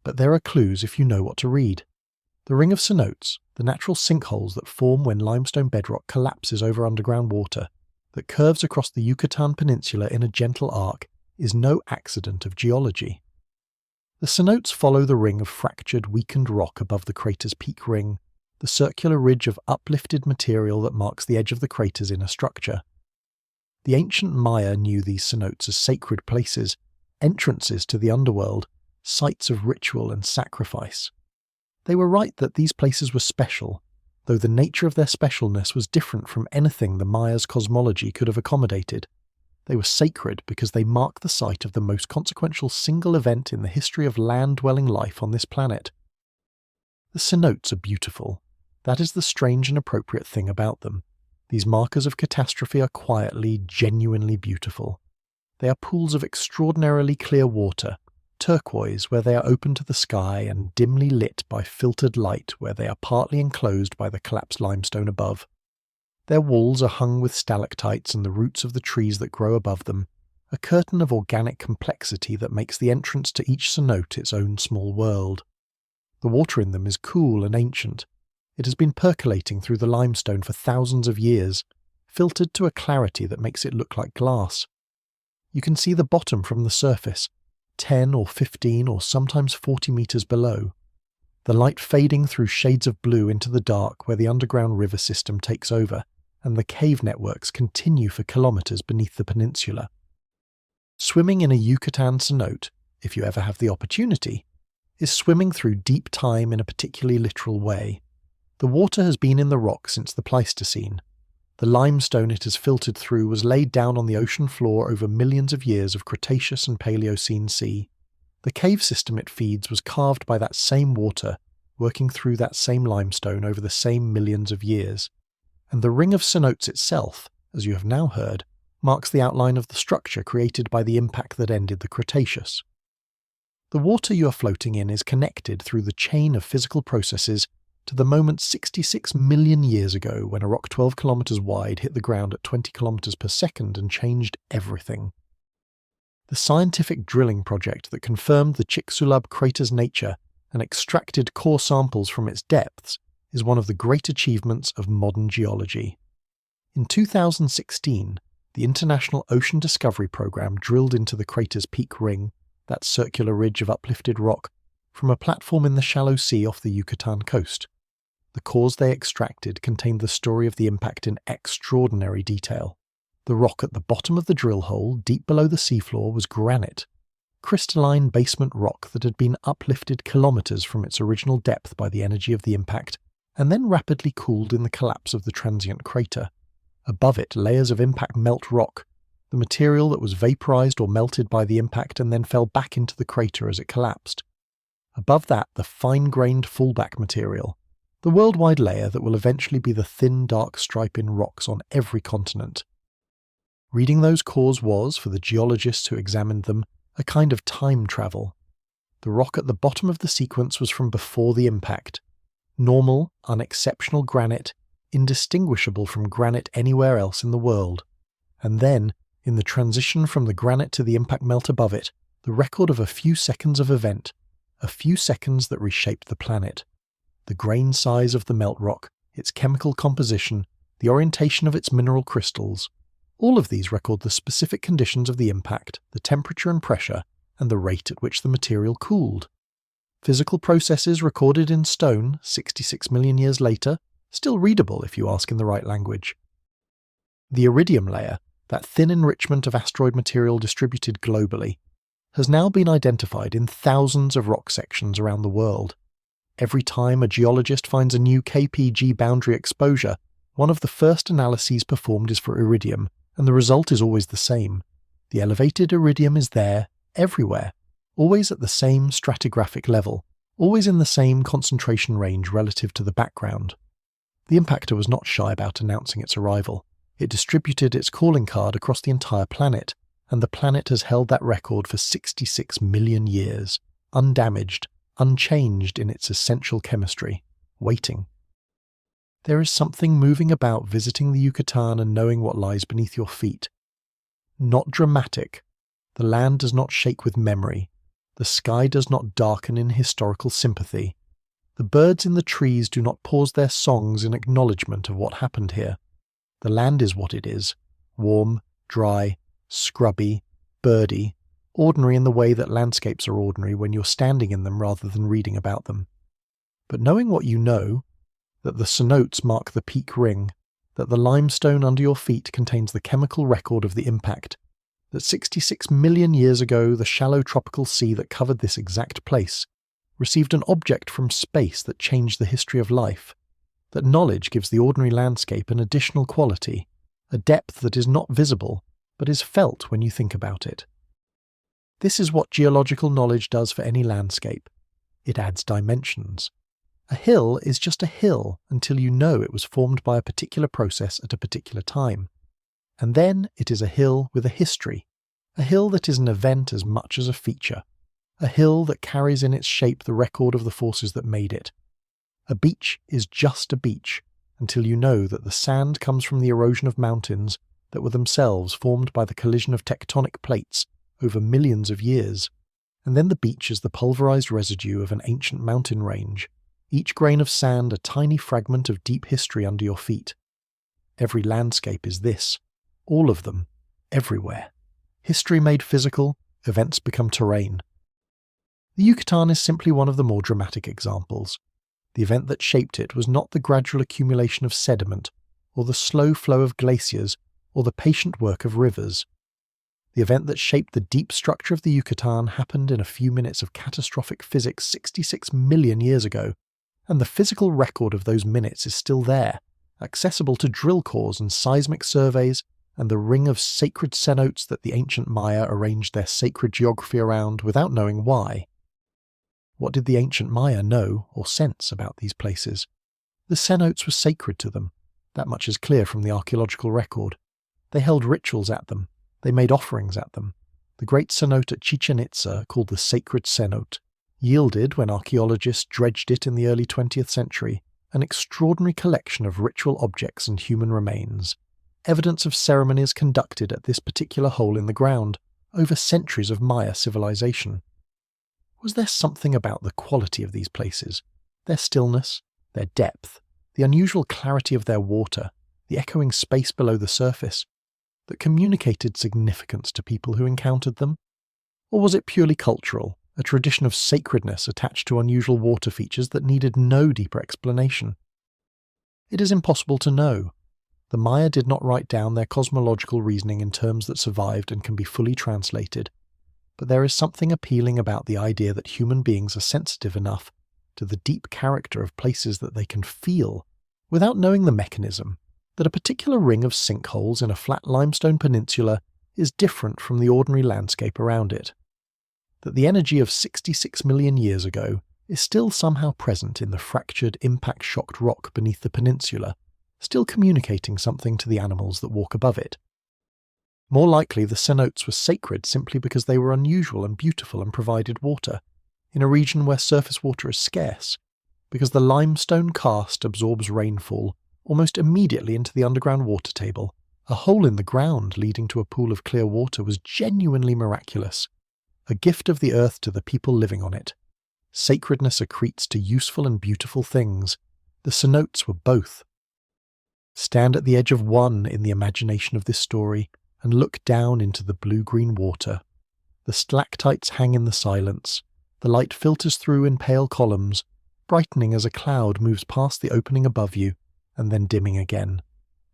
But there are clues if you know what to read. The ring of cenotes, the natural sinkholes that form when limestone bedrock collapses over underground water, that curves across the Yucatan Peninsula in a gentle arc, is no accident of geology. The cenotes follow the ring of fractured, weakened rock above the crater's peak ring, the circular ridge of uplifted material that marks the edge of the crater's inner structure. The ancient Maya knew these cenotes as sacred places, entrances to the underworld, sites of ritual and sacrifice. They were right that these places were special, though the nature of their specialness was different from anything the Maya's cosmology could have accommodated. They were sacred because they mark the site of the most consequential single event in the history of land-dwelling life on this planet. The cenotes are beautiful. That is the strange and appropriate thing about them. These markers of catastrophe are quietly, genuinely beautiful. They are pools of extraordinarily clear water, turquoise where they are open to the sky and dimly lit by filtered light where they are partly enclosed by the collapsed limestone above. Their walls are hung with stalactites and the roots of the trees that grow above them, a curtain of organic complexity that makes the entrance to each cenote its own small world. The water in them is cool and ancient. It has been percolating through the limestone for thousands of years, filtered to a clarity that makes it look like glass. You can see the bottom from the surface, 10 or 15 or sometimes 40 meters below. The light fading through shades of blue into the dark where the underground river system takes over, and the cave networks continue for kilometers beneath the peninsula. Swimming in a Yucatan cenote, if you ever have the opportunity, is swimming through deep time in a particularly literal way. The water has been in the rock since the Pleistocene. The limestone it has filtered through was laid down on the ocean floor over millions of years of Cretaceous and Paleocene sea. The cave system it feeds was carved by that same water, working through that same limestone over the same millions of years. And the ring of cenotes itself, as you have now heard, marks the outline of the structure created by the impact that ended the Cretaceous. The water you are floating in is connected through the chain of physical processes to the moment 66 million years ago when a rock 12 kilometers wide hit the ground at 20 kilometers per second and changed everything. The scientific drilling project that confirmed the Chicxulub crater's nature and extracted core samples from its depths is one of the great achievements of modern geology. In 2016, the International Ocean Discovery Program drilled into the crater's peak ring, that circular ridge of uplifted rock, from a platform in the shallow sea off the Yucatan coast. The cores they extracted contained the story of the impact in extraordinary detail. The rock at the bottom of the drill hole, deep below the seafloor, was granite, crystalline basement rock that had been uplifted kilometers from its original depth by the energy of the impact, and then rapidly cooled in the collapse of the transient crater. Above it, layers of impact melt rock, the material that was vaporized or melted by the impact and then fell back into the crater as it collapsed. Above that, the fine-grained fallback material, the worldwide layer that will eventually be the thin, dark stripe in rocks on every continent. Reading those cores was, for the geologists who examined them, a kind of time travel. The rock at the bottom of the sequence was from before the impact. Normal, unexceptional granite, indistinguishable from granite anywhere else in the world. And then, in the transition from the granite to the impact melt above it, the record of a few seconds of event, a few seconds that reshaped the planet. The grain size of the melt rock, its chemical composition, the orientation of its mineral crystals. All of these record the specific conditions of the impact, the temperature and pressure, and the rate at which the material cooled. Physical processes recorded in stone 66 million years later, still readable if you ask in the right language. The iridium layer, that thin enrichment of asteroid material distributed globally, has now been identified in thousands of rock sections around the world. Every time a geologist finds a new KPG boundary exposure, one of the first analyses performed is for iridium, and the result is always the same. The elevated iridium is there, everywhere, always at the same stratigraphic level, always in the same concentration range relative to the background. The impactor was not shy about announcing its arrival. It distributed its calling card across the entire planet, and the planet has held that record for 66 million years, undamaged, unchanged in its essential chemistry, waiting. There is something moving about visiting the Yucatan and knowing what lies beneath your feet. Not dramatic. The land does not shake with memory. The sky does not darken in historical sympathy. The birds in the trees do not pause their songs in acknowledgement of what happened here. The land is what it is, warm, dry, scrubby, birdy, ordinary in the way that landscapes are ordinary when you're standing in them rather than reading about them. But knowing what you know, that the cenotes mark the peak ring, that the limestone under your feet contains the chemical record of the impact, that 66 million years ago the shallow tropical sea that covered this exact place received an object from space that changed the history of life, that knowledge gives the ordinary landscape an additional quality, a depth that is not visible but is felt when you think about it. This is what geological knowledge does for any landscape. It adds dimensions. A hill is just a hill until you know it was formed by a particular process at a particular time. And then it is a hill with a history, a hill that is an event as much as a feature, a hill that carries in its shape the record of the forces that made it. A beach is just a beach until you know that the sand comes from the erosion of mountains that were themselves formed by the collision of tectonic plates over millions of years, and then the beach is the pulverized residue of an ancient mountain range, each grain of sand a tiny fragment of deep history under your feet. Every landscape is this, all of them, everywhere. History made physical, events become terrain. The Yucatan is simply one of the more dramatic examples. The event that shaped it was not the gradual accumulation of sediment, or the slow flow of glaciers, or the patient work of rivers. The event that shaped the deep structure of the Yucatan happened in a few minutes of catastrophic physics 66 million years ago, and the physical record of those minutes is still there, accessible to drill cores and seismic surveys, and the ring of sacred cenotes that the ancient Maya arranged their sacred geography around without knowing why. What did the ancient Maya know or sense about these places? The cenotes were sacred to them. That much is clear from the archaeological record. They held rituals at them. They made offerings at them. The great cenote at Chichen Itza, called the Sacred Cenote, yielded, when archaeologists dredged it in the early 20th century, an extraordinary collection of ritual objects and human remains, evidence of ceremonies conducted at this particular hole in the ground over centuries of Maya civilization. Was there something about the quality of these places, their stillness, their depth, the unusual clarity of their water, the echoing space below the surface, that communicated significance to people who encountered them? Or was it purely cultural, a tradition of sacredness attached to unusual water features that needed no deeper explanation? It is impossible to know. The Maya did not write down their cosmological reasoning in terms that survived and can be fully translated, but there is something appealing about the idea that human beings are sensitive enough to the deep character of places that they can feel, without knowing the mechanism, that a particular ring of sinkholes in a flat limestone peninsula is different from the ordinary landscape around it, that the energy of 66 million years ago is still somehow present in the fractured, impact-shocked rock beneath the peninsula, still communicating something to the animals that walk above it. More likely the cenotes were sacred simply because they were unusual and beautiful and provided water, in a region where surface water is scarce, because the limestone karst absorbs rainfall almost immediately into the underground water table. A hole in the ground leading to a pool of clear water was genuinely miraculous, a gift of the earth to the people living on it. Sacredness accretes to useful and beautiful things. The cenotes were both. Stand at the edge of one in the imagination of this story and look down into the blue-green water. The stalactites hang in the silence. The light filters through in pale columns, brightening as a cloud moves past the opening above you, and then dimming again.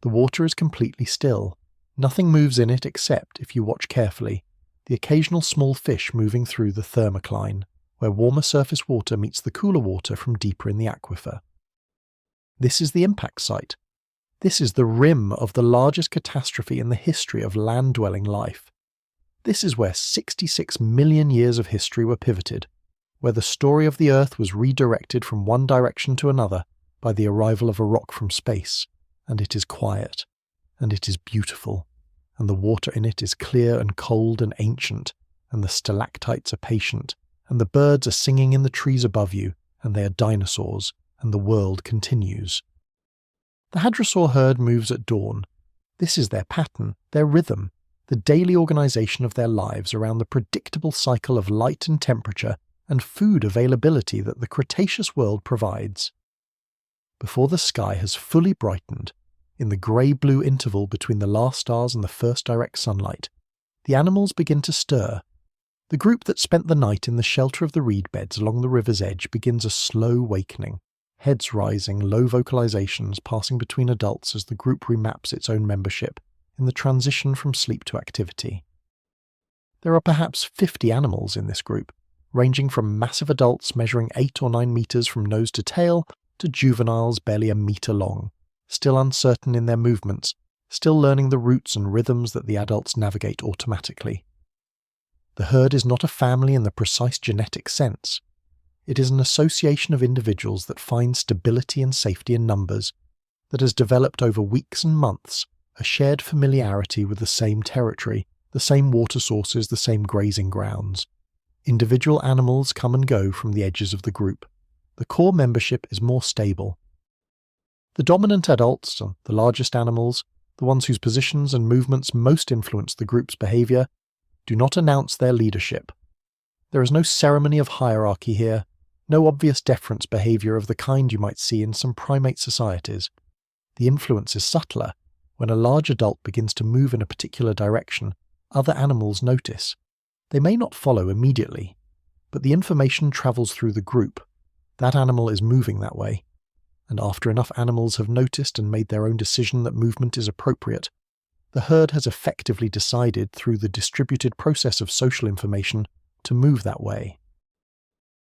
The water is completely still. Nothing moves in it except, if you watch carefully, the occasional small fish moving through the thermocline, where warmer surface water meets the cooler water from deeper in the aquifer. This is the impact site. This is the rim of the largest catastrophe in the history of land-dwelling life. This is where 66 million years of history were pivoted, where the story of the Earth was redirected from one direction to another by the arrival of a rock from space, and it is quiet, and it is beautiful, and the water in it is clear and cold and ancient, and the stalactites are patient, and the birds are singing in the trees above you, and they are dinosaurs, and the world continues. The hadrosaur herd moves at dawn. This is their pattern, their rhythm, the daily organization of their lives around the predictable cycle of light and temperature and food availability that the Cretaceous world provides. Before the sky has fully brightened, in the grey-blue interval between the last stars and the first direct sunlight, the animals begin to stir. The group that spent the night in the shelter of the reed beds along the river's edge begins a slow wakening, heads rising, low vocalizations passing between adults as the group remaps its own membership in the transition from sleep to activity. There are perhaps 50 animals in this group, ranging from massive adults measuring 8 or 9 meters from nose to tail to juveniles barely a meter long, still uncertain in their movements, still learning the routes and rhythms that the adults navigate automatically. The herd is not a family in the precise genetic sense. It is an association of individuals that find stability and safety in numbers, that has developed over weeks and months a shared familiarity with the same territory, the same water sources, the same grazing grounds. Individual animals come and go from the edges of the group. The core membership is more stable. The dominant adults, the largest animals, the ones whose positions and movements most influence the group's behavior, do not announce their leadership. There is no ceremony of hierarchy here, no obvious deference behavior of the kind you might see in some primate societies. The influence is subtler. When a large adult begins to move in a particular direction, other animals notice. They may not follow immediately, but the information travels through the group. That animal is moving that way, and after enough animals have noticed and made their own decision that movement is appropriate, the herd has effectively decided through the distributed process of social information to move that way.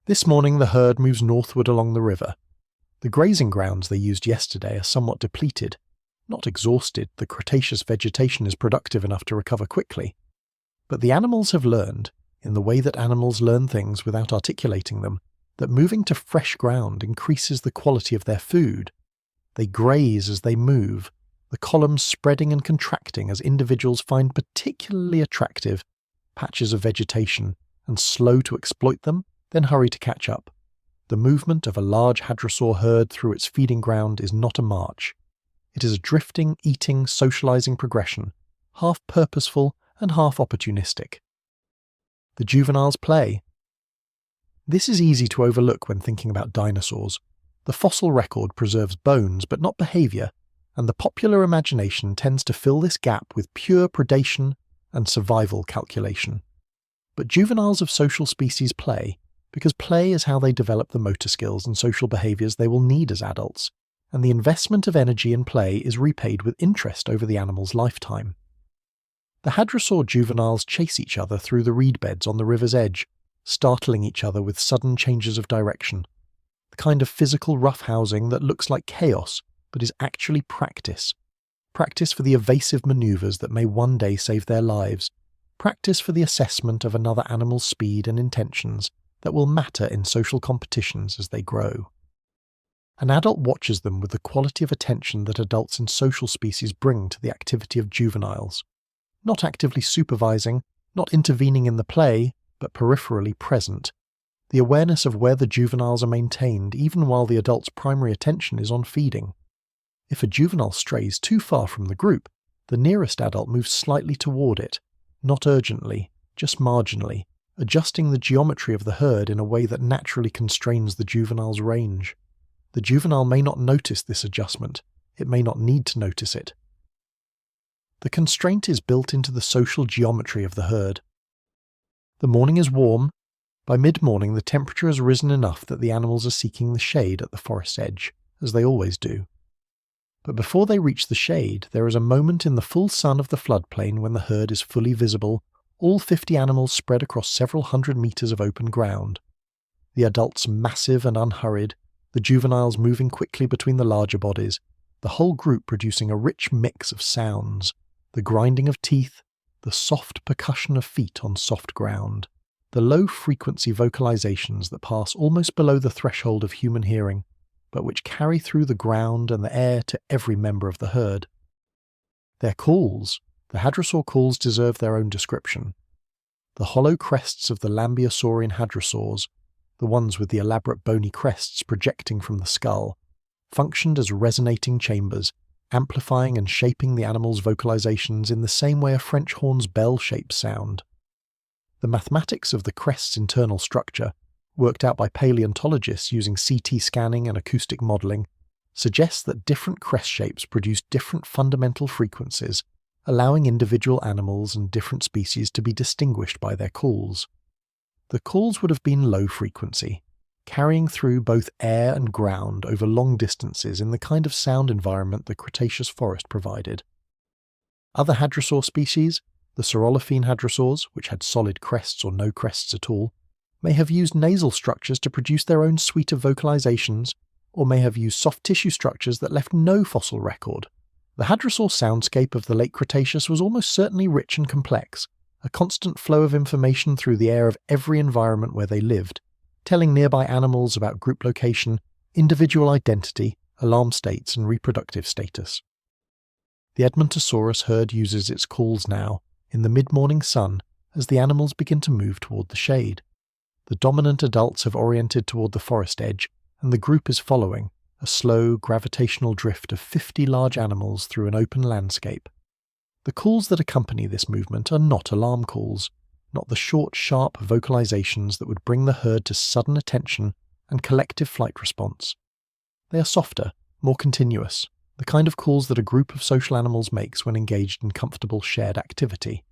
This morning the herd moves northward along the river. The grazing grounds they used yesterday are somewhat depleted. Not exhausted, the Cretaceous vegetation is productive enough to recover quickly. But the animals have learned, in the way that animals learn things without articulating them, that moving to fresh ground increases the quality of their food. They graze as they move, the columns spreading and contracting as individuals find particularly attractive patches of vegetation and slow to exploit them, then hurry to catch up. The movement of a large hadrosaur herd through its feeding ground is not a march. It is a drifting, eating, socializing progression, half purposeful and half opportunistic. The juveniles play. This is easy to overlook when thinking about dinosaurs. The fossil record preserves bones but not behavior, and the popular imagination tends to fill this gap with pure predation and survival calculation. But juveniles of social species play, because play is how they develop the motor skills and social behaviors they will need as adults, and the investment of energy in play is repaid with interest over the animal's lifetime. The hadrosaur juveniles chase each other through the reed beds on the river's edge, startling each other with sudden changes of direction. The kind of physical roughhousing that looks like chaos, but is actually practice. Practice for the evasive maneuvers that may one day save their lives. Practice for the assessment of another animal's speed and intentions that will matter in social competitions as they grow. An adult watches them with the quality of attention that adults in social species bring to the activity of juveniles. Not actively supervising, not intervening in the play, but peripherally present. The awareness of where the juveniles are maintained even while the adult's primary attention is on feeding. If a juvenile strays too far from the group, the nearest adult moves slightly toward it, not urgently, just marginally, adjusting the geometry of the herd in a way that naturally constrains the juvenile's range. The juvenile may not notice this adjustment, it may not need to notice it. The constraint is built into the social geometry of the herd. The morning is warm. By mid-morning the temperature has risen enough that the animals are seeking the shade at the forest edge, as they always do. But before they reach the shade, there is a moment in the full sun of the floodplain when the herd is fully visible, all 50 animals spread across several hundred meters of open ground. The adults massive and unhurried, the juveniles moving quickly between the larger bodies, the whole group producing a rich mix of sounds, the grinding of teeth, the soft percussion of feet on soft ground, the low-frequency vocalizations that pass almost below the threshold of human hearing, but which carry through the ground and the air to every member of the herd. Their calls, the hadrosaur calls, deserve their own description. The hollow crests of the Lambeosaurian hadrosaurs, the ones with the elaborate bony crests projecting from the skull, functioned as resonating chambers, amplifying and shaping the animal's vocalizations in the same way a French horn's bell-shaped sound. The mathematics of the crest's internal structure, worked out by paleontologists using CT scanning and acoustic modelling, suggests that different crest shapes produce different fundamental frequencies, allowing individual animals and different species to be distinguished by their calls. The calls would have been low frequency, carrying through both air and ground over long distances in the kind of sound environment the Cretaceous forest provided. Other hadrosaur species, the Saurolophine hadrosaurs, which had solid crests or no crests at all, may have used nasal structures to produce their own suite of vocalizations, or may have used soft tissue structures that left no fossil record. The hadrosaur soundscape of the Late Cretaceous was almost certainly rich and complex, a constant flow of information through the air of every environment where they lived, telling nearby animals about group location, individual identity, alarm states, and reproductive status. The Edmontosaurus herd uses its calls now, in the mid-morning sun, as the animals begin to move toward the shade. The dominant adults have oriented toward the forest edge, and the group is following, a slow, gravitational drift of 50 large animals through an open landscape. The calls that accompany this movement are not alarm calls, not the short, sharp vocalizations that would bring the herd to sudden attention and collective flight response. They are softer, more continuous, the kind of calls that a group of social animals makes when engaged in comfortable shared activity.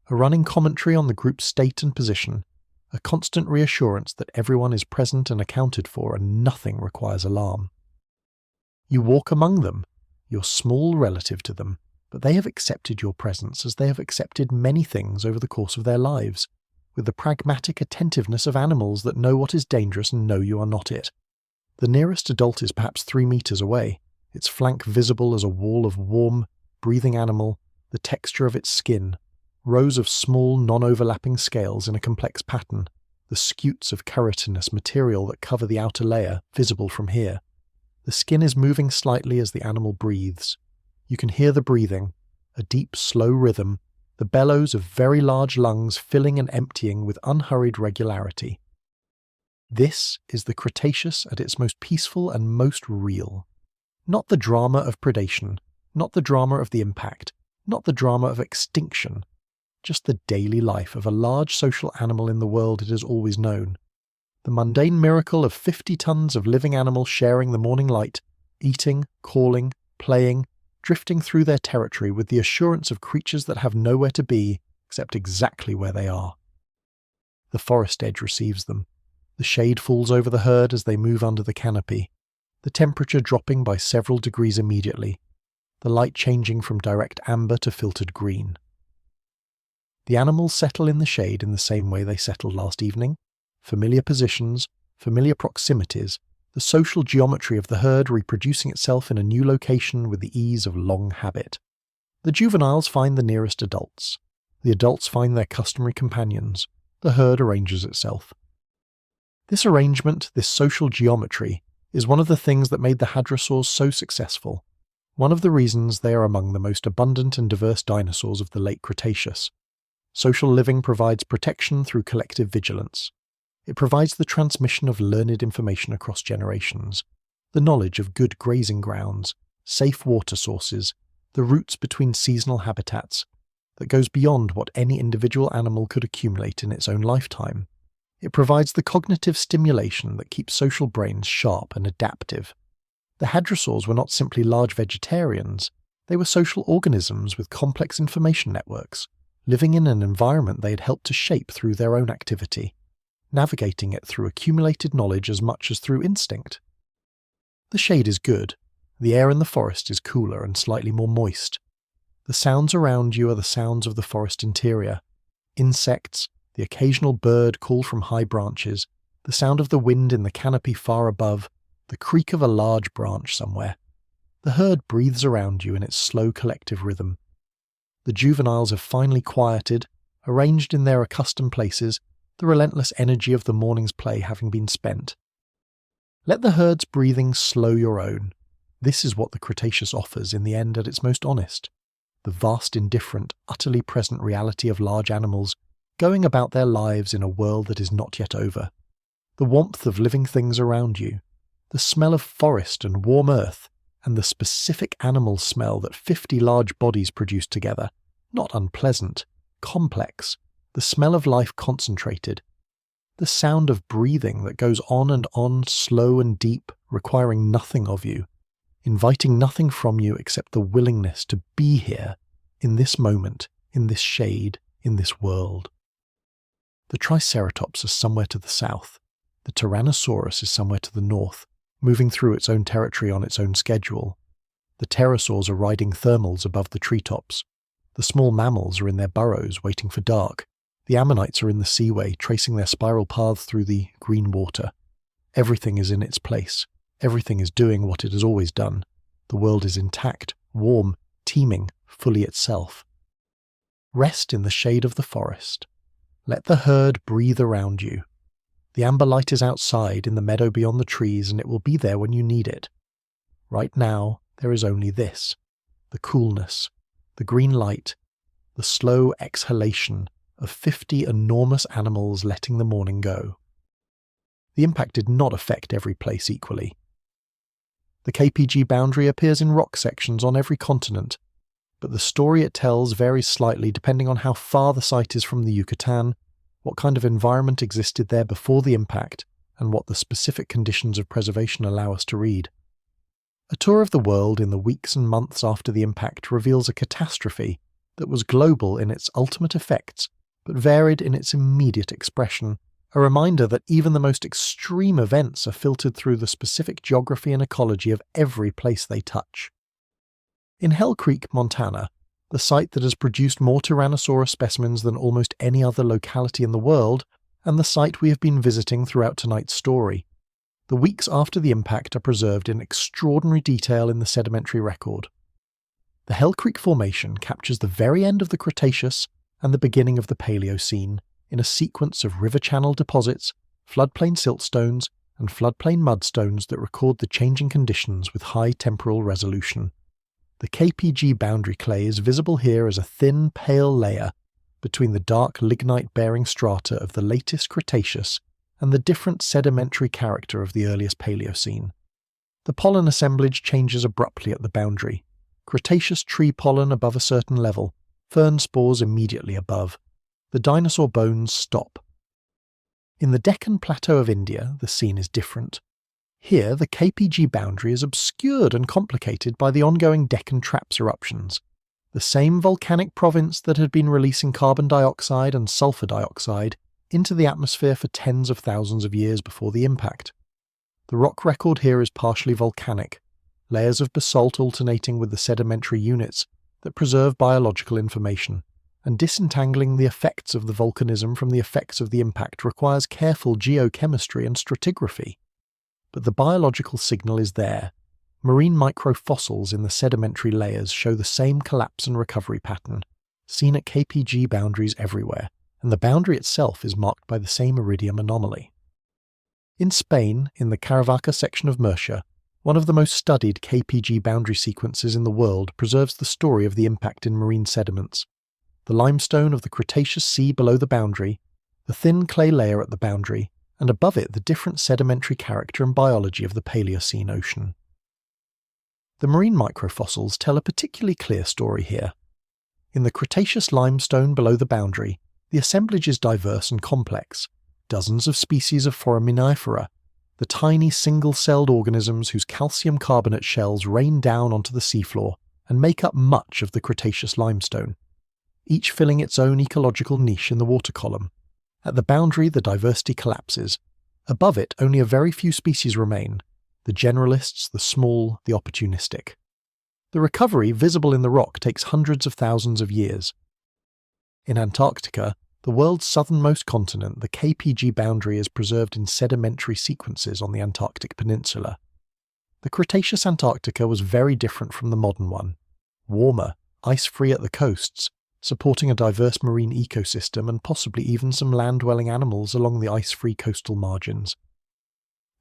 A running commentary on the group's state and position, a constant reassurance that everyone is present and accounted for and nothing requires alarm. You walk among them, you're small relative to them, but they have accepted your presence as they have accepted many things over the course of their lives, with the pragmatic attentiveness of animals that know what is dangerous and know you are not it. The nearest adult is perhaps 3 meters away, its flank visible as a wall of warm, breathing animal, the texture of its skin, rows of small, non-overlapping scales in a complex pattern, the scutes of keratinous material that cover the outer layer, visible from here. The skin is moving slightly as the animal breathes. You can hear the breathing, a deep, slow rhythm, the bellows of very large lungs filling and emptying with unhurried regularity. This is the Cretaceous at its most peaceful and most real. Not the drama of predation, not the drama of the impact, not the drama of extinction, just the daily life of a large social animal in the world it has always known. The mundane miracle of 50 tons of living animals sharing the morning light, eating, calling, playing, drifting through their territory with the assurance of creatures that have nowhere to be except exactly where they are. The forest edge receives them. The shade falls over the herd as they move under the canopy, the temperature dropping by several degrees immediately, the light changing from direct amber to filtered green. The animals settle in the shade in the same way they settled last evening. Familiar positions, familiar proximities, the social geometry of the herd reproducing itself in a new location with the ease of long habit. The juveniles find the nearest adults. The adults find their customary companions. The herd arranges itself. This arrangement, this social geometry, is one of the things that made the hadrosaurs so successful. One of the reasons they are among the most abundant and diverse dinosaurs of the Late Cretaceous. Social living provides protection through collective vigilance. It provides the transmission of learned information across generations, the knowledge of good grazing grounds, safe water sources, the routes between seasonal habitats, that goes beyond what any individual animal could accumulate in its own lifetime. It provides the cognitive stimulation that keeps social brains sharp and adaptive. The hadrosaurs were not simply large vegetarians, they were social organisms with complex information networks, living in an environment they had helped to shape through their own activity, navigating it through accumulated knowledge as much as through instinct. The shade is good. The air in the forest is cooler and slightly more moist. The sounds around you are the sounds of the forest interior. Insects, the occasional bird call from high branches, the sound of the wind in the canopy far above, the creak of a large branch somewhere. The herd breathes around you in its slow collective rhythm. The juveniles have finally quieted, arranged in their accustomed places, the relentless energy of the morning's play having been spent. Let the herd's breathing slow your own. This is what the Cretaceous offers in the end at its most honest. The vast, indifferent, utterly present reality of large animals going about their lives in a world that is not yet over. The warmth of living things around you. The smell of forest and warm earth, and the specific animal smell that 50 large bodies produce together. Not unpleasant, complex. The smell of life concentrated. The sound of breathing that goes on, slow and deep, requiring nothing of you, inviting nothing from you except the willingness to be here, in this moment, in this shade, in this world. The Triceratops is somewhere to the south. The Tyrannosaurus is somewhere to the north, moving through its own territory on its own schedule. The pterosaurs are riding thermals above the treetops. The small mammals are in their burrows waiting for dark. The ammonites are in the seaway, tracing their spiral paths through the green water. Everything is in its place. Everything is doing what it has always done. The world is intact, warm, teeming, fully itself. Rest in the shade of the forest. Let the herd breathe around you. The amber light is outside in the meadow beyond the trees, and it will be there when you need it. Right now, there is only this: the coolness, the green light, the slow exhalation of 50 enormous animals letting the morning go. The impact did not affect every place equally. The KPG boundary appears in rock sections on every continent, but the story it tells varies slightly depending on how far the site is from the Yucatan, what kind of environment existed there before the impact, and what the specific conditions of preservation allow us to read. A tour of the world in the weeks and months after the impact reveals a catastrophe that was global in its ultimate effects, but varied in its immediate expression, a reminder that even the most extreme events are filtered through the specific geography and ecology of every place they touch. In Hell Creek, Montana, the site that has produced more Tyrannosaurus specimens than almost any other locality in the world, and the site we have been visiting throughout tonight's story, The weeks after the impact are preserved in extraordinary detail in the sedimentary record. The Hell Creek Formation captures the very end of the Cretaceous and the beginning of the Paleocene in a sequence of river channel deposits, floodplain siltstones, and floodplain mudstones that record the changing conditions with high temporal resolution. The KPG boundary clay is visible here as a thin, pale layer between the dark lignite-bearing strata of the latest Cretaceous and the different sedimentary character of the earliest Paleocene. The pollen assemblage changes abruptly at the boundary. Cretaceous tree pollen above a certain level, fern spores immediately above. The dinosaur bones stop. In the Deccan Plateau of India, the scene is different. Here, the KPG boundary is obscured and complicated by the ongoing Deccan Traps eruptions. The same volcanic province that had been releasing carbon dioxide and sulfur dioxide into the atmosphere for tens of thousands of years before the impact. The rock record here is partially volcanic, layers of basalt alternating with the sedimentary units that preserve biological information, and disentangling the effects of the volcanism from the effects of the impact requires careful geochemistry and stratigraphy. But the biological signal is there. Marine microfossils in the sedimentary layers show the same collapse and recovery pattern, seen at KPG boundaries everywhere, and the boundary itself is marked by the same iridium anomaly. In Spain, in the Caravaca section of Murcia, one of the most studied KPG boundary sequences in the world preserves the story of the impact in marine sediments. The limestone of the Cretaceous sea below the boundary, the thin clay layer at the boundary, and above it the different sedimentary character and biology of the Paleocene ocean. The marine microfossils tell a particularly clear story here. In the Cretaceous limestone below the boundary, the assemblage is diverse and complex. Dozens of species of foraminifera, the tiny single-celled organisms whose calcium carbonate shells rain down onto the seafloor and make up much of the Cretaceous limestone, each filling its own ecological niche in the water column. At the boundary, the diversity collapses. Above it, only a very few species remain: the generalists, the small, the opportunistic. The recovery visible in the rock takes hundreds of thousands of years. In Antarctica, the world's southernmost continent, the KPG boundary is preserved in sedimentary sequences on the Antarctic peninsula. The Cretaceous Antarctica was very different from the modern one. Warmer, ice-free at the coasts, supporting a diverse marine ecosystem and possibly even some land-dwelling animals along the ice-free coastal margins.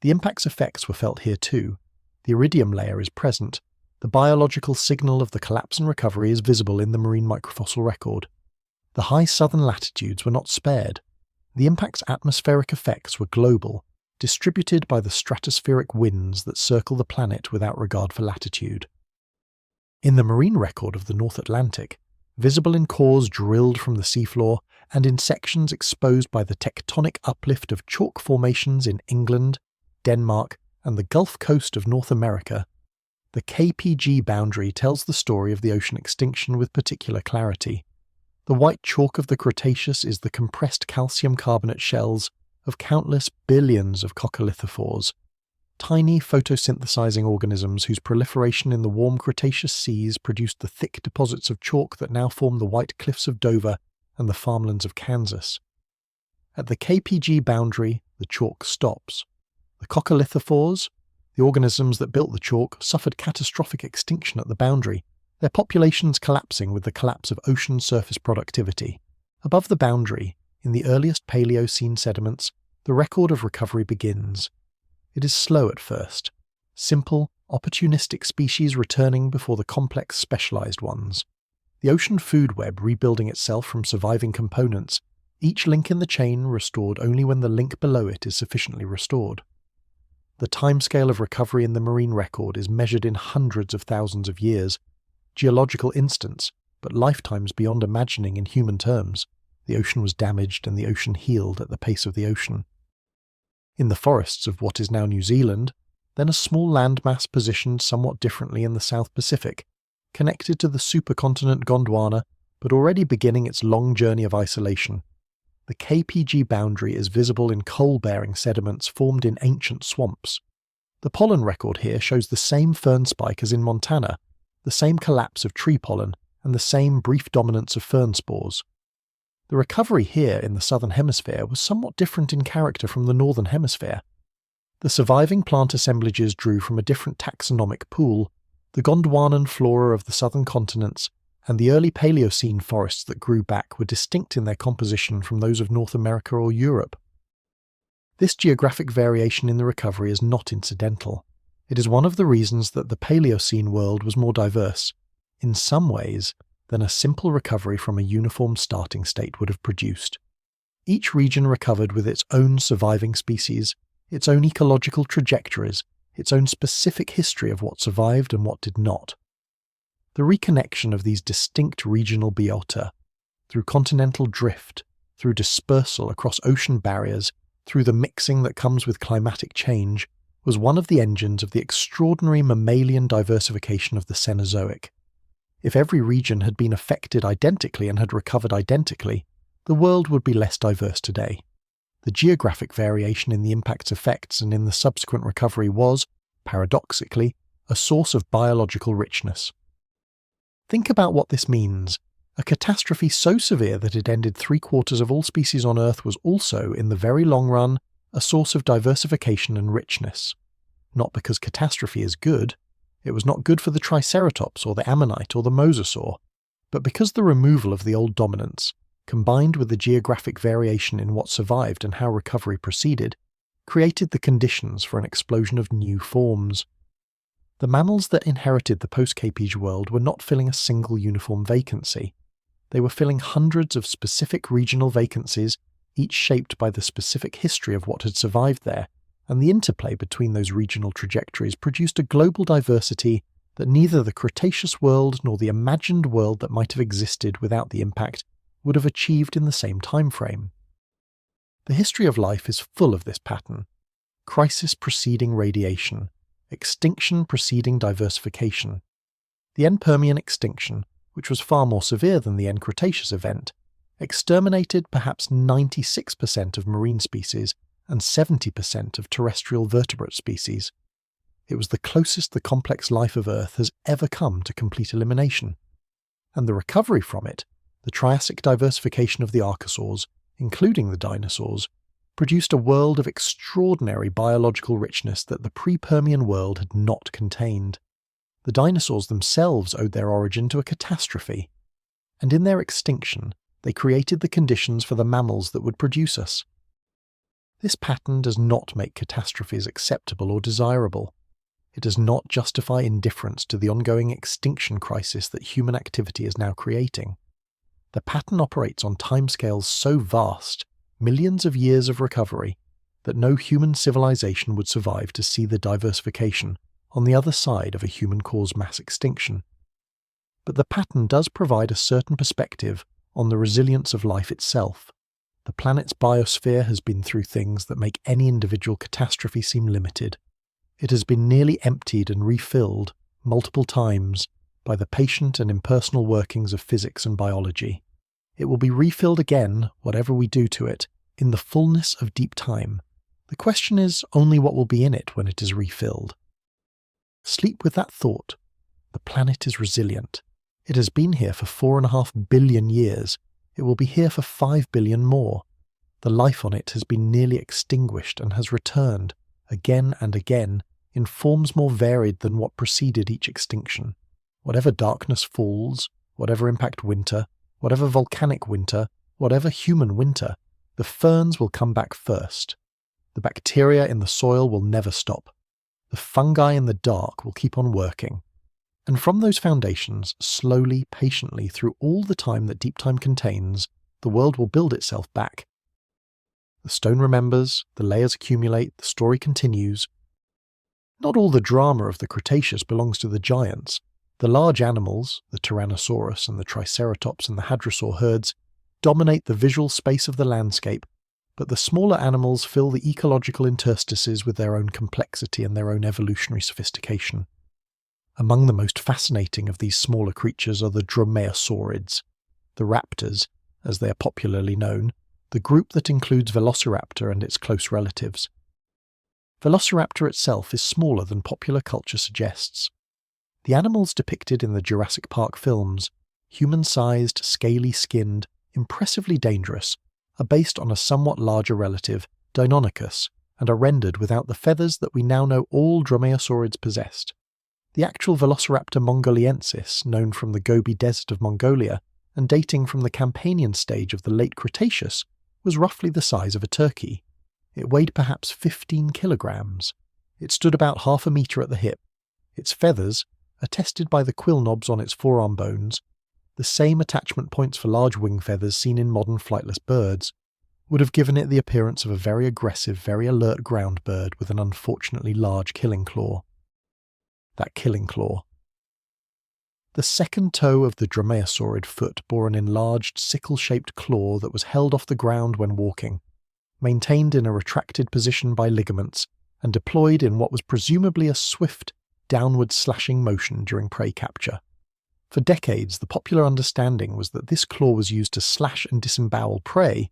The impact's effects were felt here too. The iridium layer is present. The biological signal of the collapse and recovery is visible in the marine microfossil record. The high southern latitudes were not spared. The impact's atmospheric effects were global, distributed by the stratospheric winds that circle the planet without regard for latitude. In the marine record of the North Atlantic, visible in cores drilled from the seafloor and in sections exposed by the tectonic uplift of chalk formations in England, Denmark, and the Gulf Coast of North America, the KPG boundary tells the story of the ocean extinction with particular clarity. The white chalk of the Cretaceous is the compressed calcium carbonate shells of countless billions of coccolithophores, tiny photosynthesizing organisms whose proliferation in the warm Cretaceous seas produced the thick deposits of chalk that now form the white cliffs of Dover and the farmlands of Kansas. At the KPG boundary, the chalk stops. The coccolithophores, the organisms that built the chalk, suffered catastrophic extinction at the boundary, their populations collapsing with the collapse of ocean surface productivity. Above the boundary, in the earliest Paleocene sediments, the record of recovery begins. It is slow at first. Simple, opportunistic species returning before the complex, specialized ones. The ocean food web rebuilding itself from surviving components, each link in the chain restored only when the link below it is sufficiently restored. The timescale of recovery in the marine record is measured in hundreds of thousands of years, geological instants, but lifetimes beyond imagining in human terms. The ocean was damaged and the ocean healed at the pace of the ocean. In the forests of what is now New Zealand, then a small landmass positioned somewhat differently in the South Pacific, connected to the supercontinent Gondwana, but already beginning its long journey of isolation. The KPG boundary is visible in coal-bearing sediments formed in ancient swamps. The pollen record here shows the same fern spike as in Montana, the same collapse of tree pollen, and the same brief dominance of fern spores. The recovery here in the southern hemisphere was somewhat different in character from the northern hemisphere. The surviving plant assemblages drew from a different taxonomic pool: the Gondwanan flora of the southern continents and the early Paleocene forests that grew back were distinct in their composition from those of North America or Europe. This geographic variation in the recovery is not incidental. It is one of the reasons that the Paleocene world was more diverse, in some ways, than a simple recovery from a uniform starting state would have produced. Each region recovered with its own surviving species, its own ecological trajectories, its own specific history of what survived and what did not. The reconnection of these distinct regional biota, through continental drift, through dispersal across ocean barriers, through the mixing that comes with climatic change, was one of the engines of the extraordinary mammalian diversification of the Cenozoic. If every region had been affected identically and had recovered identically, the world would be less diverse today. The geographic variation in the impact's effects and in the subsequent recovery was, paradoxically, a source of biological richness. Think about what this means. A catastrophe so severe that it ended 3/4 of all species on Earth was also, in the very long run, a source of diversification and richness. Not because catastrophe is good. It was not good for the Triceratops or the Ammonite or the Mosasaur, but because the removal of the old dominants, combined with the geographic variation in what survived and how recovery proceeded, created the conditions for an explosion of new forms. The mammals that inherited the post-Cape Age world were not filling a single uniform vacancy. They were filling hundreds of specific regional vacancies, each shaped by the specific history of what had survived there, and the interplay between those regional trajectories produced a global diversity that neither the Cretaceous world nor the imagined world that might have existed without the impact would have achieved in the same time frame. The history of life is full of this pattern: crisis preceding radiation, extinction preceding diversification. The end-Permian extinction, which was far more severe than the end Cretaceous event, exterminated perhaps 96% of marine species and 70% of terrestrial vertebrate species. It was the closest the complex life of Earth has ever come to complete elimination. And the recovery from it, the Triassic diversification of the archosaurs, including the dinosaurs, produced a world of extraordinary biological richness that the pre-Permian world had not contained. The dinosaurs themselves owed their origin to a catastrophe, and in their extinction they created the conditions for the mammals that would produce us. This pattern does not make catastrophes acceptable or desirable. It does not justify indifference to the ongoing extinction crisis that human activity is now creating. The pattern operates on timescales so vast, millions of years of recovery, that no human civilization would survive to see the diversification on the other side of a human-caused mass extinction. But the pattern does provide a certain perspective on the resilience of life itself. The planet's biosphere has been through things that make any individual catastrophe seem limited. It has been nearly emptied and refilled, multiple times, by the patient and impersonal workings of physics and biology. It will be refilled again, whatever we do to it, in the fullness of deep time. The question is only what will be in it when it is refilled. Sleep with that thought. The planet is resilient. It has been here for 4.5 billion years. It will be here for 5 billion more. The life on it has been nearly extinguished and has returned, again and again, in forms more varied than what preceded each extinction. Whatever darkness falls, whatever impact winter, whatever volcanic winter, whatever human winter, the ferns will come back first. The bacteria in the soil will never stop. The fungi in the dark will keep on working. And from those foundations, slowly, patiently, through all the time that deep time contains, the world will build itself back. The stone remembers, the layers accumulate, the story continues. Not all the drama of the Cretaceous belongs to the giants. The large animals, the Tyrannosaurus and the Triceratops and the Hadrosaur herds, dominate the visual space of the landscape, but the smaller animals fill the ecological interstices with their own complexity and their own evolutionary sophistication. Among the most fascinating of these smaller creatures are the dromaeosaurids, the raptors, as they are popularly known, the group that includes Velociraptor and its close relatives. Velociraptor itself is smaller than popular culture suggests. The animals depicted in the Jurassic Park films, human-sized, scaly-skinned, impressively dangerous, are based on a somewhat larger relative, Deinonychus, and are rendered without the feathers that we now know all dromaeosaurids possessed. The actual Velociraptor mongoliensis, known from the Gobi Desert of Mongolia and dating from the Campanian stage of the Late Cretaceous, was roughly the size of a turkey. It weighed perhaps 15 kilograms. It stood about half a metre at the hip. Its feathers, attested by the quill knobs on its forearm bones, the same attachment points for large wing feathers seen in modern flightless birds, would have given it the appearance of a very aggressive, very alert ground bird with an unfortunately large killing claw. That killing claw. The second toe of the dromaeosaurid foot bore an enlarged, sickle-shaped claw that was held off the ground when walking, maintained in a retracted position by ligaments, and deployed in what was presumably a swift, downward slashing motion during prey capture. For decades, the popular understanding was that this claw was used to slash and disembowel prey,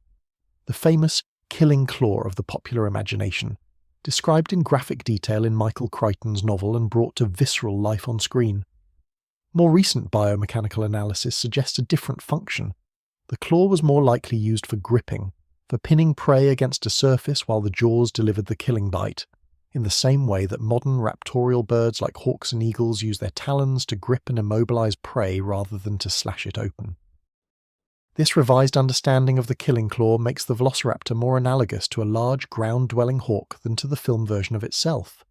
the famous killing claw of the popular imagination, described in graphic detail in Michael Crichton's novel and brought to visceral life on screen. More recent biomechanical analysis suggests a different function. The claw was more likely used for gripping, for pinning prey against a surface while the jaws delivered the killing bite, in the same way that modern raptorial birds like hawks and eagles use their talons to grip and immobilize prey rather than to slash it open. This revised understanding of the killing claw makes the Velociraptor more analogous to a large ground-dwelling hawk than to the film version of itself.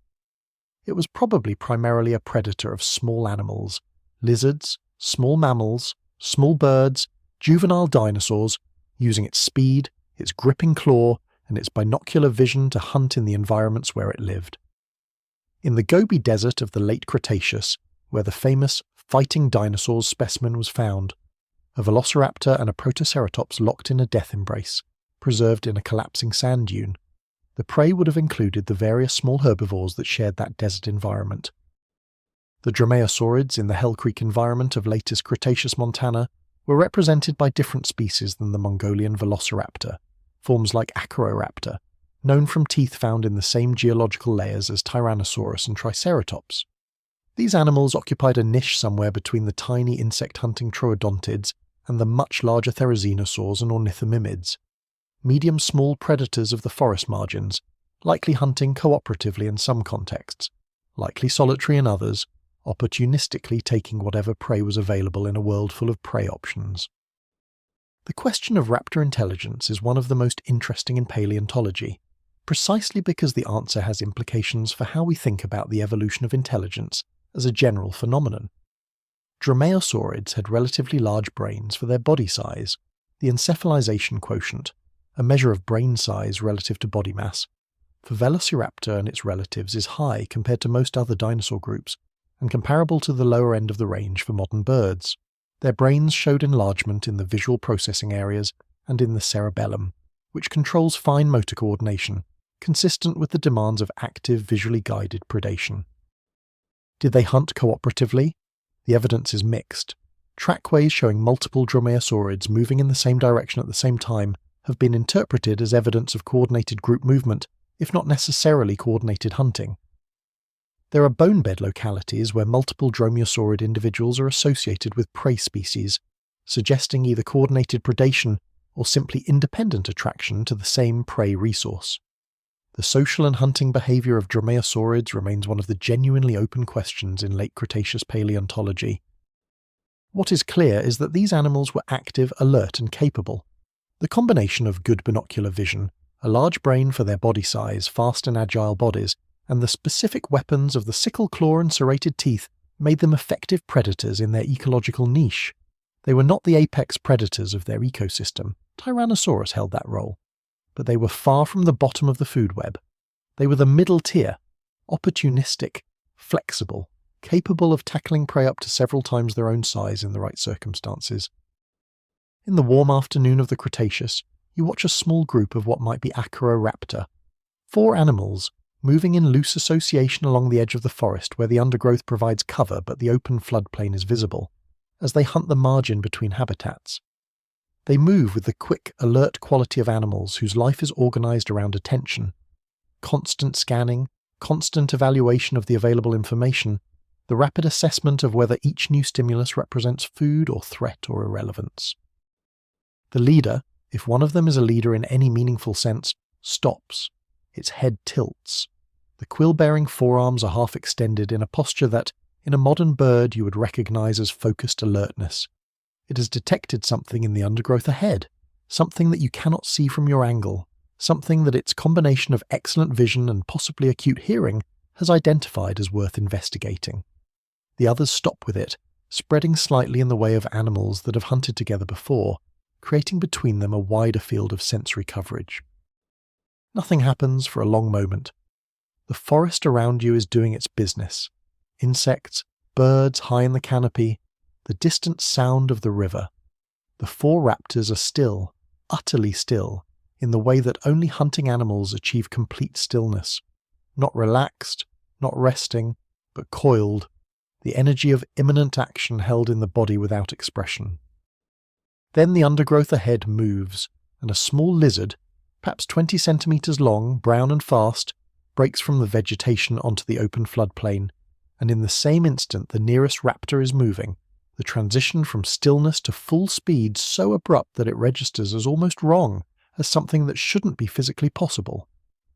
It was probably primarily a predator of small animals, lizards, small mammals, small birds, juvenile dinosaurs, using its speed, its gripping claw, and its binocular vision to hunt in the environments where it lived. In the Gobi Desert of the Late Cretaceous, where the famous fighting dinosaurs specimen was found, a velociraptor and a protoceratops locked in a death embrace, preserved in a collapsing sand dune. The prey would have included the various small herbivores that shared that desert environment. The dromaeosaurids in the Hell Creek environment of latest Cretaceous Montana were represented by different species than the Mongolian velociraptor, forms like Acroraptor, known from teeth found in the same geological layers as Tyrannosaurus and Triceratops. These animals occupied a niche somewhere between the tiny insect-hunting troodontids and the much larger therizinosaurs and ornithomimids, medium-small predators of the forest margins, likely hunting cooperatively in some contexts, likely solitary in others, opportunistically taking whatever prey was available in a world full of prey options. The question of raptor intelligence is one of the most interesting in paleontology, precisely because the answer has implications for how we think about the evolution of intelligence as a general phenomenon. Dromaeosaurids had relatively large brains for their body size. The encephalization quotient, a measure of brain size relative to body mass, for Velociraptor and its relatives is high compared to most other dinosaur groups, and comparable to the lower end of the range for modern birds. Their brains showed enlargement in the visual processing areas and in the cerebellum, which controls fine motor coordination, consistent with the demands of active, visually guided predation. Did they hunt cooperatively? The evidence is mixed. Trackways showing multiple dromaeosaurids moving in the same direction at the same time have been interpreted as evidence of coordinated group movement, if not necessarily coordinated hunting. There are bone bed localities where multiple dromaeosaurid individuals are associated with prey species, suggesting either coordinated predation or simply independent attraction to the same prey resource. The social and hunting behaviour of dromaeosaurids remains one of the genuinely open questions in late Cretaceous paleontology. What is clear is that these animals were active, alert and capable. The combination of good binocular vision, a large brain for their body size, fast and agile bodies, and the specific weapons of the sickle claw and serrated teeth made them effective predators in their ecological niche. They were not the apex predators of their ecosystem. Tyrannosaurus held that role. But they were far from the bottom of the food web. They were the middle tier, opportunistic, flexible, capable of tackling prey up to several times their own size in the right circumstances. In the warm afternoon of the Cretaceous, you watch a small group of what might be Acroraptor, 4 animals moving in loose association along the edge of the forest where the undergrowth provides cover but the open floodplain is visible, as they hunt the margin between habitats. They move with the quick, alert quality of animals whose life is organised around attention. Constant scanning, constant evaluation of the available information, the rapid assessment of whether each new stimulus represents food or threat or irrelevance. The leader, if one of them is a leader in any meaningful sense, stops. its head tilts. The quill-bearing forearms are half extended in a posture that, in a modern bird, you would recognize as focused alertness. It has detected something in the undergrowth ahead, something that you cannot see from your angle, something that its combination of excellent vision and possibly acute hearing has identified as worth investigating. The others stop with it, spreading slightly in the way of animals that have hunted together before, creating between them a wider field of sensory coverage. Nothing happens for a long moment. The forest around you is doing its business. Insects, birds high in the canopy, the distant sound of the river. The four raptors are still, utterly still, in the way that only hunting animals achieve complete stillness. Not relaxed, not resting, but coiled, the energy of imminent action held in the body without expression. Then the undergrowth ahead moves, and a small lizard, perhaps 20 centimeters long, brown and fast, breaks from the vegetation onto the open floodplain, and in the same instant the nearest raptor is moving, the transition from stillness to full speed so abrupt that it registers as almost wrong, as something that shouldn't be physically possible.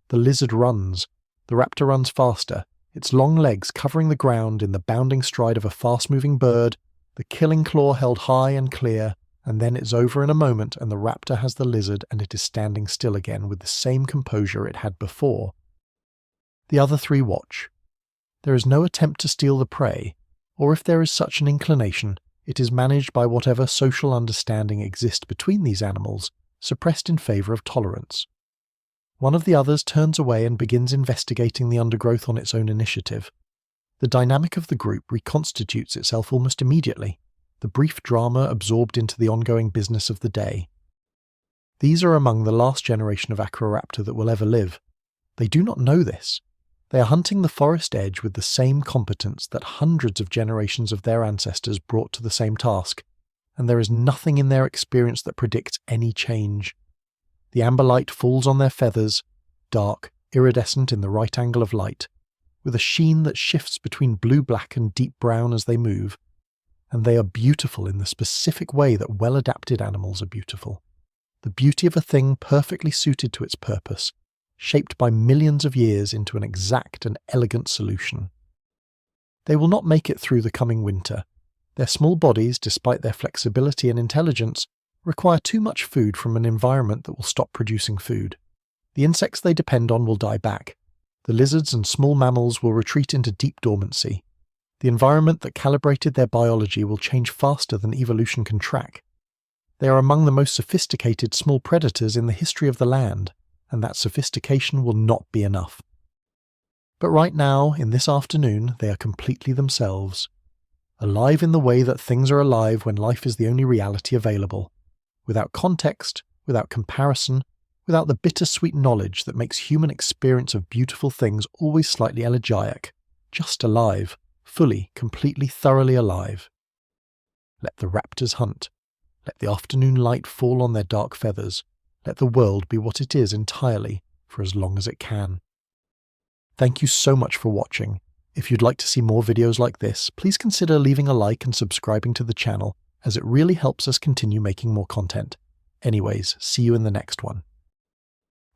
The lizard runs. The raptor runs faster, its long legs covering the ground in the bounding stride of a fast-moving bird, the killing claw held high and clear, and then it's over in a moment and the raptor has the lizard and it is standing still again with the same composure it had before. The other three watch. There is no attempt to steal the prey, or if there is such an inclination, it is managed by whatever social understanding exists between these animals, suppressed in favour of tolerance. One of the others turns away and begins investigating the undergrowth on its own initiative. The dynamic of the group reconstitutes itself almost immediately, the brief drama absorbed into the ongoing business of the day. These are among the last generation of Acroraptor that will ever live. They do not know this. They are hunting the forest edge with the same competence that hundreds of generations of their ancestors brought to the same task, and there is nothing in their experience that predicts any change. The amber light falls on their feathers, dark, iridescent in the right angle of light, with a sheen that shifts between blue-black and deep brown as they move, and they are beautiful in the specific way that well-adapted animals are beautiful. The beauty of a thing perfectly suited to its purpose, shaped by millions of years into an exact and elegant solution. They will not make it through the coming winter. Their small bodies, despite their flexibility and intelligence, require too much food from an environment that will stop producing food. The insects they depend on will die back. The lizards and small mammals will retreat into deep dormancy. The environment that calibrated their biology will change faster than evolution can track. They are among the most sophisticated small predators in the history of the land, and that sophistication will not be enough. But right now, in this afternoon, they are completely themselves. Alive in the way that things are alive when life is the only reality available. Without context, without comparison, without the bittersweet knowledge that makes human experience of beautiful things always slightly elegiac. Just alive. Fully, completely, thoroughly alive. Let the raptors hunt. Let the afternoon light fall on their dark feathers. Let the world be what it is entirely, for as long as it can. Thank you so much for watching. If you'd like to see more videos like this, please consider leaving a like and subscribing to the channel, as it really helps us continue making more content. Anyways, see you in the next one.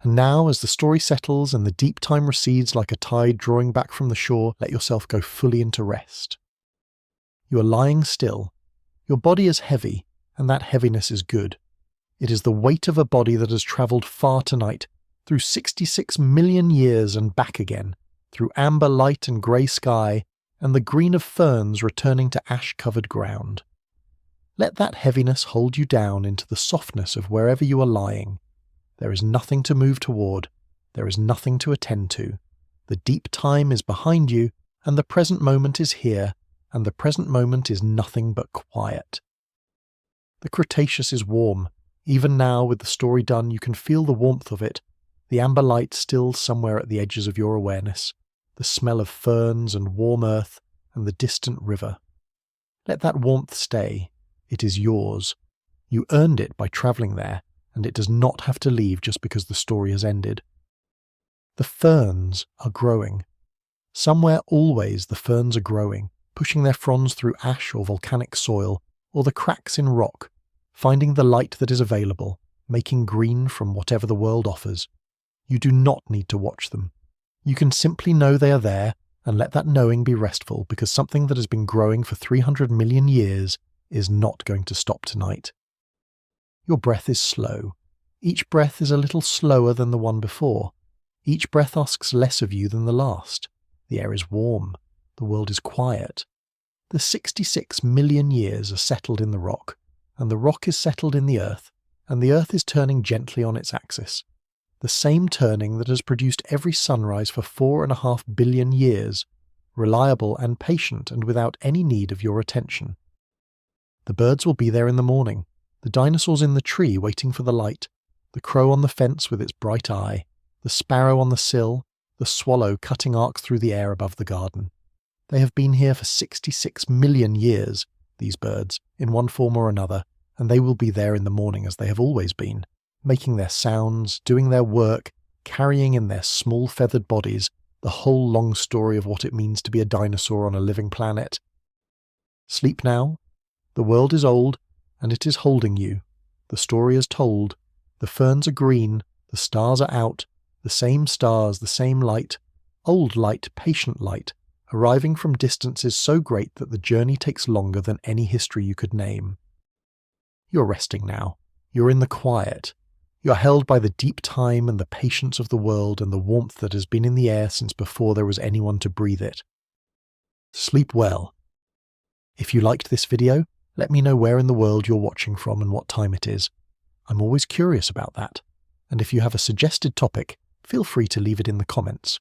And now, as the story settles and the deep time recedes like a tide drawing back from the shore, let yourself go fully into rest. You are lying still. Your body is heavy, and that heaviness is good. It is the weight of a body that has travelled far tonight, through 66 million years and back again, through amber light and grey sky, and the green of ferns returning to ash-covered ground. Let that heaviness hold you down into the softness of wherever you are lying. There is nothing to move toward, there is nothing to attend to. The deep time is behind you, and the present moment is here, and the present moment is nothing but quiet. The Cretaceous is warm. Even now, with the story done, you can feel the warmth of it, the amber light still somewhere at the edges of your awareness, the smell of ferns and warm earth, and the distant river. Let that warmth stay. It is yours. You earned it by travelling there, and it does not have to leave just because the story has ended. The ferns are growing. Somewhere always the ferns are growing, pushing their fronds through ash or volcanic soil, or the cracks in rock, finding the light that is available, making green from whatever the world offers. You do not need to watch them. You can simply know they are there and let that knowing be restful, because something that has been growing for 300 million years is not going to stop tonight. Your breath is slow. Each breath is a little slower than the one before. Each breath asks less of you than the last. The air is warm. The world is quiet. The 66 million years are settled in the rock, and the rock is settled in the earth, and the earth is turning gently on its axis. The same turning that has produced every sunrise for 4.5 billion years, reliable and patient and without any need of your attention. The birds will be there in the morning, the dinosaurs in the tree waiting for the light, the crow on the fence with its bright eye, the sparrow on the sill, the swallow cutting arcs through the air above the garden. They have been here for 66 million years, these birds, in one form or another, and they will be there in the morning as they have always been, making their sounds, doing their work, carrying in their small feathered bodies the whole long story of what it means to be a dinosaur on a living planet. Sleep now. The world is old, and it is holding you. The story is told. The ferns are green, the stars are out, the same stars, the same light, old light, patient light, arriving from distances so great that the journey takes longer than any history you could name. You're resting now. You're in the quiet. You're held by the deep time and the patience of the world and the warmth that has been in the air since before there was anyone to breathe it. Sleep well. If you liked this video, let me know where in the world you're watching from and what time it is. I'm always curious about that. And if you have a suggested topic, feel free to leave it in the comments.